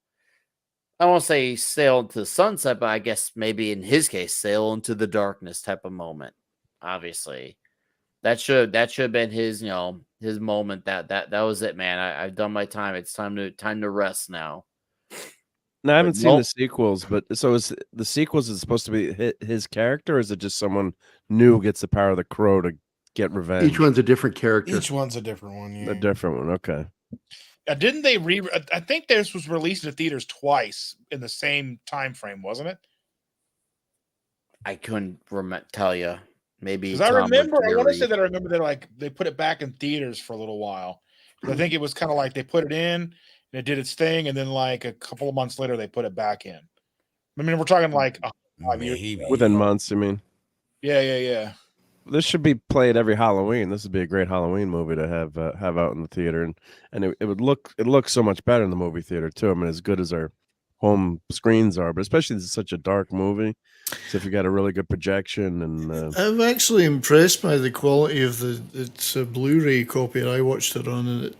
I won't say sail into the sunset, but I guess maybe in his case, sail into the darkness type of moment. Obviously, that should have been his his moment. That was it, man. I've done my time. It's time to rest now. No, I haven't seen nope. the sequels, but so is the sequels is supposed to be his character, or is it just someone new gets the power of the crow to get revenge? Each one's a different character. Each one's a different one. Yeah. A different one. Okay. Didn't they I think this was released in theaters twice in the same time frame, wasn't it? I couldn't tell you. Maybe Because I remember, I want to say that I remember they put it back in theaters for a little while. I think it was kind of like they put it in and it did its thing, and then like a couple of months later they put it back in. I mean, we're talking like 5 years ago. Within months. I mean, Yeah. this should be played every Halloween. This would be a great Halloween movie to have out in the theater, and it looks so much better in the movie theater too. I mean, as good as our home screens are, but especially this is such a dark movie. So if you got a really good projection, and I'm actually impressed by the quality of it's a Blu-ray copy I watched it on, and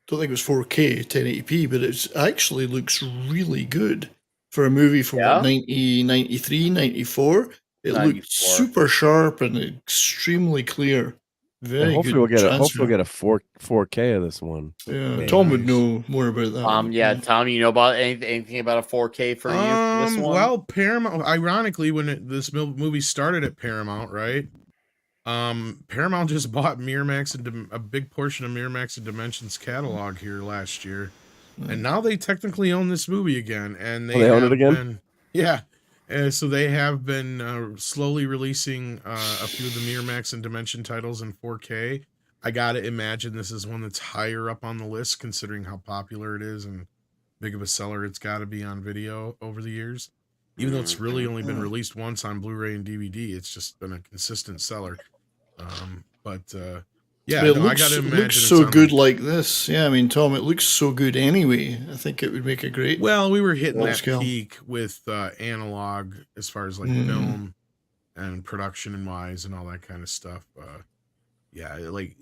don't think it was 4K 1080p, but it actually looks really good for a movie from 93, 94. It looks super sharp and extremely clear. Very hopefully good. Hopefully we'll get a 4K of this one. Yeah, Tom would know more about that. Tom, you know about anything about a 4K for you? For this one? Well, Paramount. Ironically, when this movie started at Paramount, right? Paramount just bought Miramax and a big portion of Miramax and Dimension's catalog here last year, and now they technically own this movie again. And they own it again. Yeah. So they have been slowly releasing a few of the Miramax and Dimension titles in 4K. I gotta imagine this is one that's higher up on the list, considering how popular it is and big of a seller it's got to be on video over the years. Even though it's really only been released once on Blu-ray and DVD, it's just been a consistent seller. Yeah, it I gotta imagine looks so good like this. Yeah, I mean, Tom, it looks so good anyway. I think it would make a great. Well, we were hitting that scale. peak with analog as far as like film and production and wise and all that kind of stuff. Yeah, like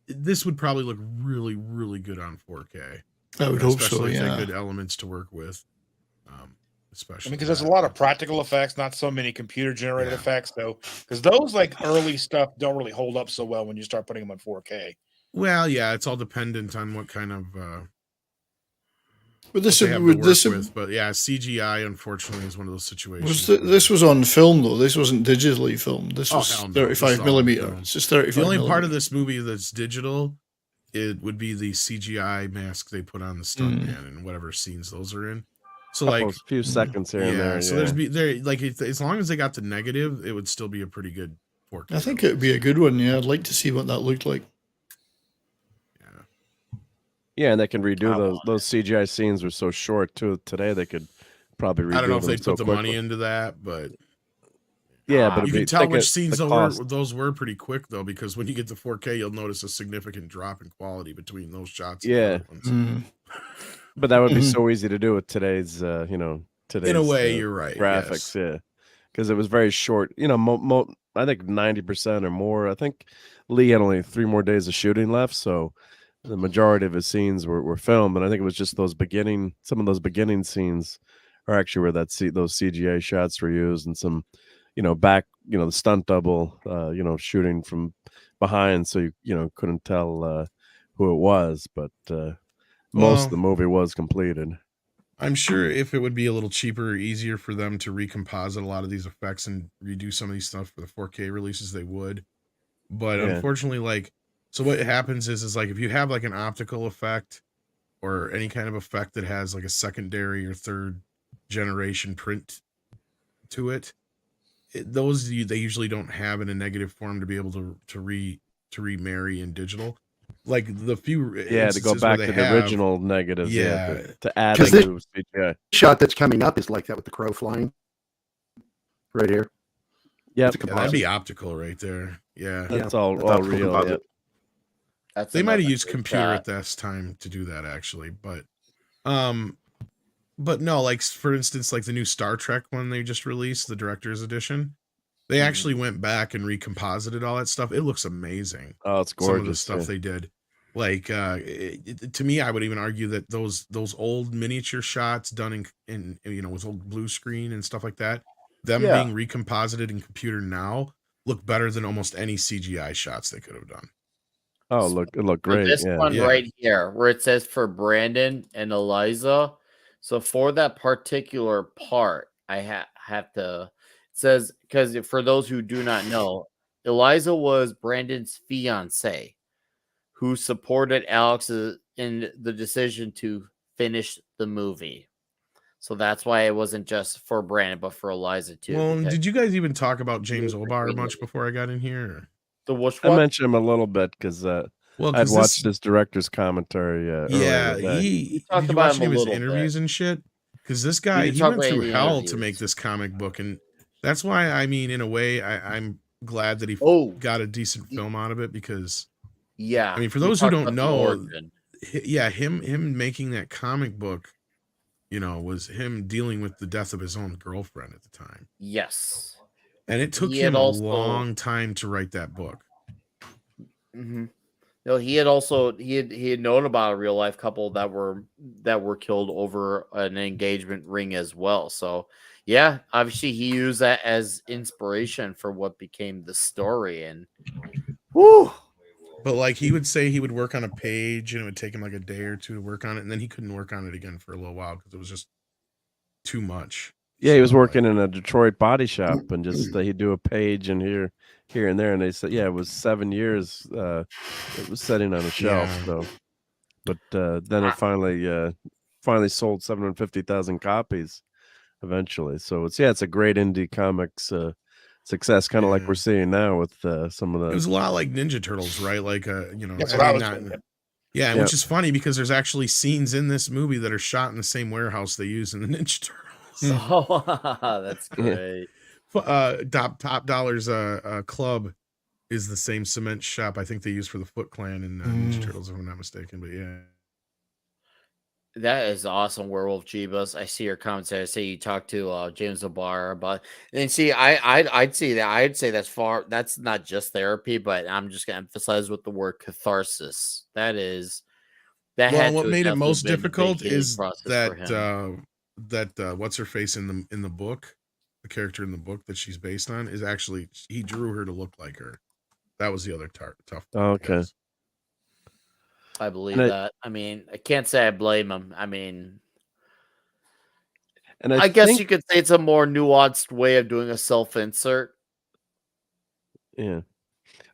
this would probably look really, really good on 4K. I would hope so. Especially if they Yeah, had good elements to work with. Especially because there's a lot of practical effects, not so many computer generated effects, though. Because those like early stuff don't really hold up so well when you start putting them on 4K. Well, yeah, it's all dependent on what kind of. but this what they have to would work this with, but yeah, CGI unfortunately is one of those situations. this was on film though. This wasn't digitally filmed. This Oh, was hell no. This is 35 all millimeter. film. It's just 35. The only part millimeter. of this movie that's digital, it would be the CGI mask they put on the stuntman and whatever scenes those are in. So like a few seconds here and there. So there like as long as they got the negative, it would still be a pretty good 4K. I think it would be a good one. Yeah, I'd like to see what that looked like. Yeah, and they can redo those CGI scenes were so short too. Today they could probably redo. I don't know if them they so put the quickly. money into that, but yeah, but you can tell think which of scenes the those were pretty quick though, because when you get to 4K, you'll notice a significant drop in quality between those shots. And Yeah. the other ones. But that would be so easy to do with today's, today's. In a way, you're right. Graphics, yeah, because it was very short. I think 90% or more. I think Lee had only 3 more days of shooting left, so the majority of his scenes were filmed, and I think it was just some of those beginning scenes are actually where those CGI shots were used, and some, back, the stunt double, shooting from behind, so you couldn't tell who it was, but most of the movie was completed. I'm sure if it would be a little cheaper or easier for them to recomposite a lot of these effects and redo some of these stuff for the 4K releases, they would. But unfortunately, so what happens is like if you have like an optical effect or any kind of effect that has like a secondary or third generation print to it, they usually don't have in a negative form to be able to remarry in digital. Like the few to go back to the original negatives, to add the new CGI. Shot that's coming up is like that with the crow flying right here. Yeah, that'd be optical right there. Yeah, that's all real. Yeah. They might have used computer at this time to do that actually, but no, like for instance, like the new Star Trek one they just released, the director's edition. They actually went back and recomposited all that stuff. It looks amazing. Oh, it's gorgeous. Some of the stuff they did. Like to me, I would even argue that those old miniature shots done in with old blue screen and stuff like that, them being recomposited in computer now look better than almost any CGI shots they could have done. Oh, it looked great. This one right here, where it says for Brandon and Eliza. So for that particular part, I have to. It says, because for those who do not know, Eliza was Brandon's fiance, who supported Alex in the decision to finish the movie. So that's why it wasn't just for Brandon, but for Eliza too. Well, did you guys even talk about James O'Barr much before I got in here? I mentioned him a little bit because I'd watched this director's commentary. He talked about him his interviews and shit. Because this guy, he went through hell to make this comic book, and that's why, I mean, in a way, I'm glad that he got a decent film out of it. Because, I mean, for those who don't know, him making that comic book, was him dealing with the death of his own girlfriend at the time. Yes, and it took him a long time to write that book. Mm-hmm. No, he had known about a real life couple that were killed over an engagement ring as well. So yeah, obviously he used that as inspiration for what became the story. And but like he would say he would work on a page and it would take him like a day or two to work on it, and then he couldn't work on it again for a little while because it was just too much. Yeah, he was working in a Detroit body shop and just he'd do a page and here and there, and they said, it was 7 years. It was sitting on a shelf. So, but then it finally sold 750,000 copies eventually. So it's a great indie comics success, kind of like we're seeing now with some of the. It was a lot like Ninja Turtles, right? Like that's what I was thinking. Yeah, which is funny because there's actually scenes in this movie that are shot in the same warehouse they use in the Ninja Turtles. Oh, that's great. Top Dollar's club is the same cement shop I think they use for the Foot Clan in Ninja Turtles, if I'm not mistaken. But that is awesome, Werewolf Jeebus. I see your comments. I say you talked to James O'Barr about, and see, I'd see that. I'd say that's not just therapy, but I'm just gonna emphasize with the word catharsis. That is that. Well, what made it most difficult is that what's her face in the book, the character in the book that she's based on is actually he drew her to look like her. That was the other tough part. Okay. I believe that. I mean, I can't say I blame him. I mean, and I guess you could say it's a more nuanced way of doing a self-insert. Yeah.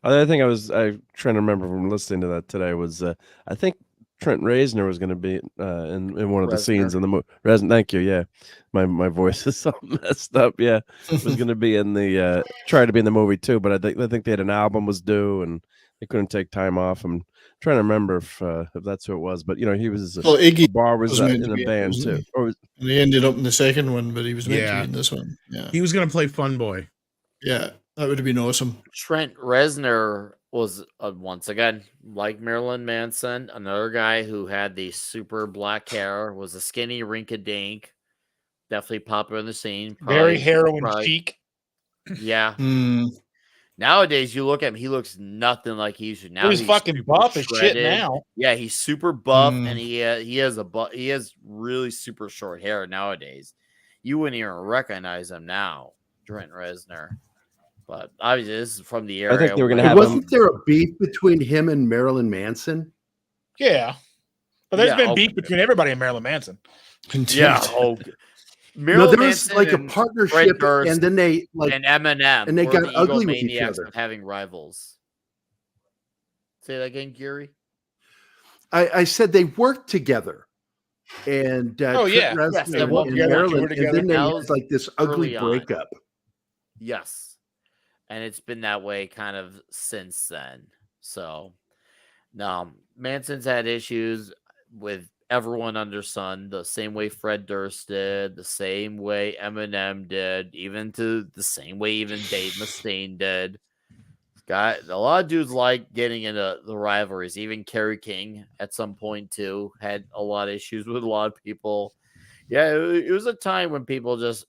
The other thing I trying to remember from listening to that today was I think Trent Reznor was going to be in one of the scenes in the movie. Thank you. Yeah, my voice is so messed up. Yeah, was going to be in the try to be in the movie too, but I think they had an album was due and they couldn't take time off. I'm trying to remember if that's who it was, but he was. Well, Iggy Bar was in the band too. And he ended up in the second one, but he was meant to be in this one. Yeah, he was going to play Fun Boy. Yeah, that would have been awesome. Trent Reznor was once again like Marilyn Manson, another guy who had the super black hair, was a skinny rink-a-dink, definitely popular in the scene. Very heroin chic. Yeah. Nowadays, you look at him, he looks nothing like he used to. Now he's fucking super buff as shit shredded. now. Yeah, he's super buff, and he has really super short hair nowadays. You wouldn't even recognize him now, Trent Reznor. But obviously, this is from the area. I think they were going to where- have Wasn't there a beef between him and Marilyn Manson? Yeah. But there's Yeah, been okay. beef between everybody and Marilyn Manson. Yeah. Oh, No, Marilyn there was Manson like a and partnership, Fred Durst and then they like and Eminem, and they were got the ugly with each egomaniacs other. of having rivals. Say that again, Gerry. I said they worked together, and Oh, Trent yeah. Reznor Yes, they and, worked and together, Marilyn, toured and together. then they That had was like this ugly early on. breakup. Yes, and it's been that way kind of since then. So, no, Manson's had issues with everyone under sun, the same way Fred Durst did, the same way Eminem did, even to the same way even Dave Mustaine did. Got a lot of dudes like getting into the rivalries. Even Kerry King at some point too had a lot of issues with a lot of people. Yeah, it was a time when people just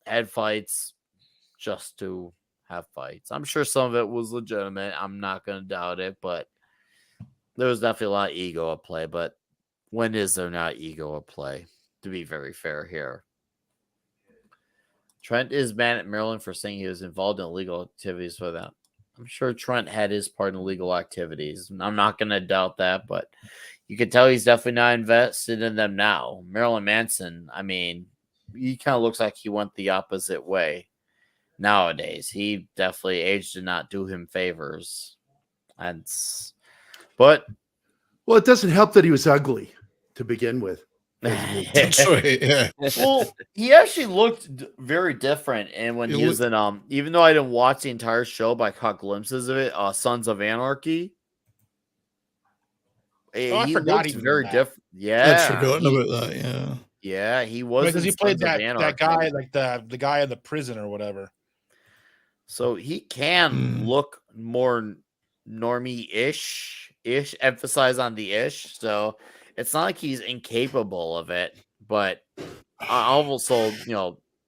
had fights just to have fights. I'm sure some of it was legitimate. I'm not going to doubt it, but there was definitely a lot of ego at play. But when is there not ego at play? To be very fair here. Trent is mad at Maryland for saying he was involved in illegal activities for them. I'm sure Trent had his part in illegal activities. I'm not going to doubt that, but you can tell he's definitely not invested in them now. Marilyn Manson, I mean, he kind of looks like he went the opposite way nowadays. He definitely age did not do him favors. But Well, it doesn't help that he was ugly to begin with. That's right. Yeah. well, he actually looked very different, and when he was in even though I didn't watch the entire show, but I caught glimpses of it, Sons of Anarchy. I He forgot looked he was in very that. different. Yeah, I'd forgotten about that. Yeah. Yeah, he was Because he played Sons of that guy, Anarchy. like the guy in the prison or whatever. So he can look more normie-ish, emphasize on the ish. So it's not like he's incapable of it, but also,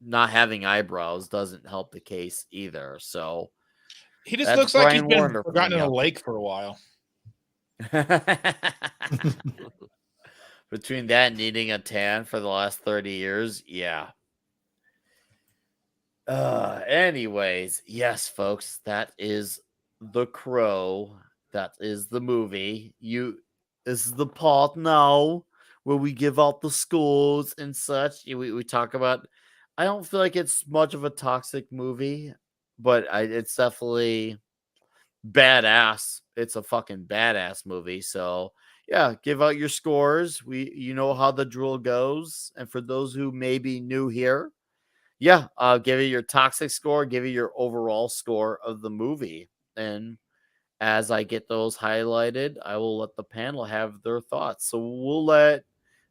not having eyebrows doesn't help the case either. So He just that's looks like he's Brian been Warner forgotten in a coming lake for a while. Between that and needing a tan for the last 30 years, yeah. Anyways, yes, folks, that is The Crow. That is the movie. This is the part now where we give out the scores and such. We talk about. I don't feel like it's much of a toxic movie, but it's definitely badass. It's a fucking badass movie. So yeah, give out your scores. You know how the drill goes. And for those who may be new here, yeah, give it your toxic score, give it your overall score of the movie. And as I get those highlighted, I will let the panel have their thoughts. So we'll let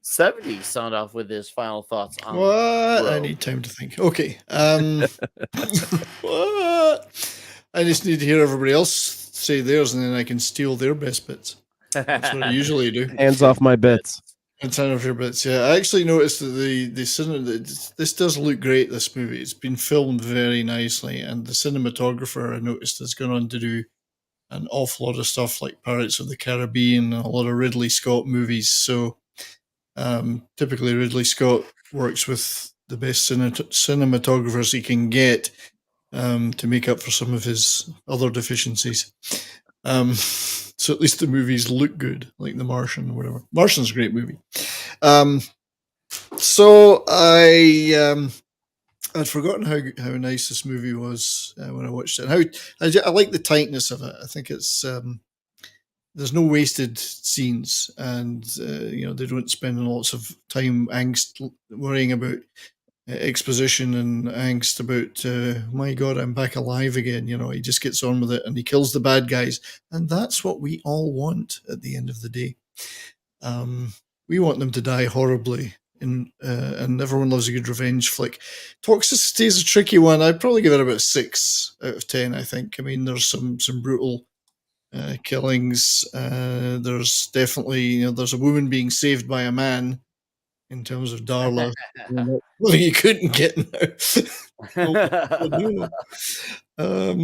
70 sound off with his final thoughts on What? Crow. I need time to think. Okay. What? I just need to hear everybody else say theirs, and then I can steal their best bits. That's what I usually do. Hands off my bits. And some of your bits, yeah. I actually noticed that the cinema. This does look great. This movie. It's been filmed very nicely, and the cinematographer I noticed has gone on to do an awful lot of stuff like Pirates of the Caribbean and a lot of Ridley Scott movies. So typically Ridley Scott works with the best cinematographers he can get to make up for some of his other deficiencies. So at least the movies look good, like The Martian or whatever. Martian's a great movie. So I'd forgotten how nice this movie was when I watched it. I like the tightness of it. I think it's there's no wasted scenes, and they don't spend lots of time worrying about exposition and angst about my God, I'm back alive again. He just gets on with it and he kills the bad guys, and that's what we all want at the end of the day. We want them to die horribly. And everyone loves a good revenge flick. Toxicity is a tricky one. I'd probably give it about 6 out of 10. I think. I mean, there's some brutal killings. There's definitely there's a woman being saved by a man. In terms of Darla, you couldn't get now.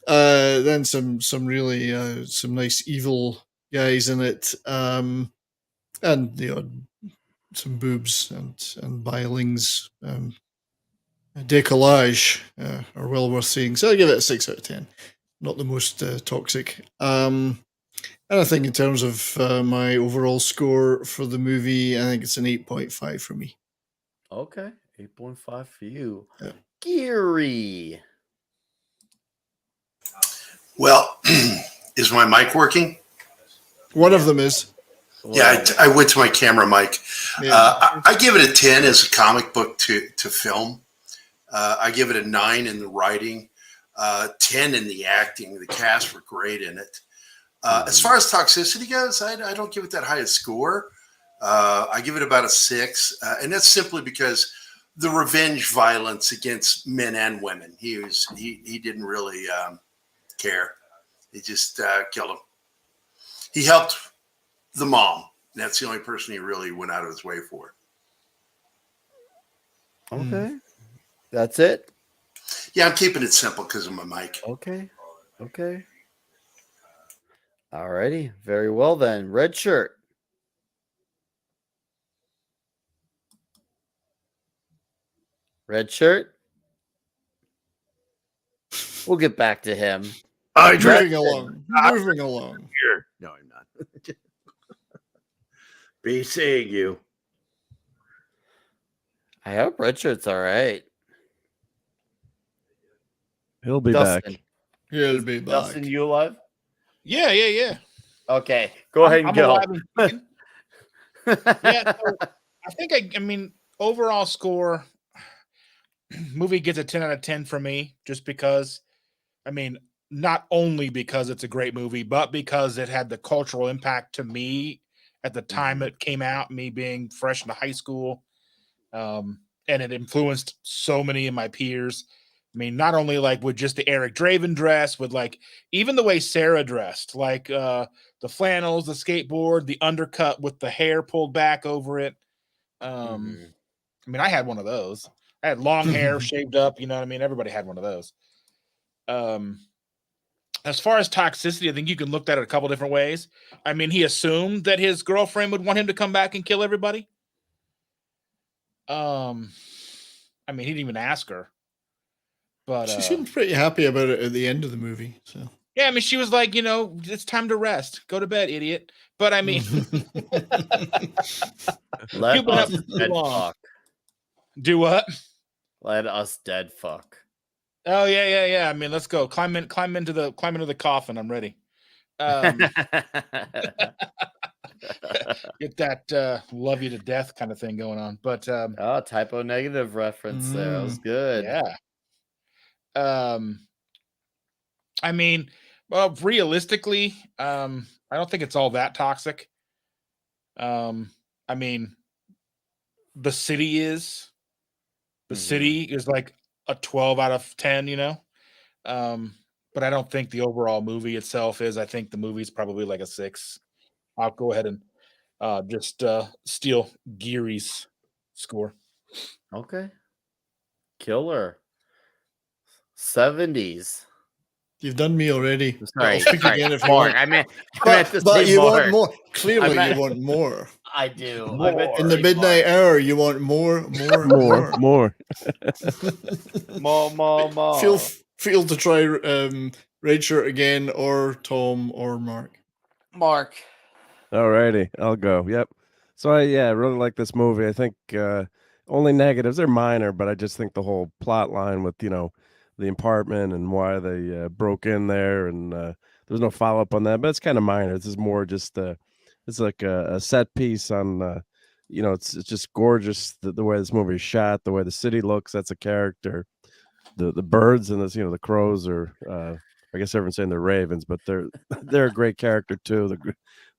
Then some really some nice evil guys in it, and the odd some boobs and bilings. Decollage are well worth seeing. So I give it a 6 out of 10. Not the most toxic. And I think in terms of my overall score for the movie, I think it's an 8.5 for me. Okay, 8.5 for you. Yeah. Gerry. Well, is my mic working? One of them is. Yeah, I went to my camera mic. Yeah. I give it a 10 as a comic book to film. I give it a 9 in the writing, 10 in the acting. The cast were great in it. As far as toxicity goes, I don't give it that high a score. I give it about a 6, and that's simply because the revenge violence against men and women. He didn't really care. He just killed him. He helped the mom. That's the only person he really went out of his way for. Okay. That's it? Yeah, I'm keeping it simple because of my mic. Okay. Alrighty. Very well then. Red shirt. Red shirt. We'll get back to him. Moving along. Here. No, I'm not. Be seeing you. I hope red shirt's all right. He'll be Dustin. back. He'll be back. Dustin, you alive? Yeah. Okay. Go ahead and I'm go. alive and kicking. Yeah, so I think I mean overall score movie gets a 10 out of 10 for me just because I mean not only because it's a great movie but because it had the cultural impact to me at the time it came out, me being fresh into high school, and it influenced so many of my peers. I mean, not only like with just the Eric Draven dress, with like even the way Sarah dressed, like the flannels, the skateboard, the undercut with the hair pulled back over it. I mean, I had one of those. I had long hair shaved up, you know what I mean? Everybody had one of those. As far as toxicity, I think you can look at it a couple different ways. I mean, he assumed that his girlfriend would want him to come back and kill everybody. I mean, he didn't even ask her. But she seemed pretty happy about it at the end of the movie. So yeah, I mean, she was like, you know, it's time to rest. Go to bed, idiot. But I mean, Let us dead fuck. Do what? Let us dead fuck. Oh yeah. I mean, let's go. Climb into the coffin. I'm ready. Get that love you to death kind of thing going on. But typo negative reference there. That was good. Yeah. I mean, well, realistically, I don't think it's all that toxic. I mean, the city is like a 12 out of 10, you know. But I don't think the overall movie itself is. I think the movie's probably like a 6. I'll go ahead and just steal Gerry's score. Okay. Killer. 70s. You've done me already. Sorry. I'll speak again if you more. want. I meant but you want more. Clearly, you want more. I do. In the midnight hour, you want more. More. More. Feel to try Red Shirt again, or Tom, or Mark. Mark. Alrighty, I'll go. Yep. So I really like this movie. I think only negatives are minor, but I just think the whole plot line with the apartment and why they broke in there, and there's no follow up on that. But it's kind of minor. This is more just it's like a set piece on it's just gorgeous the way this movie is shot, the way the city looks. That's a character. The birds and this the crows are I guess everyone's saying they're ravens, but they're a great character too.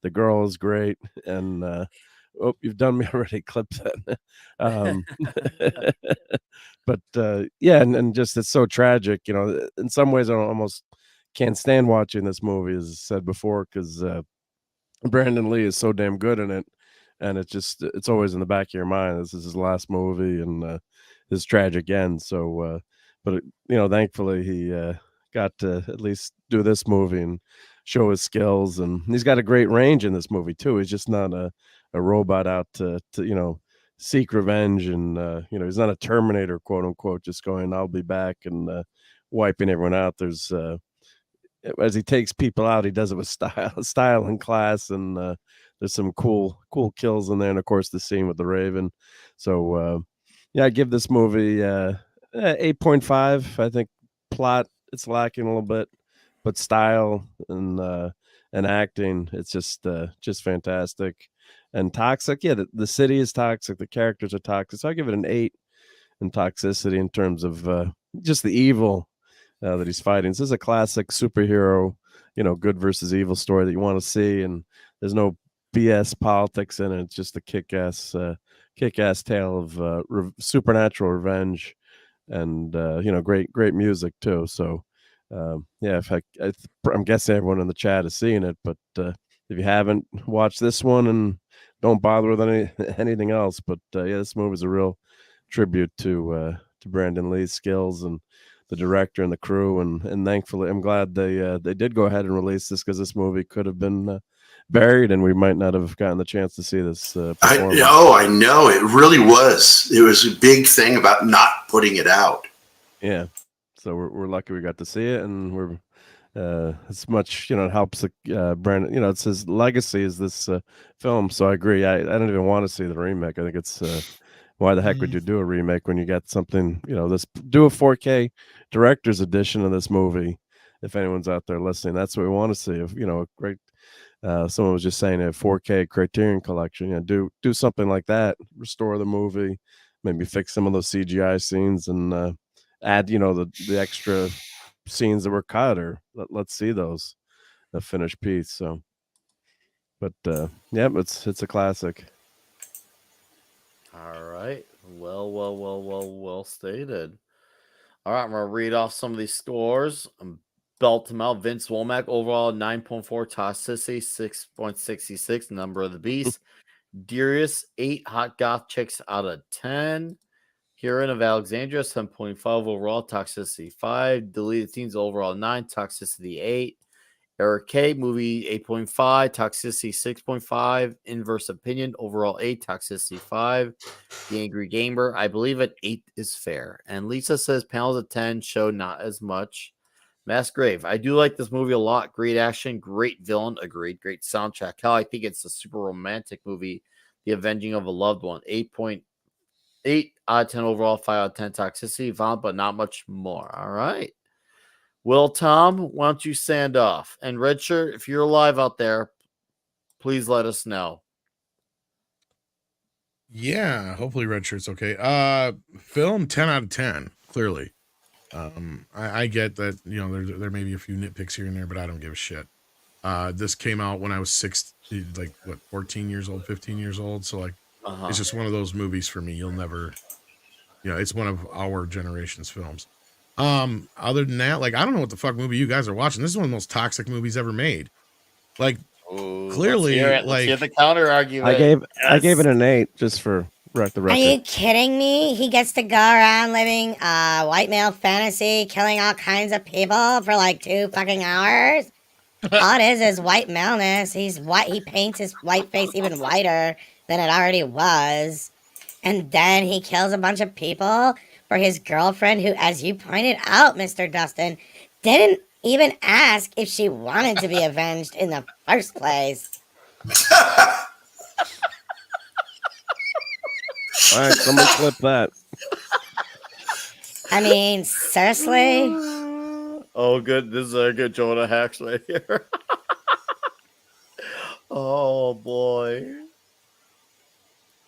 The girl is great, and oh, you've done me already. Clip that. But yeah, and just it's so tragic. In some ways, I almost can't stand watching this movie, as I said before, because Brandon Lee is so damn good in it, and it's always in the back of your mind. This is his last movie, and his tragic end. So, but thankfully he got to at least do this movie and show his skills. And he's got a great range in this movie too. He's just not a robot out to seek revenge, and he's not a Terminator, quote unquote, just going, I'll be back, and wiping everyone out. There's as he takes people out, he does it with style and class, and there's some cool kills in there, and of course the scene with the Raven. So I give this movie 8.5. I think plot, it's lacking a little bit, but style and acting, it's just fantastic. And toxic, yeah, the city is toxic, the characters are toxic, so I give it an 8 in toxicity in terms of just the evil that he's fighting. This is a classic superhero, good versus evil story that you want to see, and there's no BS politics in it. It's just a kick-ass tale of supernatural revenge, and great music too. So I'm guessing everyone in the chat is seeing it, but if you haven't, watched this one and don't bother with anything else. But this movie is a real tribute to Brandon Lee's skills and the director and the crew, and thankfully I'm glad they did go ahead and release this, because this movie could have been buried and we might not have gotten the chance to see this performance. I know it really was. It was a big thing about not putting it out. Yeah, so we're lucky we got to see it, and we're as much it helps Brandon. It's his legacy is this film. So I agree. I don't even want to see the remake. I think it's why the heck would you do a remake when you got something, this, do a 4K director's edition of this movie. If anyone's out there listening, that's what we want to see. If a great, someone was just saying a 4K Criterion collection, do something like that, restore the movie, maybe fix some of those CGI scenes, and add, the extra scenes that were cut, or let's see those, the finished piece. So, but it's a classic. All right. Well stated. All right, I'm going to read off some of these scores. Belt them out. Vince Womack, overall 9.4, toxicity 6.66, number of the beast. Darius, 8 hot goth chicks out of 10. Kieran of Alexandria, 7.5 overall, toxicity 5. Deleted scenes, overall 9, toxicity 8. Eric K, movie 8.5, toxicity 6.5. Inverse opinion, overall 8, toxicity 5. The Angry Gamer, I believe at 8 is fair. And Lisa says panels of 10, show not as much. Mass Grave, I do like this movie a lot. Great action, great villain, agreed. Great soundtrack. Hell, I think it's a super romantic movie. The Avenging of a Loved One, 8.8 out of 10 overall, 5 out of 10 toxicity, violent, but not much more. All right. Will, Tom, why don't you stand off? And Red Shirt, if you're alive out there, please let us know. Yeah, hopefully Red Shirt's okay. Film 10 out of 10, clearly. I get that, there may be a few nitpicks here and there, but I don't give a shit. This came out when I was 14 years old, 15 years old. So it's just one of those movies for me. You'll never, it's one of our generation's films. Other than that, I don't know what the fuck movie you guys are watching. This is one of the most toxic movies ever made. Clearly, let's hear the counter argument. I gave it an 8 just for the record. Are you kidding me? He gets to go around living white male fantasy, killing all kinds of people for 2 fucking hours. All it is white maleness. He's white. He paints his white face even whiter than it already was, and then he kills a bunch of people for his girlfriend, who, as you pointed out, Mr. Dustin, didn't even ask if she wanted to be avenged in the first place. All right, someone clip that. I mean, seriously? Oh, good. This is a good Jonah Hex right here. Oh, boy.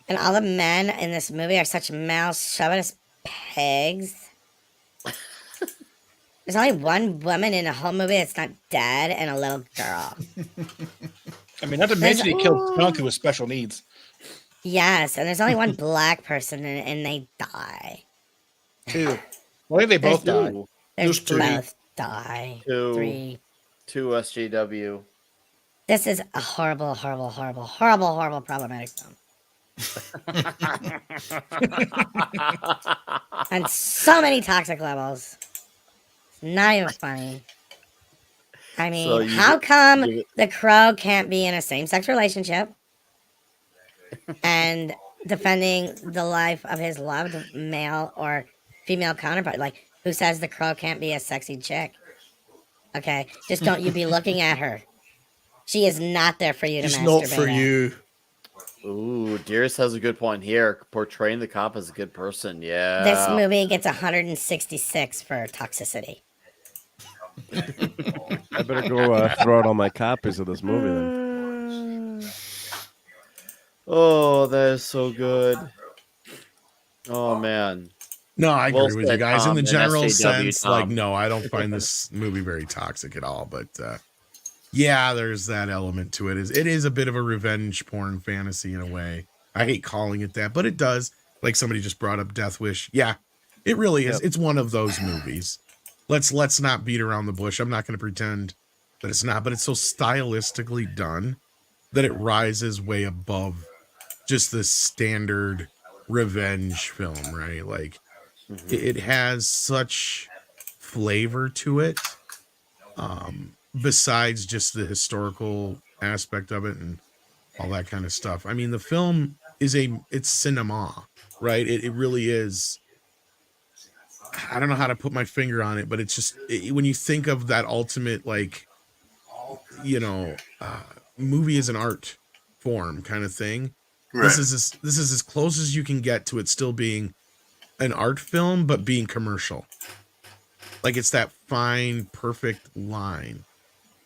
And all the men in this movie are such male chauvinist pigs. There's only one woman in the whole movie that's not dead, and a little girl. I mean, not to mention he killed Skunk, who was special needs. Yes, and there's only one black person in it, and they die. 2. Well, I think they both die. There's both die. 2. 3. 2 SJW. This is a horrible problematic film. On so many toxic levels. It's not even funny. I mean, So you how come give it- the Crow can't be in a same-sex relationship and defending the life of his loved male or female counterpart? Like, who says the Crow can't be a sexy chick? Okay, just don't you be looking at her. She is not there for you to She's masturbate not for at. you. Ooh, Dearest has a good point here. Portraying the cop as a good person. Yeah. This movie gets 166 for toxicity. I better go throw out all my copies of this movie then. Oh, that is so good. Oh man. No, I Well agree with you said, guys. In Tom, the and general SJW, sense, like, Tom. no, I don't find this movie very toxic at all. But yeah, there's that element to it. It is a bit of a revenge porn fantasy in a way. I hate calling it that, but it does. Like somebody just brought up Death Wish. Yeah, it really is. Yep. It's one of those movies. Let's not beat around the bush. I'm not going to pretend that it's not, but it's so stylistically done that it rises way above just the standard revenge film, right? Like it has such flavor to it, besides just the historical aspect of it and all that kind of stuff. I mean, the film it's cinema, right? It really is. I don't know how to put my finger on it, but it's just when you think of that ultimate, like, movie as an art form kind of thing. Right. This is as close as you can get to it still being an art film, but being commercial. Like, it's that fine, perfect line.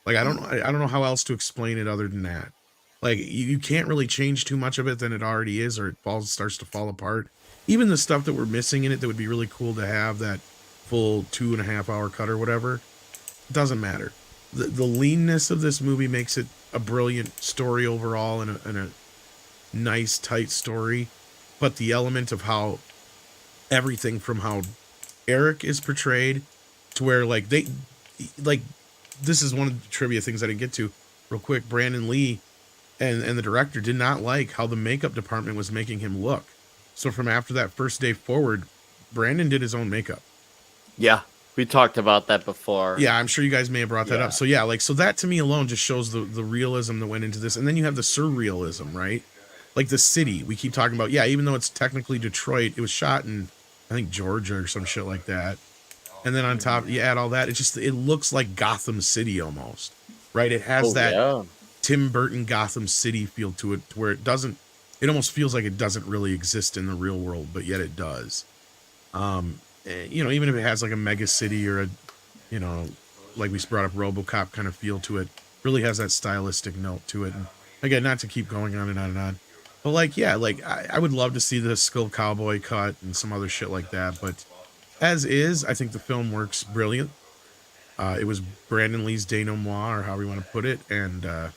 Like, I don't know how else to explain it other than that. Like, you can't really change too much of it than it already is, or it starts to fall apart. Even the stuff that we're missing in it that would be really cool to have, that full 2.5 hour cut or whatever, it doesn't matter. The leanness of this movie makes it a brilliant story overall and a nice, tight story. But the element of how everything from how Eric is portrayed to where, like, this is one of the trivia things I didn't get to real quick. Brandon Lee and the director did not like how the makeup department was making him look. So from after that first day forward, Brandon did his own makeup. Yeah, we talked about that before. Yeah, I'm sure you guys may have brought that up. So yeah, so that to me alone just shows the realism that went into this. And then you have the surrealism, right? Like the city we keep talking about. Yeah, even though it's technically Detroit, it was shot in, I think, Georgia or some shit like that. And then on top, you add all that, it looks like Gotham City almost, right? It has that Tim Burton Gotham City feel to it, where it almost feels like it doesn't really exist in the real world, but yet it does. Even if it has like a mega city or like we brought up RoboCop kind of feel to it, really has that stylistic note to it. And again, not to keep going on and on and on, but I would love to see the Skull Cowboy cut and some other shit like that. But as is, I think the film works brilliant. It was Brandon Lee's denouement, or however you want to put it, and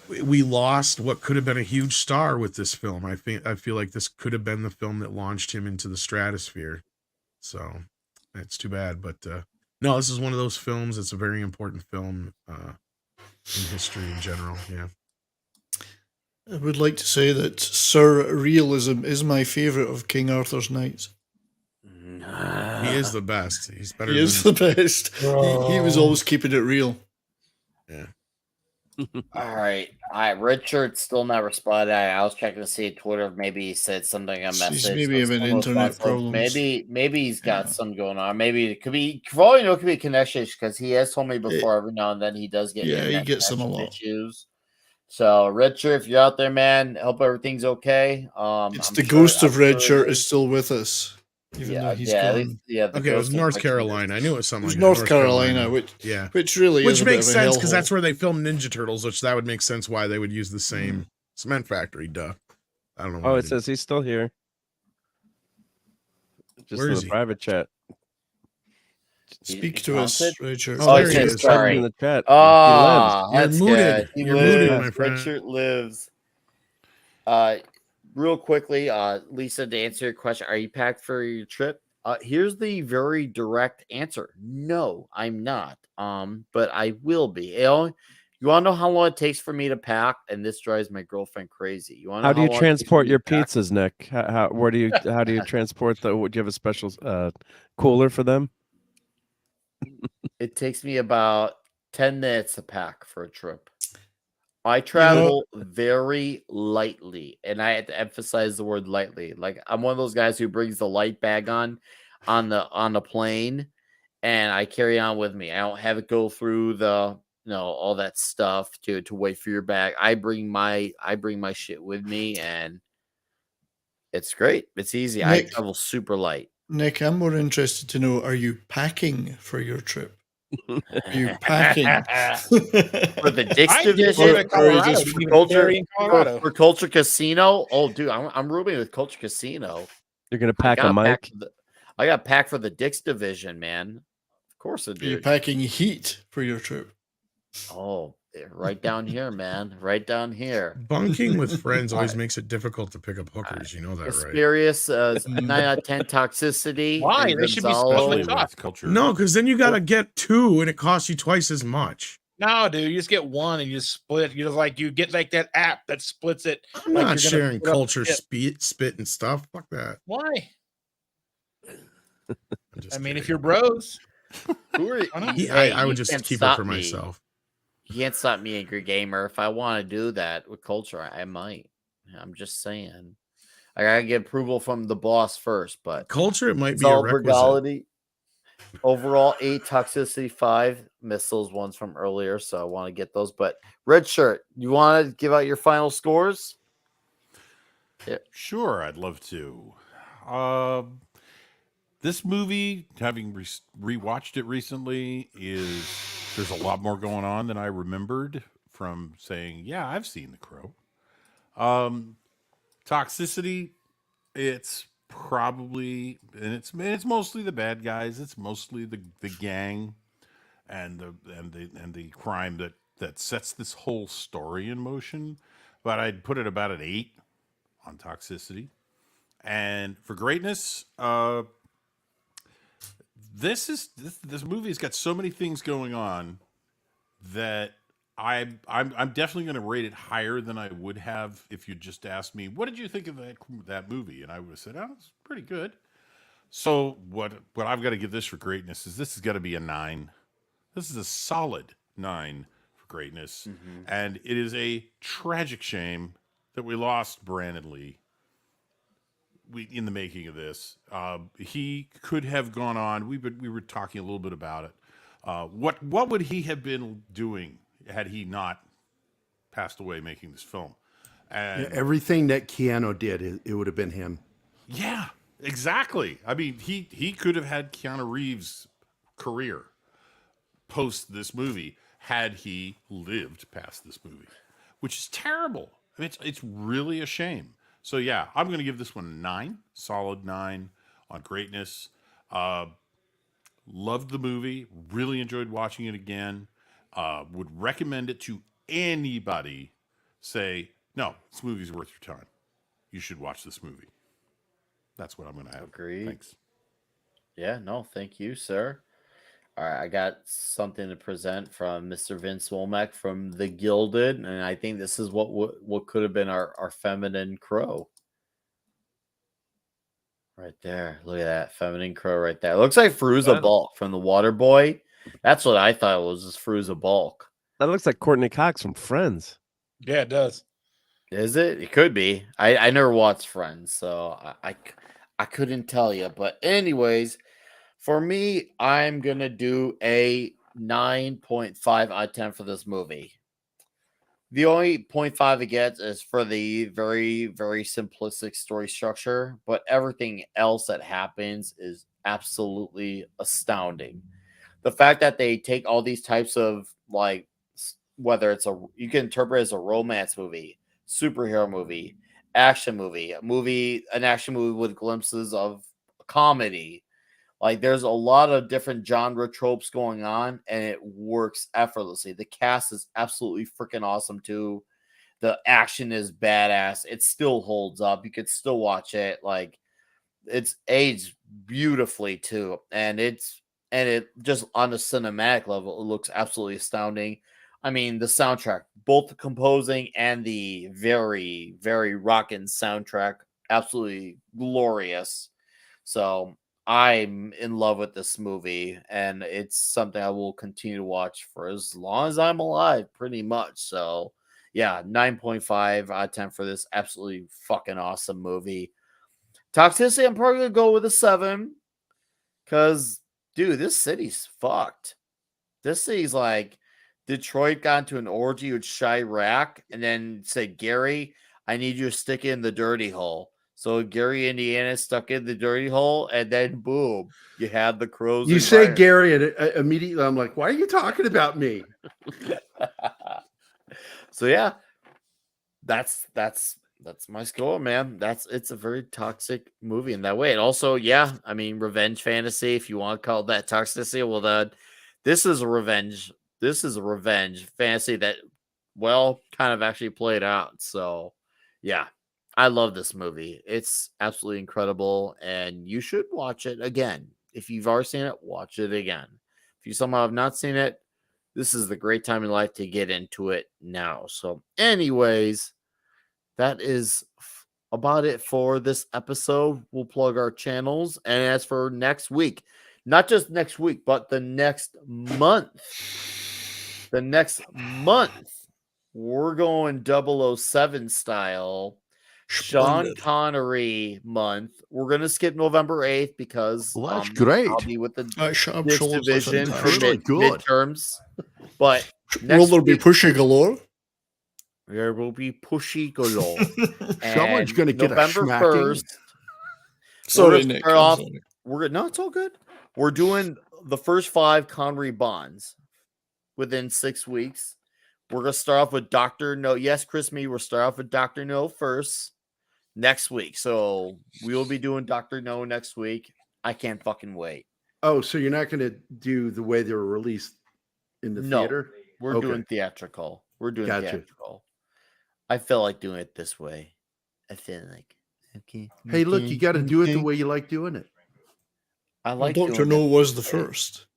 we lost what could have been a huge star with this film. I feel like this could have been the film that launched him into the stratosphere. So it's too bad, but no, this is one of those films. It's a very important film in history in general. Yeah. I would like to say that Sir Realism is my favorite of King Arthur's knights. He is the best. He's better. He is the best. He was always keeping it real. Yeah. All right. Richard still not responded. I was checking to see Twitter. Maybe he said something on message. He's maybe having internet problems. Maybe he's got something going on. Maybe it could be. For all you know, it could be connection because he has told me before. Every now and then he does get. Yeah, he gets them a lot. Issues. So, Richard, if you're out there, man, hope everything's okay. It's the ghost of Red Shirt is still with us. Even though he's gone. Okay, it was North Carolina. I knew it was something. It was North Carolina, which makes sense because that's where they filmed Ninja Turtles, which that would make sense why they would use the same cement factory. Duh. I don't know. Oh, it says he's still here. Just Where in is the he? private chat. Speak to us, Richard. Oh, there he is. Sorry. In the chat. You're muted. You're muted, my friend. Richard lives. Real quickly, Lisa, to answer your question, are you packed for your trip? Here's the very direct answer. No, I'm not. But I will be. You want to know how long it takes for me to pack? And this drives my girlfriend crazy. You want to know how do you long it takes transport me your to pack? pizzas, Nick? How do you transport the? Do you have a special cooler for them? It takes me about 10 minutes to pack for a trip. I You know, travel very lightly, and I had to emphasize the word lightly. Like I'm one of those guys who brings the light bag on the plane, and I carry on with me. I don't have it go through the all that stuff to wait for your bag. I bring my shit with me, and it's great. It's easy. I Nick, travel super light. Nick, I'm more interested to know: are you packing for your trip? Are you packing? For the Dick's I did division, go to Colorado. for Didn't even culture, carry in Colorado. for Culture Casino. Oh, dude, I'm rooming with Culture Casino. You're gonna I pack a got mic. packed. I got packed for the Dick's division, man. Of course I Are you did. packing heat for your trip? Oh, right down here, man. Right down here. Bunking with friends always Alright. makes it difficult to pick up hookers. You know that, right? Experience 9 out of 10 toxicity. Why? and They should be Gonzalo. Especially split when up. it's culture. No, because then you gotta get two, and it costs you twice as much. No, dude, you just get one and you split. You just like you get like that app that splits it. I'm like not you're gonna sharing split up the culture, ship. spit, and stuff. Fuck that. Why? I'm just I mean, kidding. if you're bros, Who are I don't you? know. I would you just can't keep it stop for me. myself. You can't stop me, Angry Gamer. If I want to do that with culture, I might. I'm just saying. I gotta get approval from the boss first, but Culture, it might it's be a all requisite. frugality. Overall, 8 toxicity, 5 missiles, ones from earlier. So I want to get those. But Red Shirt, you want to give out your final scores? Yeah. Sure, I'd love to. This movie, having rewatched it recently, there's a lot more going on than I remembered from saying, yeah, I've seen The Crow. Toxicity, it's probably, and it's mostly the bad guys. It's mostly the gang and the crime that sets this whole story in motion. But I'd put it about an 8 on toxicity. And for greatness, this movie's got so many things going on that I'm definitely going to rate it higher than I would have if you just asked me, what did you think of that movie? And I would have said, oh, it's pretty good. So what I've got to give this for greatness is this has got to be a 9. This is a solid 9 for greatness. Mm-hmm. And it is a tragic shame that we lost Brandon Lee. In the making of this, he could have gone on. We were talking a little bit about it. What would he have been doing had he not passed away making this film? And Everything that Keanu did, it would have been him. yeah, exactly. I mean, he could have had Keanu Reeves' career post this movie had he lived past this movie, which is terrible. I mean, it's really a shame. So yeah, I'm going to give this one a 9, solid 9 on greatness. Loved the movie, really enjoyed watching it again. Would recommend it to anybody. Say, no, this movie's worth your time. You should watch this movie. That's what I'm going to have. Agreed. Thanks. Yeah, no, thank you, sir. All right, I got something to present from Mr. Vince Womack from The Gilded, and I think this is what could have been our feminine crow. Right there. Look at that feminine crow right there. It looks like Fruza Balk from The Water Boy. That's what I thought it was, just Fruza Balk. That looks like Courtney Cox from Friends. Yeah, it does. Is it? It could be. I never watched Friends, so I couldn't tell you. But anyways, for me, I'm going to do a 9.5 out of 10 for this movie. The only 0.5 it gets is for the very, very simplistic story structure, but everything else that happens is absolutely astounding. The fact that they take all these types of, like, whether it's you can interpret it as a romance movie, superhero movie, action movie, an action movie with glimpses of comedy. Like, there's a lot of different genre tropes going on, and it works effortlessly. The cast is absolutely freaking awesome, too. The action is badass. It still holds up. You could still watch it. Like, it's aged beautifully, too. And it just on a cinematic level, it looks absolutely astounding. I mean, the soundtrack, both the composing and the very, very rockin' soundtrack, absolutely glorious. So I'm in love with this movie, and it's something I will continue to watch for as long as I'm alive, pretty much. So, yeah, 9.5 out of 10 for this absolutely fucking awesome movie. Toxicity, I'm probably gonna go with a 7, because, dude, this city's fucked. This city's like Detroit got into an orgy with Chirac and then said, Gary, I need you to stick it in the dirty hole. So Gary, Indiana stuck in the dirty hole, and then boom, you had the crows. You say Gary, and immediately I'm like, why are you talking about me? So yeah, that's my score, man. It's a very toxic movie in that way. And also, yeah, I mean, revenge fantasy, if you want to call that toxicity, well, then this is a revenge. This is a revenge fantasy that, well, kind of actually played out. So, yeah, I love this movie. It's absolutely incredible, and you should watch it again. If you've already seen it, watch it again. If you somehow have not seen it, this is the great time in life to get into it now. So, anyways, that is about it for this episode. We'll plug our channels. And as for next week, not just next week, but the next month, we're going 007 style. Sean Connery month. We're going to skip November 8th because that's great. I'll be with the Sharp Disc Shoulders are division for fantastic. midterms. But Will there be pushy galore? There will be pushy galore. Someone's going to get November a smacking. 1st. Sorry, Nick. I'm sorry. No, it's all good. We're doing the first 5 Connery Bonds within 6 weeks. We're going to start off with Dr. No. Yes, Chris, we'll start off with Dr. No first next week. So we will be doing Dr. No next week. I can't fucking wait. Oh, so you're not going to do the way they were released in the theater? We're doing theatrical. We're doing theatrical. I feel like doing it this way. I feel like, okay. Hey, look, you got to do it the way you like doing it. I like Dr. No was the first.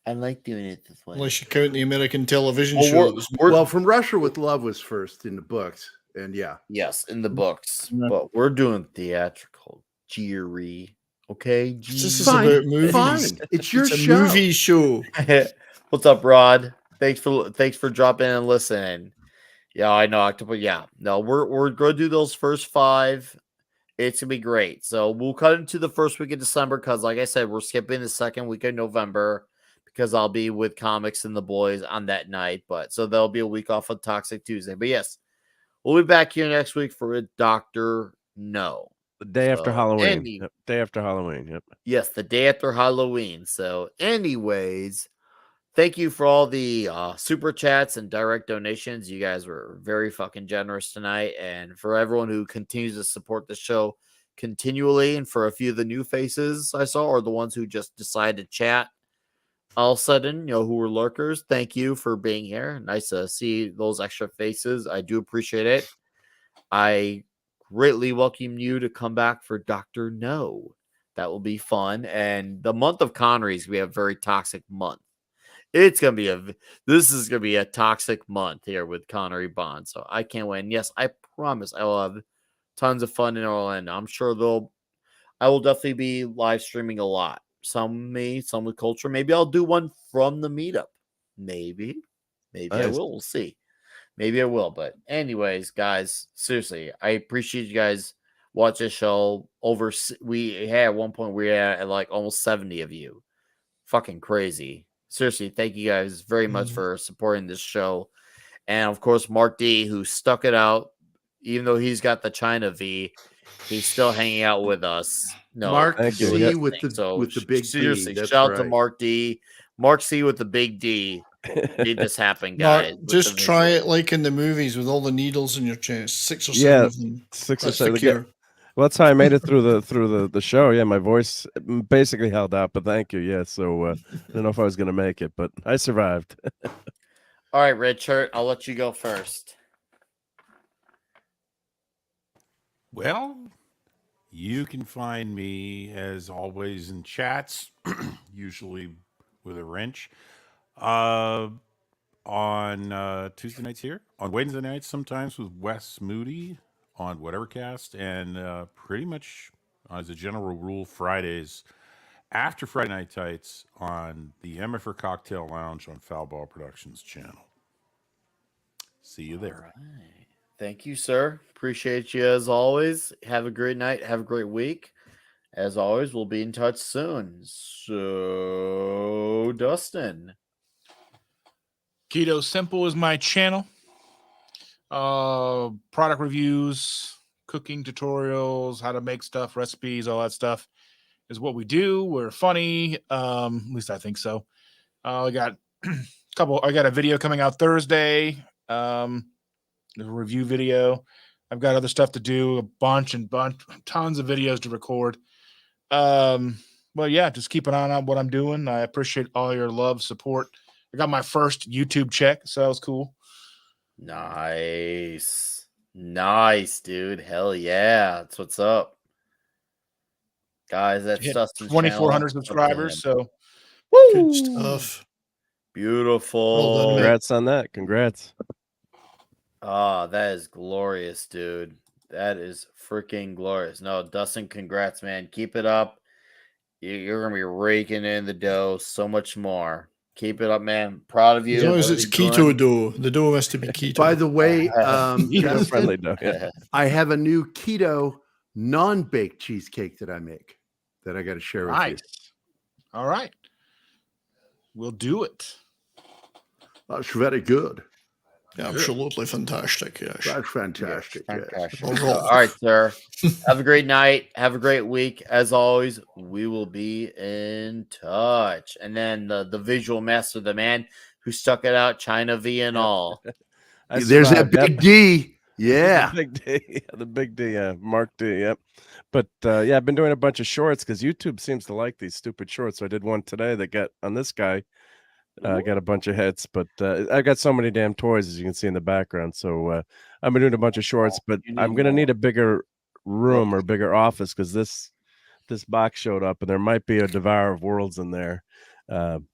I like doing it this way. Unless you count the American television show. Well, From Russia with Love was first in the books. And yes, in the books. But we're doing theatrical. Gerry. Okay? This is about movies. Fine. It's your show. A movie show. What's up, Rod? Thanks for dropping in and listening. Yeah, I know. But yeah, no, we're going to do those first 5. It's gonna be great. So we'll cut into the first week of December because, like I said, we're skipping the second week of November because I'll be with Comics and the Boys on that night. But so there'll be a week off of Toxic Tuesday. But yes, we'll be back here next week for a Dr. No. The day after Halloween. Day after Halloween. Yep. Yes, the day after Halloween. So, anyways, thank you for all the super chats and direct donations. You guys were very fucking generous tonight. And for everyone who continues to support the show continually, and for a few of the new faces I saw, or the ones who just decided to chat all of a sudden, who were lurkers, thank you for being here. Nice to see those extra faces. I do appreciate it. I greatly welcome you to come back for Dr. No. That will be fun. And the month of Connery's, we have a very toxic month. This is gonna be a toxic month here with Connery Bond. So I can't wait. And yes, I promise I will have tons of fun in Orlando. I'm sure I will definitely be live streaming a lot. Some me, some with culture. Maybe I'll do one from the meetup. Maybe nice. I will. We'll see. Maybe I will. But anyways, guys, seriously, I appreciate you guys watch this show. At one point we had like almost 70 of you. Fucking crazy. Seriously, thank you guys very much for supporting this show. And of course, Mark D, who stuck it out, even though he's got the China V, he's still hanging out with us. No, Mark C with the big seriously, D. Shout out to Mark D. Mark C with the big D. Made this happen, guys. Mark, just try it like in the movies with all the needles in your chest. 6 or 7 of them. 6 That's or 7. the cure. Well, that's how I made it through the show. Yeah, my voice basically held out, but thank you. Yeah, so I don't know if I was going to make it, but I survived. All right, Red Shirt, I'll let you go first. Well, you can find me, as always, in chats, usually with a wrench, on Tuesday nights here, on Wednesday nights sometimes with Wes Moody, on Whatever Cast, and pretty much as a general rule, Fridays after Friday Night Tights on the MFR Cocktail Lounge on Foul Ball Productions channel. See you there. All right. Thank you, sir. Appreciate you as always. Have a great night. Have a great week. As always, we'll be in touch soon. So, Dustin. Keto Simple is my channel. Product reviews, cooking tutorials, how to make stuff, recipes, all that stuff is what we do. We're funny. At least I think so. I got I got a video coming out Thursday. A review video. I've got other stuff to do, tons of videos to record. Well, yeah, just keep an eye on what I'm doing. I appreciate all your love, support. I got my first YouTube check, so that was cool. Nice, dude. Hell yeah, that's what's up, guys. That's Dustin's 2,400 subscribers. So, woo, good stuff. Beautiful. Well done, mate. Congrats on that. Congrats. Oh, that is glorious, dude. That is freaking glorious. No, Dustin, congrats, man. Keep it up. You're going to be raking in the dough so much more. Keep it up, man. Proud of you. As long as it's keto dough. The dough has to be keto. By the way, friendly dough. Yeah. I have a new keto non-baked cheesecake that I make that I got to share with you. All right. We'll do it. That's very good. Absolutely fantastic. Yes. That's fantastic. Yes, Yes. fantastic. All right, sir. Have a great night. Have a great week. As always, we will be in touch. And then the visual master, the man who stuck it out, China V and all. There's that big D. Yeah. The big D. The big D. Mark D. Yep. But yeah, I've been doing a bunch of shorts because YouTube seems to like these stupid shorts. So I did one today that got on this guy. Got a bunch of hits, but I got so many damn toys, as you can see in the background. So I've been doing a bunch of shorts, but I'm going to need a bigger room or bigger office because this box showed up and there might be a Devour of Worlds in there.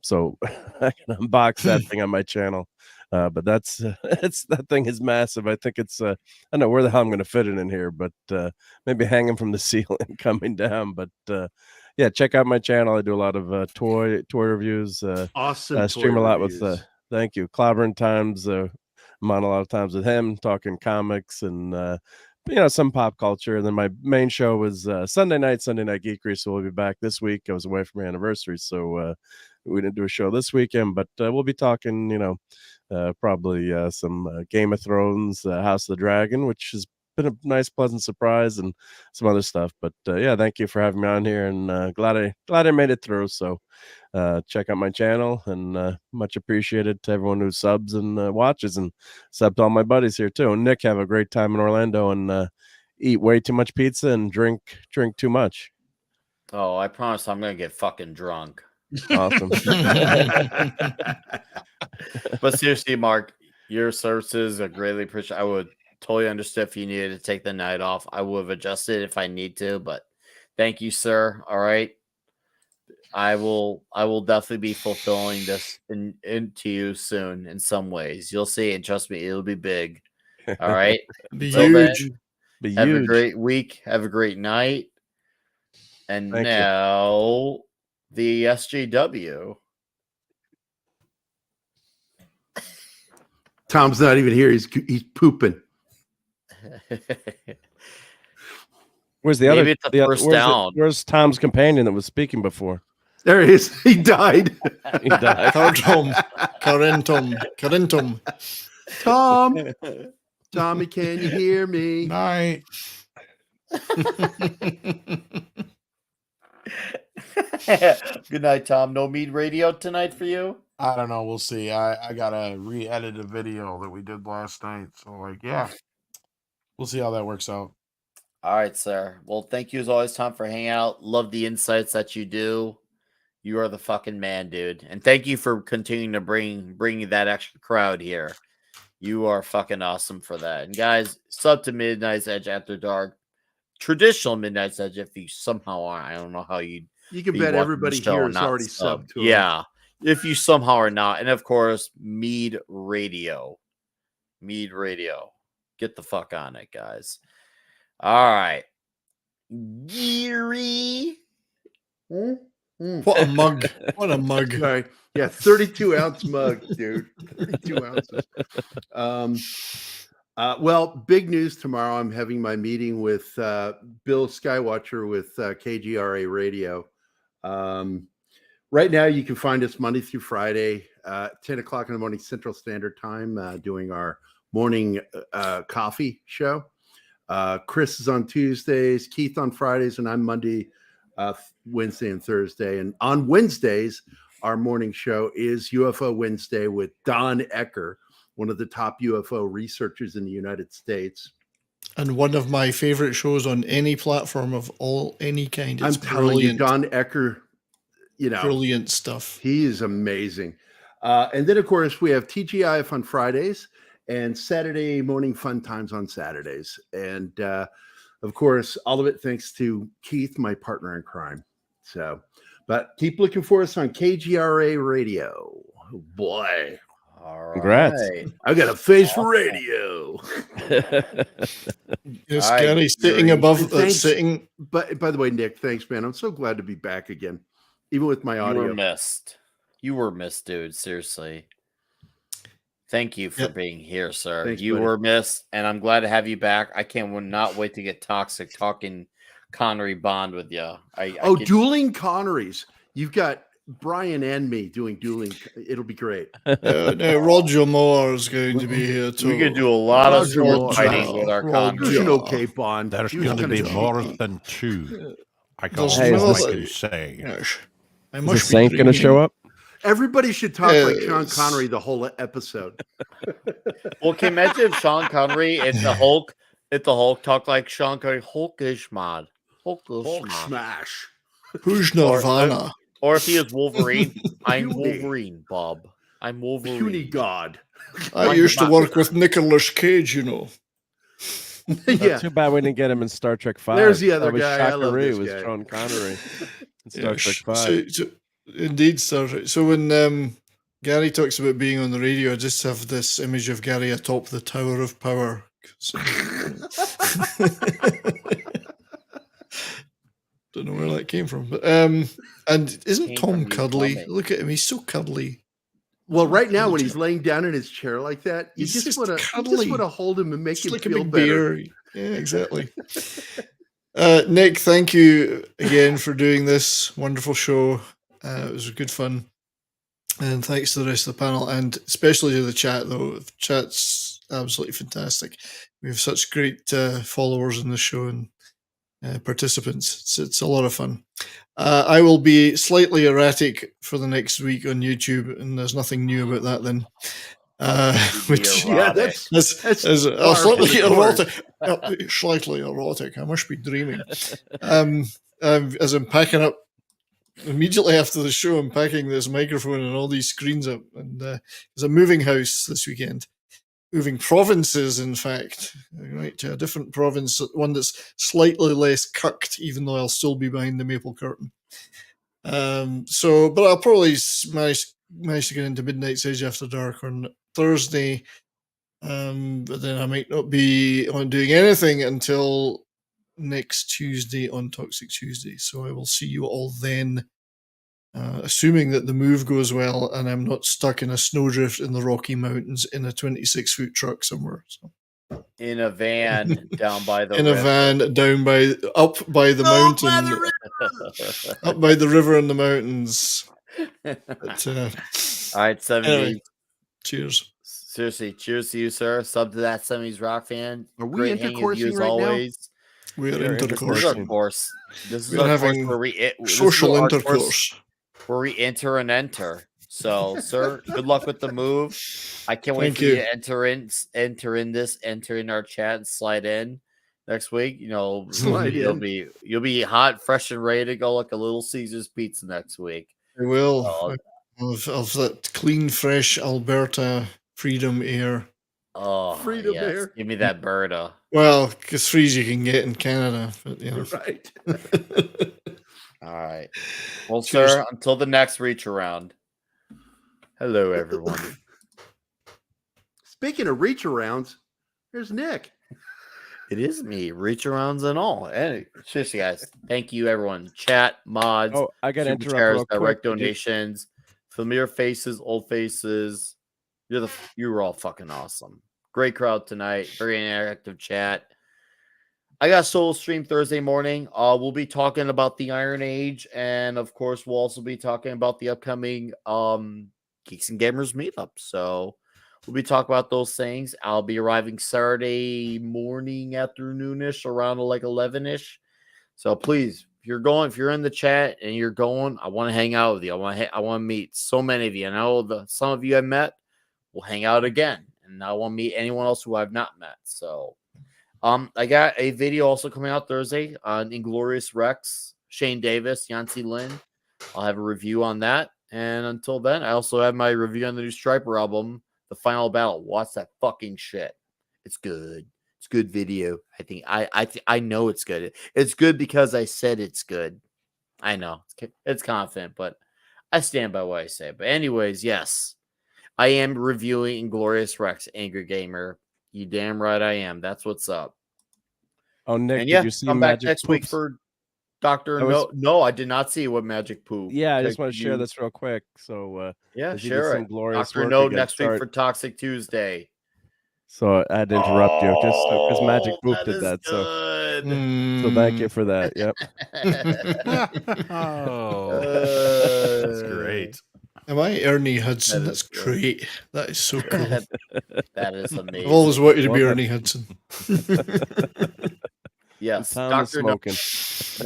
So I can unbox that thing on my channel. But that's that thing is massive. I think it's I don't know where the hell I'm going to fit it in here, but maybe hanging from the ceiling coming down. But yeah, check out my channel. I do a lot of toy reviews. Awesome. Stream a lot with thank you, Clobbering Times. I'm on a lot of times with him talking comics and some pop culture. And then my main show was Sunday night geekery. So we'll be back this week. I was away for my anniversary, so we didn't do a show this weekend, but we'll be talking probably some Game of Thrones, House of the Dragon, which has been a nice pleasant surprise, and some other stuff. But yeah, thank you for having me on here, and glad I made it through. So check out my channel, and much appreciated to everyone who subs and watches, and sub to all my buddies here too. And Nick, have a great time in Orlando, and eat way too much pizza and drink too much. Oh, I promise I'm gonna get fucking drunk. Awesome. But seriously, Mark, your services are greatly appreciated. I would totally understand if you needed to take the night off. I would have adjusted if I need to, but thank you, sir. All right. I will definitely be fulfilling this into you soon in some ways. You'll see, and trust me, it'll be big. All right. Be huge. Have a great week. Have a great night. And Thank now the SJW. Tom's not even here. He's pooping. Where's the Maybe other? it's the first down. Where's Tom's companion that was speaking before? There he is. He died. He died. Carentum. Tom. Tommy, can you hear me? Night. Good night, Tom. No Mead Radio tonight for you? I don't know. We'll see. I gotta re-edit a video that we did last night. So yeah, we'll see how that works out. All right, sir. Well, thank you as always, Tom, for hanging out. Love the insights that you do. You are the fucking man, dude. And thank you for continuing to bring that extra crowd here. You are fucking awesome for that. And guys, sub to Midnight's Edge After Dark. Traditional Midnight's Edge, if you somehow are. I don't know how you can bet everybody here is already subbed to him. Yeah. If you somehow are not. And of course, Mead Radio. Mead Radio. Get the fuck on it, guys. All right. Geary. What a mug. What a mug. Sorry. Yeah, 32-ounce mug, dude. 32 ounces. Well, big news tomorrow. I'm having my meeting with Bill Skywatcher with KGRA Radio. Right now, you can find us Monday through Friday, 10 o'clock in the morning Central Standard Time, doing our morning coffee show. Chris is on Tuesdays, Keith on Fridays, and I'm Monday, Wednesday, and Thursday. And on Wednesdays, our morning show is UFO Wednesday with Don Ecker, one of the top UFO researchers in the United States. And one of my favorite shows on any platform of any kind. It's I'm telling you, Don Ecker, brilliant stuff. He is amazing. And then, of course, we have TGIF on Fridays and Saturday morning fun times on Saturdays. And, of course, all of it thanks to Keith, my partner in crime. So, but keep looking for us on KGRA Radio. Oh, boy. All Congrats. right. I got a face for radio. Yes, Gerry sitting above sitting. But by the way, Nick, thanks, man. I'm so glad to be back again, even with my audio. You were missed. You were missed, dude. Seriously. Thank you for being here, sir. Thanks, you buddy. were missed, and I'm glad to have you back. I not wait to get toxic talking Connery Bond with you. Dueling Connerys. You've got Brian and me doing dueling. It'll be great. Now Roger Moore is going to be here too. We could do a lot of Roger Moore. fighting with our Connery. There's an okay Bond. There's He was going to kinda be cheeky. more than two. I can There's almost no- can say. Yes. I Is must the Saint going to show up? Everybody should talk like Sean Yes. Connery the whole episode. Well, can you imagine if Sean Connery and the Hulk, talk like Sean Connery? Hulkish mod. Hulk smash. Who's Nirvana? Or if he is Wolverine, I'm Puny. Wolverine, Bob. I'm Wolverine. Puny God. I used to work with Nicolas Cage, you know. Yeah. Too bad we didn't get him in Star Trek 5. There's the other That was guy. I love Shakaru, this was guy. Sean Connery in Star Yes. Trek 5. So, indeed, Star Trek. So when Gary talks about being on the radio, I just have this image of Gary atop the Tower of Power. Don't know where that came from, but and isn't Came Tom from you, cuddly? Tommy. Look at him; he's so cuddly. Well, right now when he's laying down in his chair like that, you He's just just want cuddly. to hold him and make Just him like a feel big better. bear. Yeah, exactly. Nick, thank you again for doing this wonderful show. It was good fun. And thanks to the rest of the panel, and especially to the chat, though. The chat's absolutely fantastic. We have such great followers in the show and participants. It's a lot of fun. I will be slightly erratic for the next week on YouTube, and there's nothing new about that then. Which Yeah, that's is par for slightly the course. erotic. Slightly erotic. I must be dreaming. As I'm packing up immediately after the show, I'm packing this microphone and all these screens up, and there's a moving house this weekend. Moving provinces, in fact, right to a different province, one that's slightly less cucked, even though I'll still be behind the maple curtain. But I'll probably manage to get into Midnight's Edge After Dark on Thursday. But then I might not be on doing anything until next Tuesday on Toxic Tuesday. So I will see you all then, assuming that the move goes well and I'm not stuck in a snowdrift in the Rocky Mountains in a 26-foot truck somewhere. So. In a van down by the In river. a van up by the mountain, up by the river and the mountains. But, All right, 70s. anyway, cheers. Seriously, cheers to you, sir. Sub to that 70s rock fan. Are we Great hanging with you intercoursing as right now? always. We are You're This is intercourse. our course. This is We're our course having where this is social our course intercourse. where we enter and enter. So, sir, good luck with the move. I can't wait Thank for you you. to enter in our chat and slide in next week. You know, Slide you'll in. be hot, fresh, and ready to go like a Little Caesars pizza next week. I will. Oh. Of that clean, fresh Alberta freedom air. Oh, Freedom yes. air. Give me that Berta. Well, as free as you can get in Canada. But, you know. You're right. All right. Well, Cheers. sir, until the next reach around. Hello, everyone. Speaking of reach arounds, there's Nick. It is me, reach arounds and all. And seriously, guys, thank you, everyone. Chat, mods, Oh, I got to super interrupt chairs, real quick. direct Did you- donations, familiar faces, old faces. You were all fucking awesome. Great crowd tonight. Very interactive chat. I got solo stream Thursday morning. We'll be talking about the Iron Age, and of course, we'll also be talking about the upcoming Geeks and Gamers meetup. So we'll be talking about those things. I'll be arriving Saturday morning, afternoonish, around like 11ish. So please, if you're in the chat and you're going, I want to hang out with you. I want to meet so many of you. I know some of you I met. We'll hang out again, and I want to meet anyone else who I've not met. So. I got a video also coming out Thursday on Inglorious Rex, Shane Davis, Yancy Lin. I'll have a review on that. And until then, I also have my review on the new Striper album, The Final Battle. Watch that fucking shit. It's good. It's good video. I know it's good. It's good because I said it's good. I know. It's confident, but I stand by what I say. But anyways, yes. I am reviewing Inglorious Rex, Angry Gamer. You damn right I am. That's what's up. Oh, Nick, And did yeah, you see come back Magic next week Poops? for Doctor. I was- No, I did not see what Magic Poop. Yeah, I just want to Could share you- this real quick. So, Yeah, 'cause he did share some it. glorious Doctor work No against next week Art. for Toxic Tuesday. So I had to interrupt you just because Magic Poop that did is that. So, good. so thank you for that. Yep. Oh, that's great. Am I Ernie Hudson? That That's is good. great. That is so cool. That is amazing. I've always wanted to be Well, Ernie Hudson. Yes, Tom is Doctor No smoking.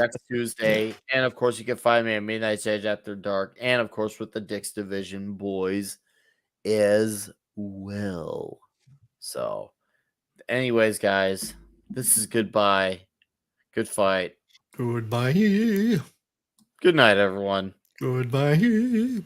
next Tuesday, and of course you can find me at Midnight Edge After Dark, and of course with the Dix Division boys as well. So, anyways, guys, this is goodbye. Good fight. Goodbye. Good night, everyone. Goodbye.